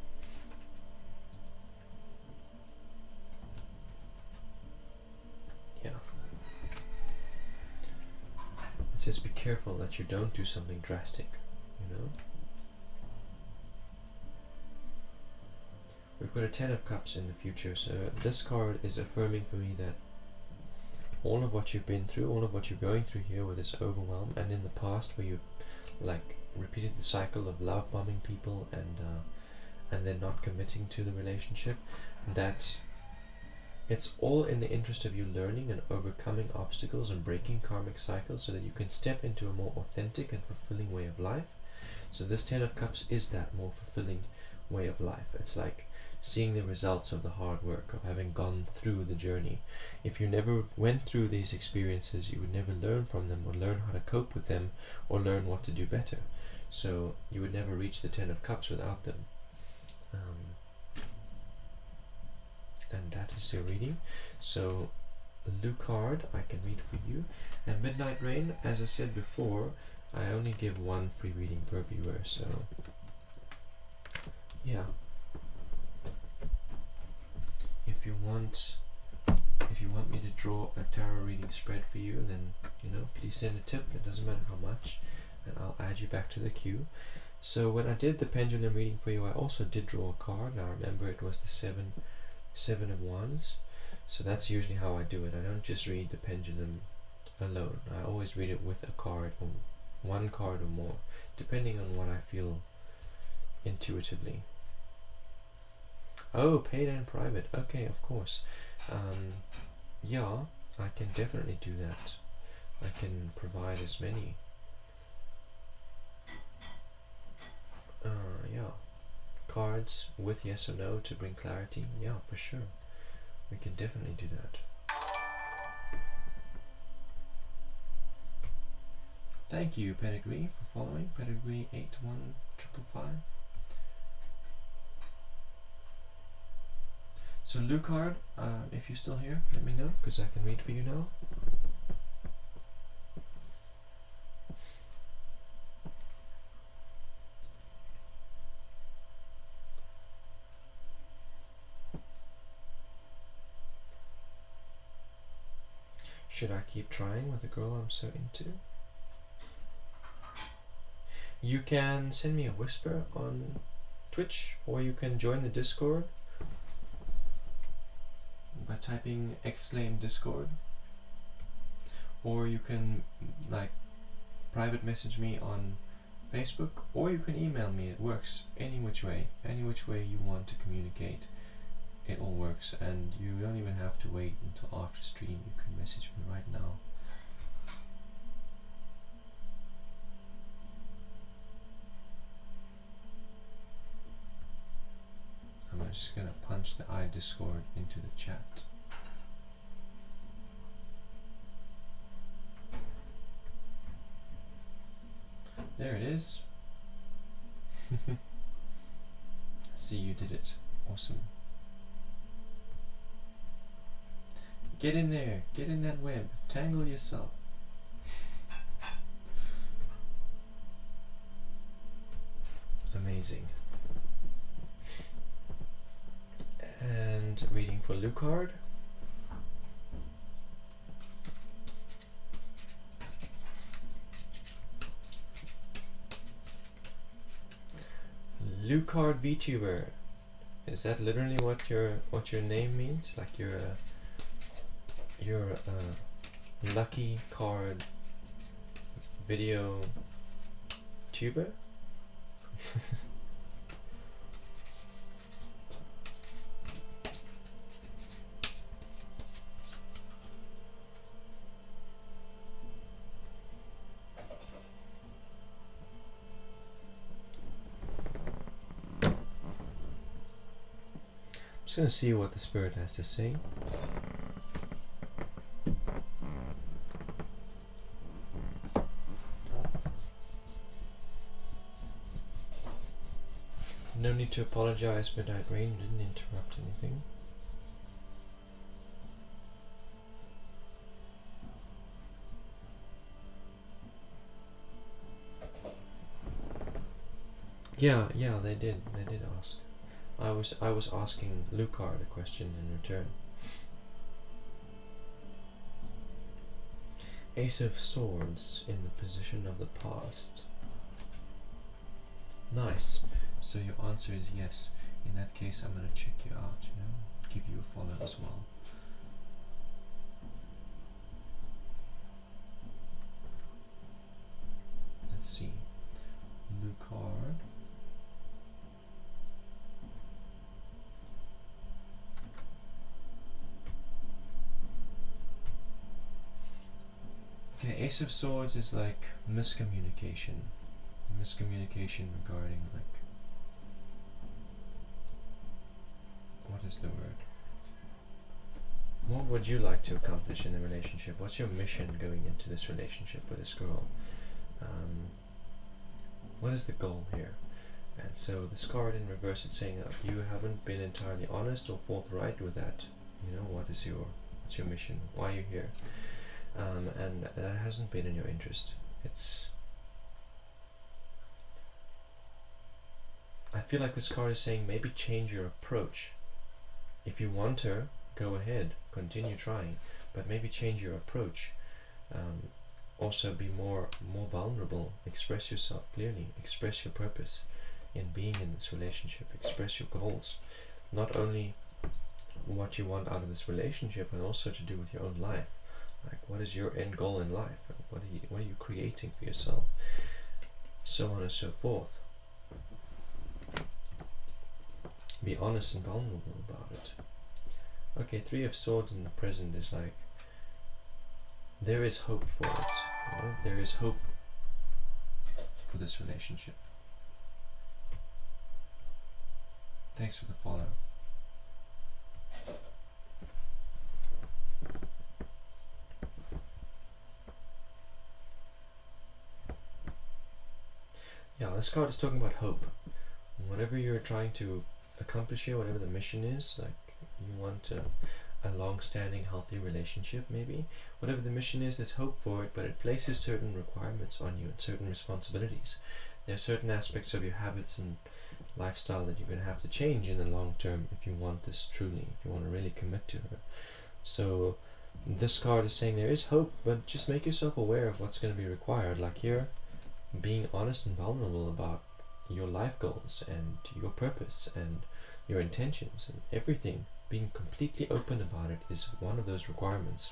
Speaker 1: Yeah. It says be careful that you don't do something drastic, We've got a 10 of Cups in the future, so this card is affirming for me that all of what you've been through, all of what you're going through here with this overwhelm, and in the past where you've repeated the cycle of love bombing people and then not committing to the relationship, that it's all in the interest of you learning and overcoming obstacles and breaking karmic cycles so that you can step into a more authentic and fulfilling way of life. So this 10 of Cups is that more fulfilling way of life. It's like seeing the results of the hard work of having gone through the journey. If you never went through these experiences, you would never learn from them or learn how to cope with them or learn what to do better. So you would never reach the 10 of Cups without them. And that is your reading. So Lucard, I can read for you. And Midnight Rain, as I said before, I only give one free reading per viewer, so yeah. If you want me to draw a tarot reading spread for you, then please send a tip. It doesn't matter how much, and I'll add you back to the queue. So when I did the pendulum reading for you, I also did draw a card. Now remember, it was the seven of Wands. So that's usually how I do it. I don't just read the pendulum alone. I always read it with a card, or one card or more, depending on what I feel intuitively. Oh, paid and private. Okay, of course. Yeah, I can definitely do that. I can provide as many. Yeah. Cards with yes or no to bring clarity. Yeah, for sure. We can definitely do that. Thank you, Pedigree, for following. Pedigree 81555. So Lucard, if you're still here, let me know, because I can read for you now. Should I keep trying with the girl I'm so into? You can send me a whisper on Twitch, or you can join the Discord by typing !Discord, or you can private message me on Facebook, or you can email me. It works any which way you want to communicate. It all works, and you don't even have to wait until after stream. You can message me right now. I'm just gonna punch the Discord into the chat. There it is. See, you did it. Awesome. Get in there. Get in that web. Tangle yourself. Amazing. And reading for Lucard. Lucard VTuber. Is that literally what your name means? Like you're a lucky card video tuber? I'm just gonna see what the spirit has to say. No need to apologize, Midnight Rain. You didn't interrupt anything. Yeah, they did ask. I was asking Lucard a question in return. Ace of Swords in the position of the past. Nice. So your answer is yes. In that case, I'm gonna check you out, give you a follow as well. Let's see. Lucard. Okay, Ace of Swords is like miscommunication. Miscommunication regarding like, what is the word? What would you like to accomplish in a relationship? What's your mission going into this relationship with this girl? What is the goal here? And so this card in reverse is saying that you haven't been entirely honest or forthright with that. What's your mission? Why are you here? And that hasn't been in your interest. I feel like this card is saying maybe change your approach. If you want her, go ahead, continue trying, but maybe change your approach. Also be more vulnerable, express yourself clearly, express your purpose in being in this relationship, express your goals. Not only what you want out of this relationship, but also to do with your own life. Like, what is your end goal in life? What are you creating for yourself? So on and so forth. Be honest and vulnerable about it. Okay, Three of Swords in the present is like, there is hope for it. There is hope for this relationship. Thanks for the follow. Yeah, this card is talking about hope. Whatever you're trying to accomplish here, whatever the mission is, like you want a long-standing healthy relationship maybe, whatever the mission is, there's hope for it, but it places certain requirements on you and certain responsibilities. There are certain aspects of your habits and lifestyle that you're going to have to change in the long term if you want this truly, if you want to really commit to her. So this card is saying there is hope, but just make yourself aware of what's going to be required. Like here, being honest and vulnerable about your life goals and your purpose and your intentions and everything, being completely open about it is one of those requirements.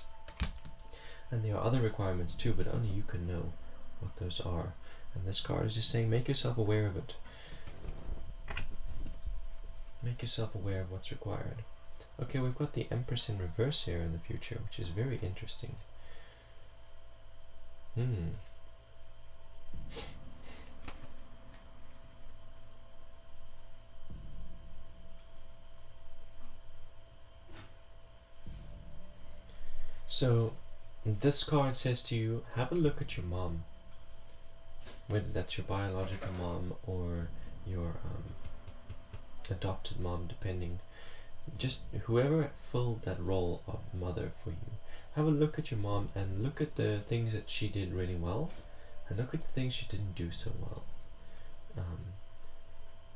Speaker 1: And there are other requirements too, but only you can know what those are. And this card is just saying make yourself aware of it. Make yourself aware of what's required. Okay, we've got the Empress in reverse here in the future, which is very interesting. So this card says to you, have a look at your mom. whether that's your biological mom or your adopted mom, depending, just whoever filled that role of mother for you. Have a look at your mom and look at the things that she did really well, and look at the things she didn't do so well,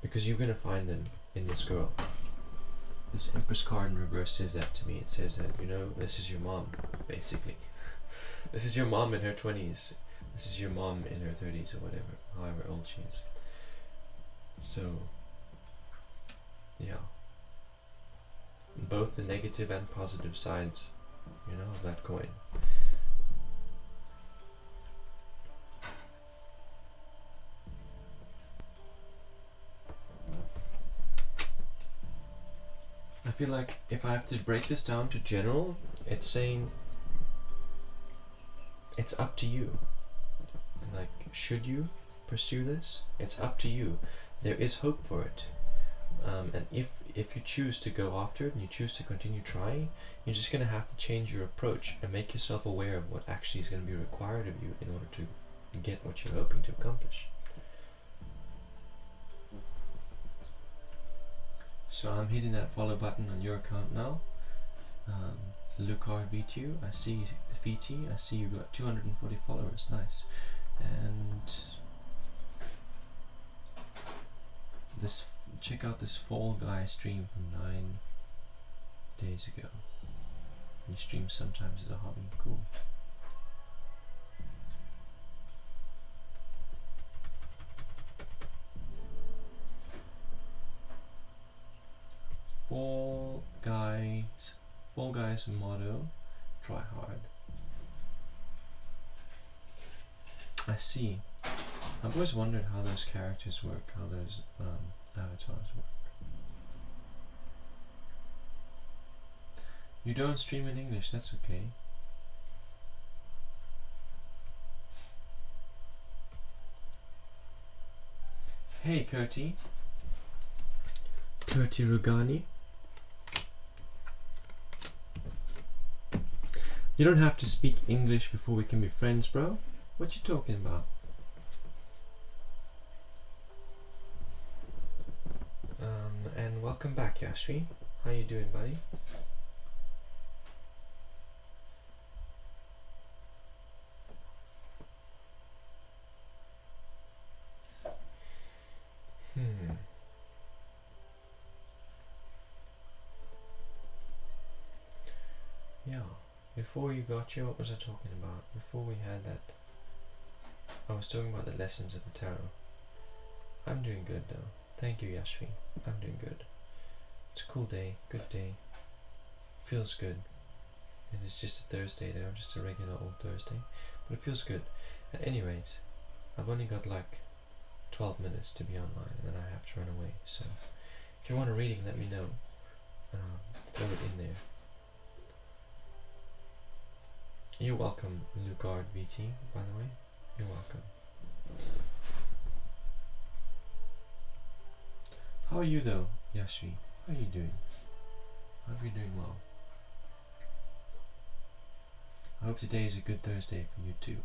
Speaker 1: because you're gonna find them in this girl. This Empress card in reverse says that to me. It says that, you know, this is your mom, basically. This is your mom in her 20s. This is your mom in her 30s or whatever, however old she is. So, yeah. Both the negative and positive sides, you know, of that coin. I feel like if I have to break this down to general, it's saying it's up to you. Like, should you pursue this? It's up to you. There is hope for it. And if you choose to go after it and you choose to continue trying, you're just going to have to change your approach and make yourself aware of what actually is going to be required of you in order to get what you're hoping to accomplish. So I'm hitting that follow button on your account now. Lucard V2, I see VT, I see you've got 240 followers, nice. And this, check out this Fall Guy stream from 9 days ago. He streams sometimes as a hobby, cool. Fall Guys motto, try hard. I see. I've always wondered how those characters work, how those avatars work. You don't stream in English, that's okay. Hey Kurti. Kurti Rugani. You don't have to speak English before we can be friends, bro. What you talking about? And welcome back, Yashvi. How you doing, buddy? Yeah. Before you got here, what was I talking about? Before we had that, I was talking about the lessons of the tarot. I'm doing good though. Thank you, Yashvi. I'm doing good. It's a cool day, good day. Feels good. It is just a Thursday though, just a regular old Thursday. But it feels good. At any rate, I've only got like 12 minutes to be online and then I have to run away. So if you want a reading, let me know. Throw it in there. You're welcome, Lucard VT, by the way. You're welcome. How are you though, Yashvi? How are you doing? I hope you're doing well. I hope today is a good Thursday for you too.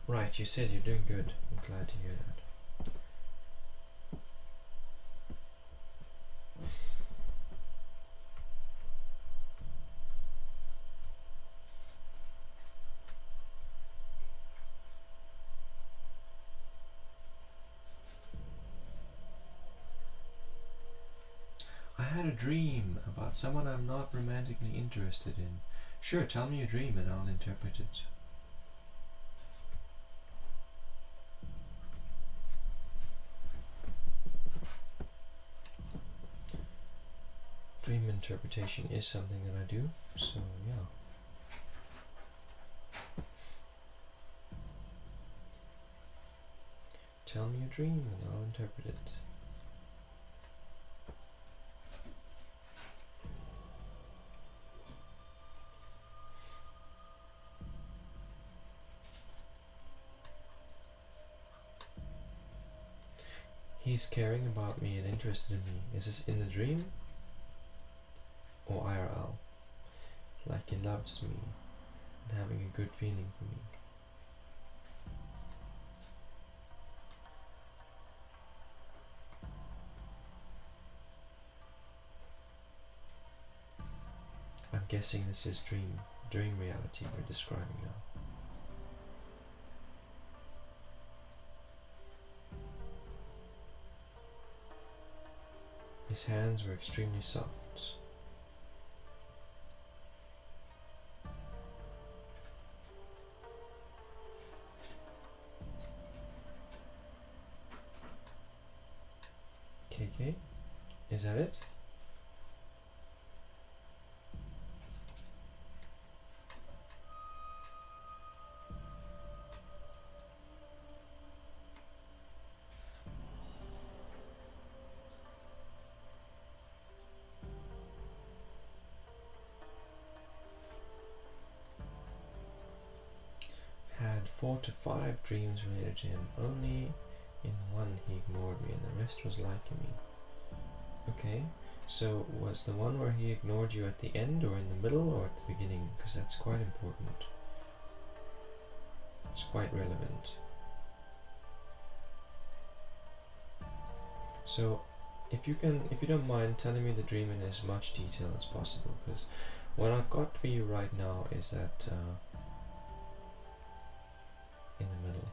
Speaker 1: Right, you said you're doing good. I'm glad to hear that. I had a dream about someone I'm not romantically interested in. Sure, tell me your dream and I'll interpret it. Dream interpretation is something that I do, so yeah. tell me your dream and I'll interpret it. He's caring about me and interested in me. Is this in the dream or IRL? Like he loves me and having a good feeling for me. I'm guessing this is dream reality we're describing now. His hands were extremely soft. KK, is that it? Had 4 to 5 dreams related to him. Only in one he ignored me and the rest was liking me. Okay, so was the one where he ignored you at the end or in the middle or at the beginning? Because that's quite important. It's quite relevant. So if you don't mind telling me the dream in as much detail as possible, because what I've got for you right now is that in the middle.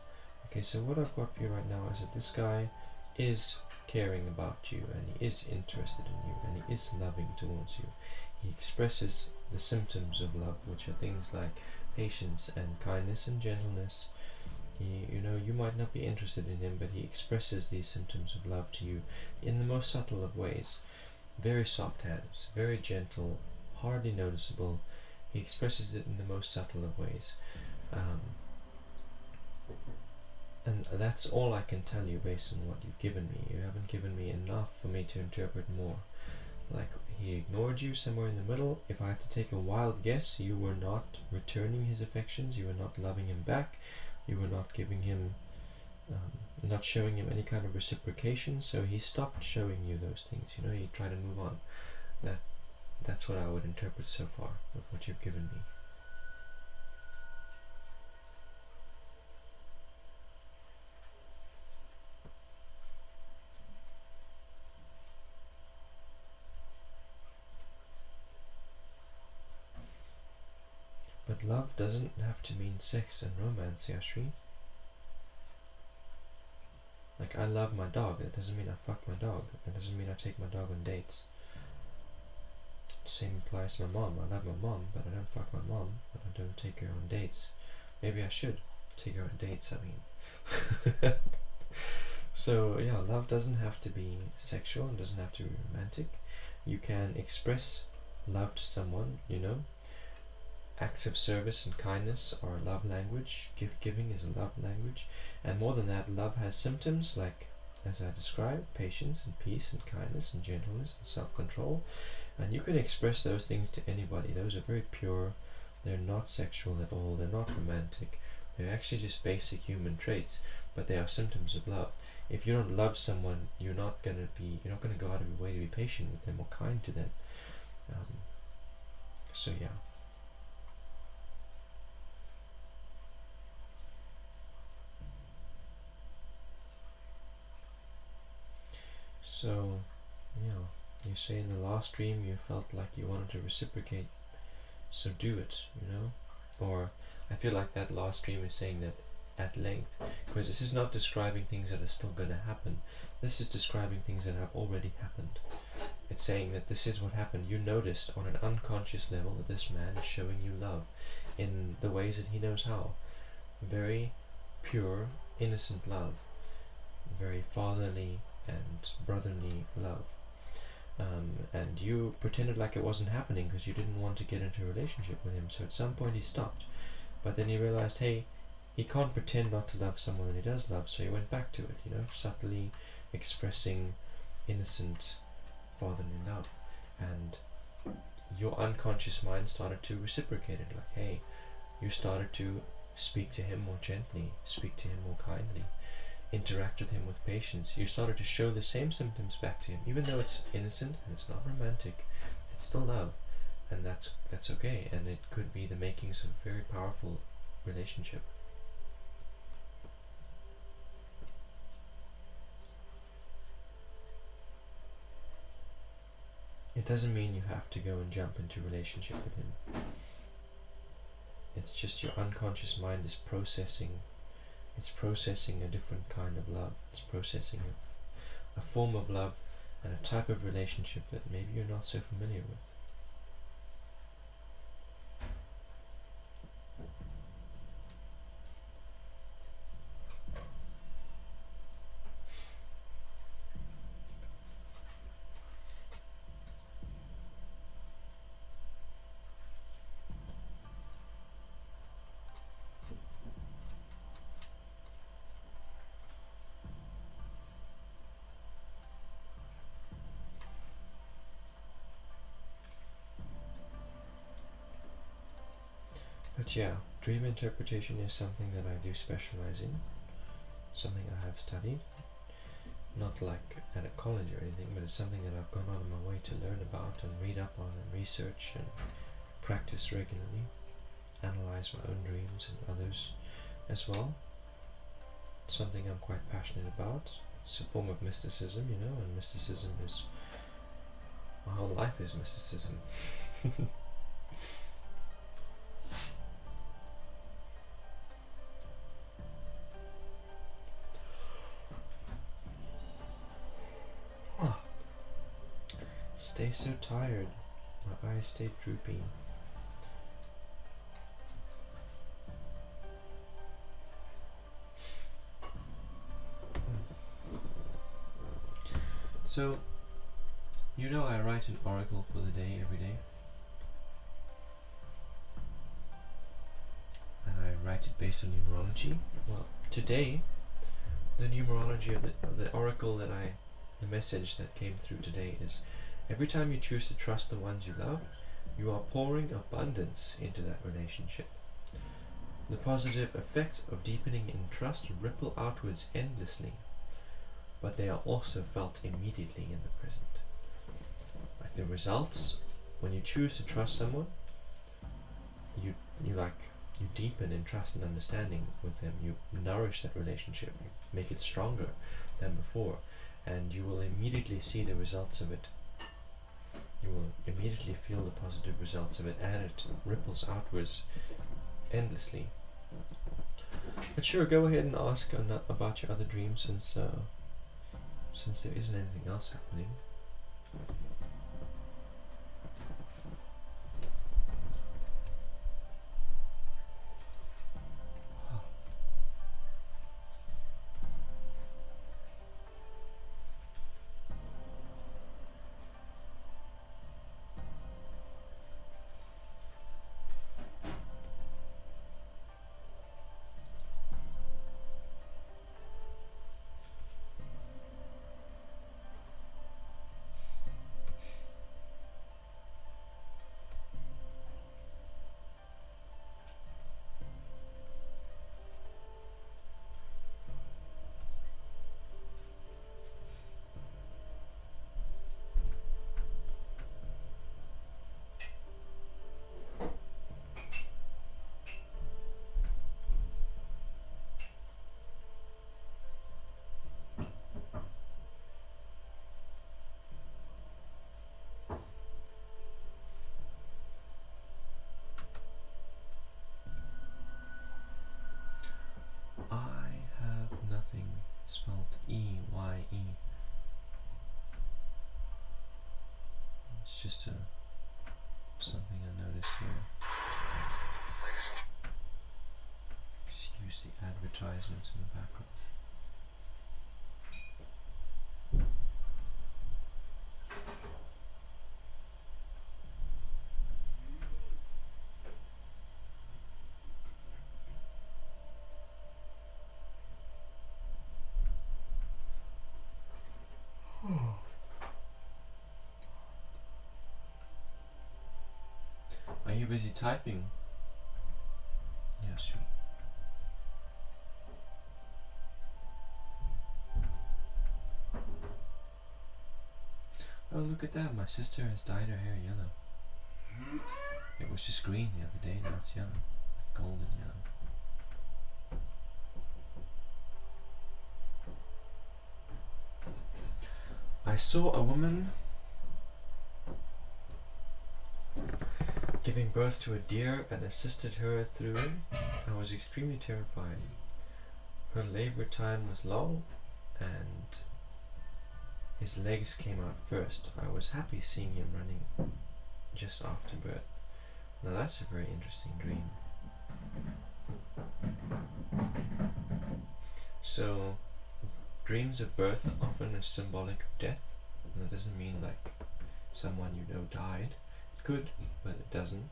Speaker 1: Okay, so what I've got for you right now is that this guy is caring about you and he is interested in you and he is loving towards you. He expresses the symptoms of love, which are things like patience and kindness and gentleness. You might not be interested in him, but he expresses these symptoms of love to you in the most subtle of ways. Very soft hands, very gentle, hardly noticeable. He expresses it in the most subtle of ways. And that's all I can tell you based on what you've given me. You haven't given me enough for me to interpret more. Like, he ignored you somewhere in the middle. If I had to take a wild guess, you were not returning his affections, you were not loving him back, you were not giving him, not showing him any kind of reciprocation, so he stopped showing you those things. He tried to move on. That's what I would interpret so far with what you've given me. But love doesn't have to mean sex and romance, Yashri. Like, I love my dog. That doesn't mean I fuck my dog. That doesn't mean I take my dog on dates. Same applies to my mom. I love my mom, but I don't fuck my mom. But I don't take her on dates. Maybe I should take her on dates, I mean. So, yeah, love doesn't have to be sexual and doesn't have to be romantic. You can express love to someone, Acts of service and kindness are a love language. Gift giving is a love language. And more than that, love has symptoms like, as I described, patience and peace and kindness and gentleness and self-control. And you can express those things to anybody. Those are very pure. They're not sexual at all. They're not romantic. They're actually just basic human traits, but they are symptoms of love. If you don't love someone, you're not going to go out of your way to be patient with them or kind to them. So yeah. So, you say in the last dream you felt like you wanted to reciprocate, so do it, Or I feel like that last dream is saying that at length, because this is not describing things that are still going to happen. This is describing things that have already happened. It's saying that this is what happened. You noticed on an unconscious level that this man is showing you love in the ways that he knows how. Very pure, innocent love. Very fatherly and brotherly love. And you pretended like it wasn't happening because you didn't want to get into a relationship with him. So at some point he stopped. But then he realized, hey, he can't pretend not to love someone that he does love, so he went back to it, subtly expressing innocent fatherly love. And your unconscious mind started to reciprocate it, like, hey, you started to speak to him more gently, speak to him more kindly, interact with him with patience. You started to show the same symptoms back to him, even though it's innocent and it's not romantic, it's still love, and that's okay, and it could be the makings of a very powerful relationship. It doesn't mean you have to go and jump into a relationship with him. It's just your unconscious mind is processing. It's processing a different kind of love. It's processing a form of love and a type of relationship that maybe you're not so familiar with. But yeah, dream interpretation is something that I do specialize in, something I have studied, not like at a college or anything, but it's something that I've gone out of my way to learn about and read up on and research and practice regularly, analyze my own dreams and others as well. It's something I'm quite passionate about. It's a form of mysticism, and mysticism is, my whole life is mysticism. Stay so tired. My eyes stay droopy. So, I write an oracle for the day every day. And I write it based on numerology. Well, today, the numerology of the oracle the message that came through today is, every time you choose to trust the ones you love, you are pouring abundance into that relationship. The positive effects of deepening in trust ripple outwards endlessly, but they are also felt immediately in the present. Like the results, when you choose to trust someone, you deepen in trust and understanding with them. You nourish that relationship, you make it stronger than before, and you will immediately see the results of it. You will immediately feel the positive results of it, and it ripples outwards endlessly. But sure, go ahead and ask about your other dreams, since there isn't anything else happening. Spelled E-Y-E. It's just something I noticed here. Excuse the advertisements in the background. Are you busy typing? Yeah, sure. Oh, look at that. My sister has dyed her hair yellow. It was just green the other day, now it's yellow. Golden yellow. I saw a woman giving birth to a deer and assisted her through it. I was extremely terrified. Her labor time was long and his legs came out first. I was happy seeing him running just after birth. Now that's a very interesting dream. So, dreams of birth often are symbolic of death. And that doesn't mean like someone you know died. It could, but it doesn't.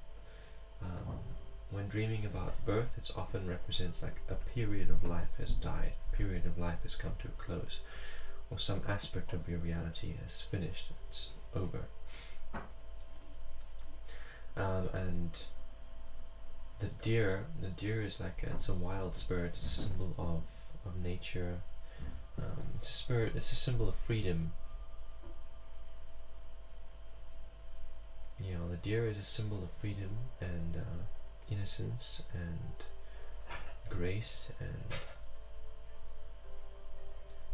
Speaker 1: When dreaming about birth, it often represents like a period of life has died, a period of life has come to a close, or some aspect of your reality has finished, it's over. And the deer is like it's a wild spirit, it's a symbol of nature. It's a spirit, it's a symbol of freedom. You know, the deer is a symbol of freedom and innocence and grace, and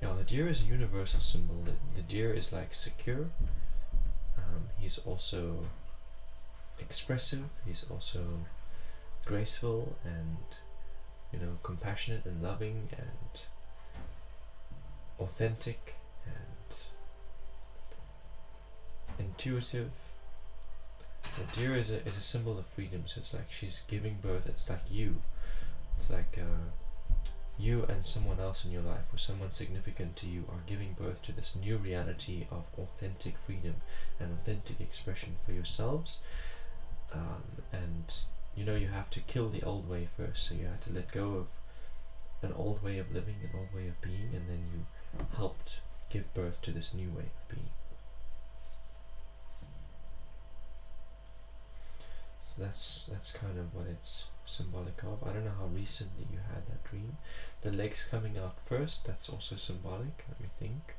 Speaker 1: you know, the deer is a universal symbol. The deer is like secure. He's also expressive. He's also graceful and, you know, compassionate and loving and authentic and intuitive. The deer is a symbol of freedom, so it's like she's giving birth. It's like you. It's like you and someone else in your life, or someone significant to you, are giving birth to this new reality of authentic freedom and authentic expression for yourselves. And you know, you have to kill the old way first, so you have to let go of an old way of living, an old way of being, and then you helped give birth to this new way of being. So that's kind of what it's symbolic of. I don't know how recently you had that dream. The legs coming out first, that's also symbolic. Let me think.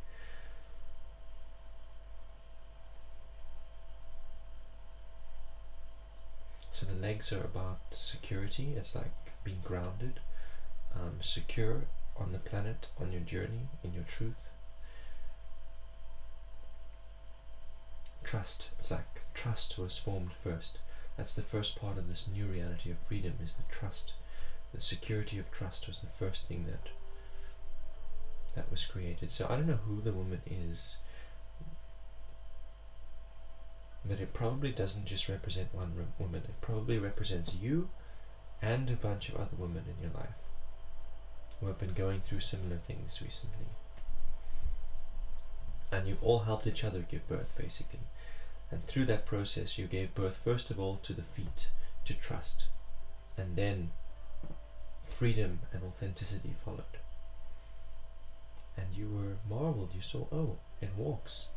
Speaker 1: So the legs are about security. It's like being grounded, secure on the planet, on your journey, in your truth. Trust. It's like trust was formed first. That's the first part of this new reality of freedom, is the trust. The security of trust was the first thing that was created. So I don't know who the woman is, but it probably doesn't just represent one woman. It probably represents you and a bunch of other women in your life who have been going through similar things recently. And you've all helped each other give birth, basically. And through that process, you gave birth first of all to the feet, to trust, and then freedom and authenticity followed. And you were marveled. You saw, oh, it walks.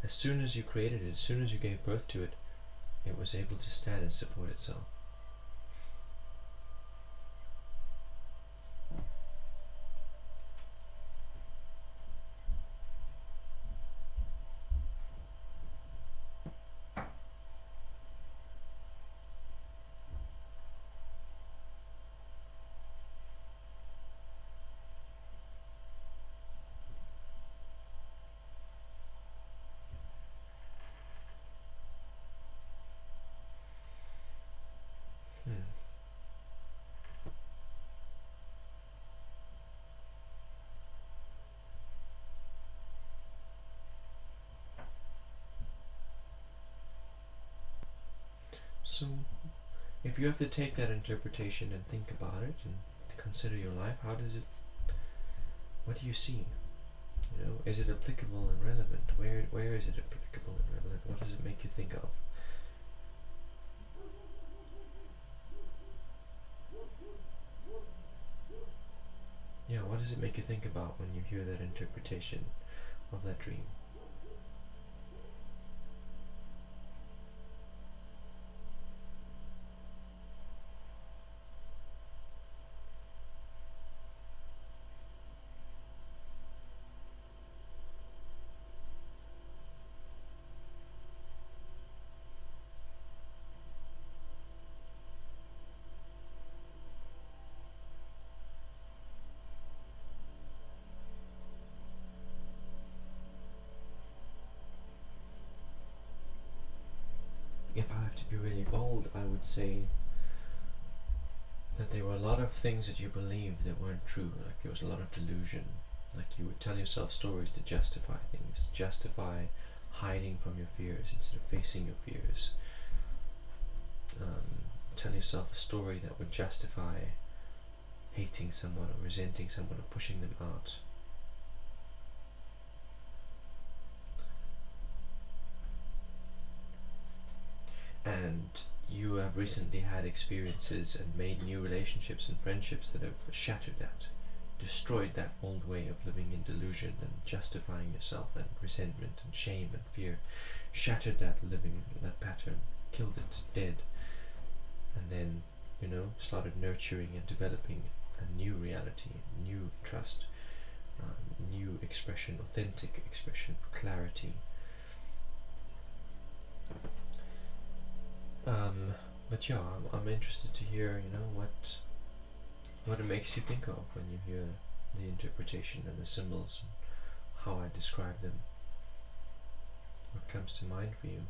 Speaker 1: As soon as you created it, as soon as you gave birth to it, it was able to stand and support itself. So, if you have to take that interpretation and think about it and consider your life, how does it, what do you see? You know, is it applicable and relevant? Where is it applicable and relevant? What does it make you think of? Yeah, what does it make you think about when you hear that interpretation of that dream? if I have to be really bold, I would say that there were a lot of things that you believed that weren't true. Like there was a lot of delusion. Like you would tell yourself stories to justify things, justify hiding from your fears instead of facing your fears. Tell yourself a story that would justify hating someone or resenting someone or pushing them out. And you have recently had experiences and made new relationships and friendships that have shattered that, destroyed that old way of living in delusion and justifying yourself and resentment and shame and fear, shattered that pattern, killed it dead, and then, started nurturing and developing a new reality, new trust, new expression, authentic expression, clarity. But yeah, I'm interested to hear, what it makes you think of when you hear the interpretation and the symbols and how I describe them. What comes to mind for you?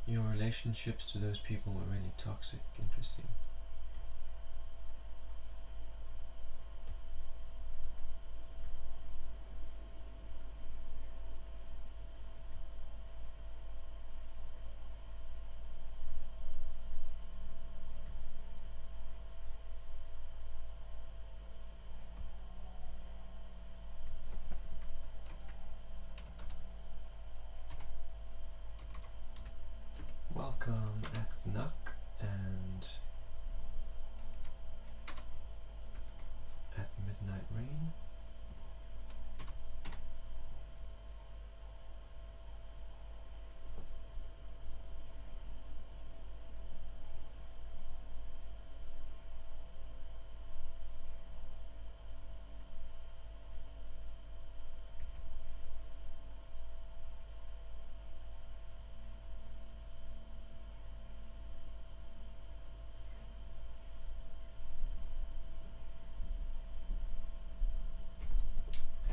Speaker 1: Your relationships to those people were really toxic. Interesting. Welcome at Nuck and at Midnight Rain.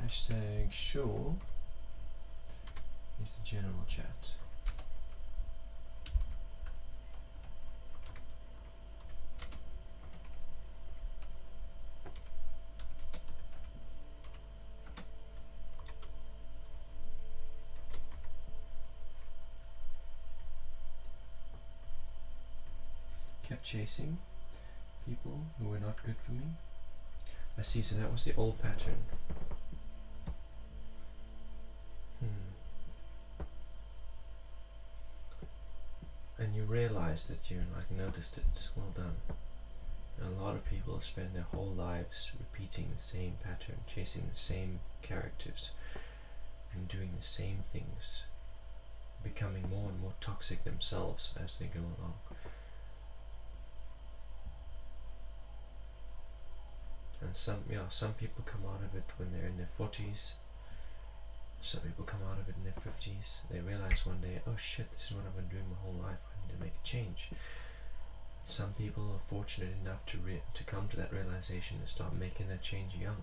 Speaker 1: Hashtag sure is the general chat. Kept chasing people who were not good for me. I see, so that was the old pattern. And you realized that you noticed it. Well done. And a lot of people spend their whole lives repeating the same pattern, chasing the same characters, and doing the same things, becoming more and more toxic themselves as they go along. And some people come out of it when they're in their 40s. Some people come out of it in their 50s. They realize one day, oh shit, this is what I've been doing my whole life. I need to make a change. Some people are fortunate enough to come to that realization and start making that change young.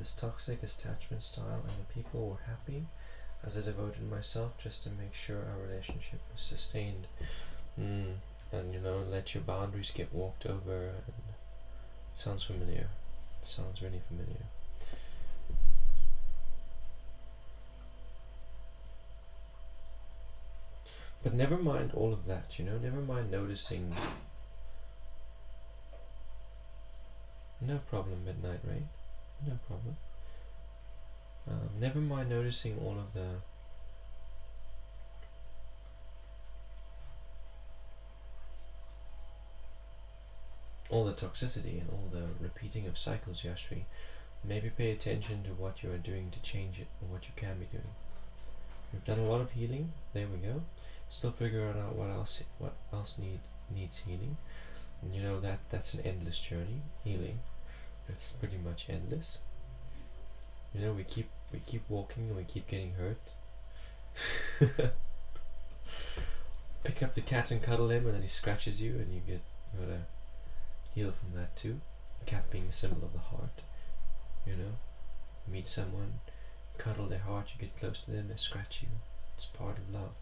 Speaker 1: this toxic attachment style, and the people were happy as I devoted myself just to make sure our relationship was sustained. And let your boundaries get walked over. And it sounds familiar. It sounds really familiar. But never mind all of that, never mind noticing. No problem, midnight rain. No problem. Never mind noticing all of the toxicity and all the repeating of cycles, Yashvi. Maybe pay attention to what you are doing to change it and what you can be doing. We've done a lot of healing. There we go. Still figuring out what else needs healing. And that's an endless journey. Healing. It's pretty much endless. We keep walking and we keep getting hurt. Pick up the cat and cuddle him, and then he scratches you, and you gotta heal from that too. The cat being a symbol of the heart. Meet someone, cuddle their heart, you get close to them, they scratch you. It's part of love.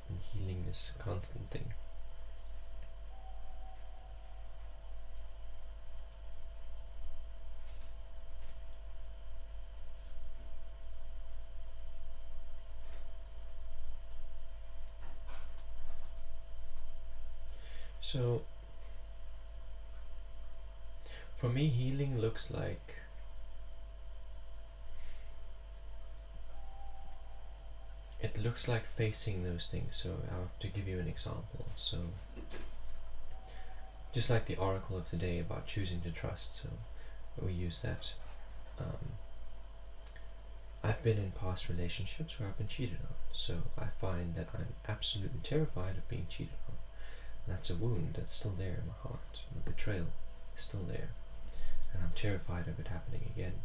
Speaker 1: And healing is a constant thing. So, for me, healing looks like facing those things. So I have to give you an example. So just like the oracle of today about choosing to trust, so we use that. I've been in past relationships where I've been cheated on, so I find that I'm absolutely terrified of being cheated on. That's a wound that's still there in my heart. The betrayal is still there, and I'm terrified of it happening again.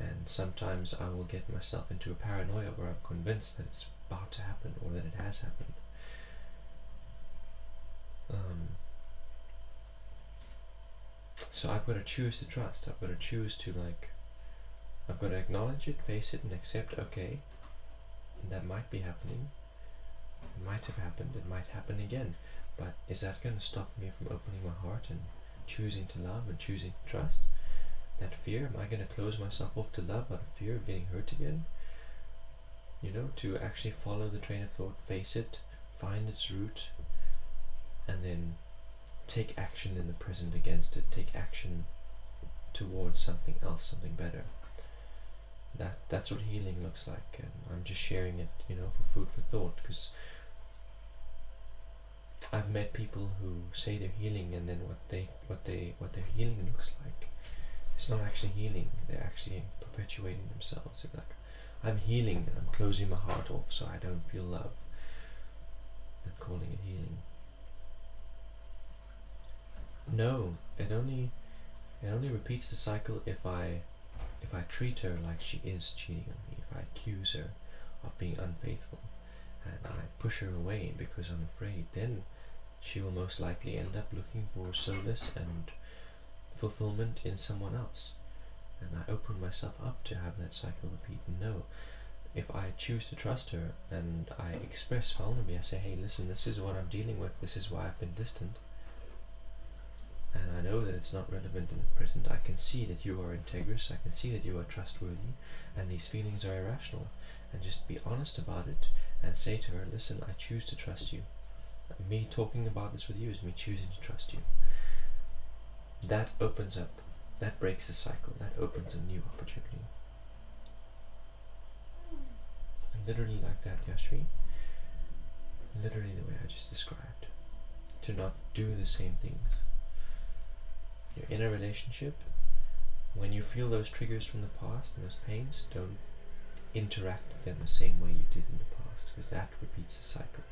Speaker 1: And sometimes I will get myself into a paranoia where I'm convinced that it's about to happen or that it has happened. So I've got to choose to trust. I've got to choose to I've got to acknowledge it, face it, and accept, okay, that might be happening. It might have happened. It might happen again. But is that going to stop me from opening my heart and choosing to love and choosing to trust? That fear, am I going to close myself off to love out of fear of getting hurt again? To actually follow the train of thought, face it, find its root, and then take action in the present against it, take action towards something else, something better. That's what healing looks like, and I'm just sharing it, for food for thought, because I've met people who say they're healing, and then what their healing looks like, it's not actually healing. They're actually perpetuating themselves. They're like, I'm healing and I'm closing my heart off so I don't feel love, and calling it healing. No, it only repeats the cycle if I treat her like she is cheating on me, if I accuse her of being unfaithful and I push her away because I'm afraid, then she will most likely end up looking for solace and fulfillment in someone else. And I open myself up to have that cycle repeat. No, if I choose to trust her and I express vulnerability, I say, hey, listen, this is what I'm dealing with, this is why I've been distant, and I know that it's not relevant in the present. I can see that you are integrous, I can see that you are trustworthy, and these feelings are irrational, and just be honest about it and say to her, listen, I choose to trust you. Me talking about this with you is me choosing to trust you. That opens up, that breaks the cycle, that opens a new opportunity. And literally like that, Yashvi. Literally the way I just described. To not do the same things. You're in a relationship, when you feel those triggers from the past and those pains, don't interact with them the same way you did in the past, because that repeats the cycle.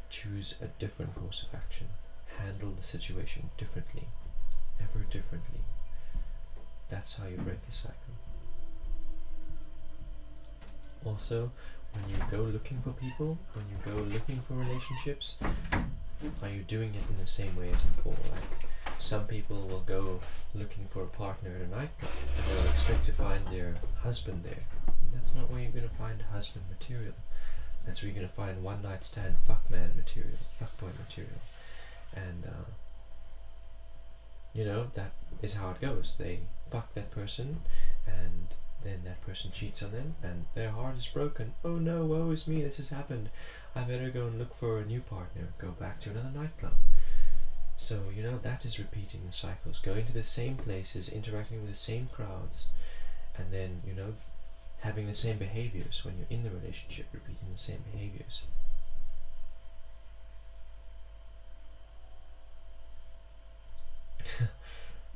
Speaker 1: Choose a different course of action. Handle the situation differently, ever differently. That's how you break the cycle. Also, when you go looking for people, when you go looking for relationships, are you doing it in the same way as before? Like, some people will go looking for a partner at a nightclub and they'll expect to find their husband there. That's not where you're going to find husband material. That's where you're going to find one night stand fuckman material, fuckboy material. And you know, that is how it goes. They fuck that person and then that person cheats on them and their heart is broken. Oh no, woe is me, this has happened. I better go and look for a new partner, go back to another nightclub. So, you know, that is repeating the cycles, going to the same places, interacting with the same crowds, and then, you know, having the same behaviors when you're in the relationship, repeating the same behaviors.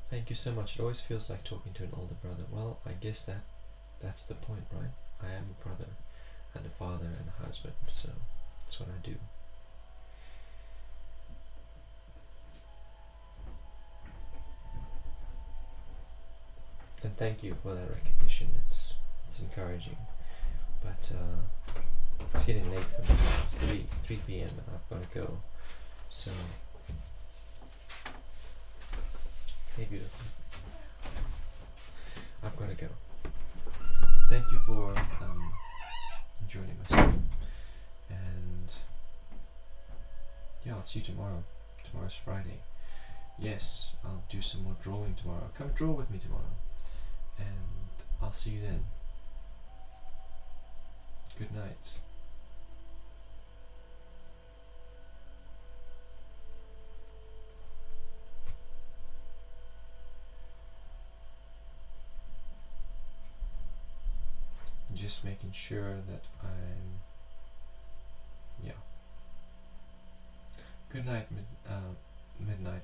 Speaker 1: Thank you so much. It always feels like talking to an older brother. Well, I guess that's the point, right? I am a brother and a father and a husband, so that's what I do. And thank you for that recognition. It's encouraging. But it's getting late for me. It's 3 p.m. and I've got to go. So, hey beautiful. I've got to go. Thank you for joining my stream. And yeah, I'll see you tomorrow. Tomorrow's Friday. Yes, I'll do some more drawing tomorrow. Come draw with me tomorrow. And I'll see you then. Good night. Just making sure that I'm, yeah. Good night, midnight.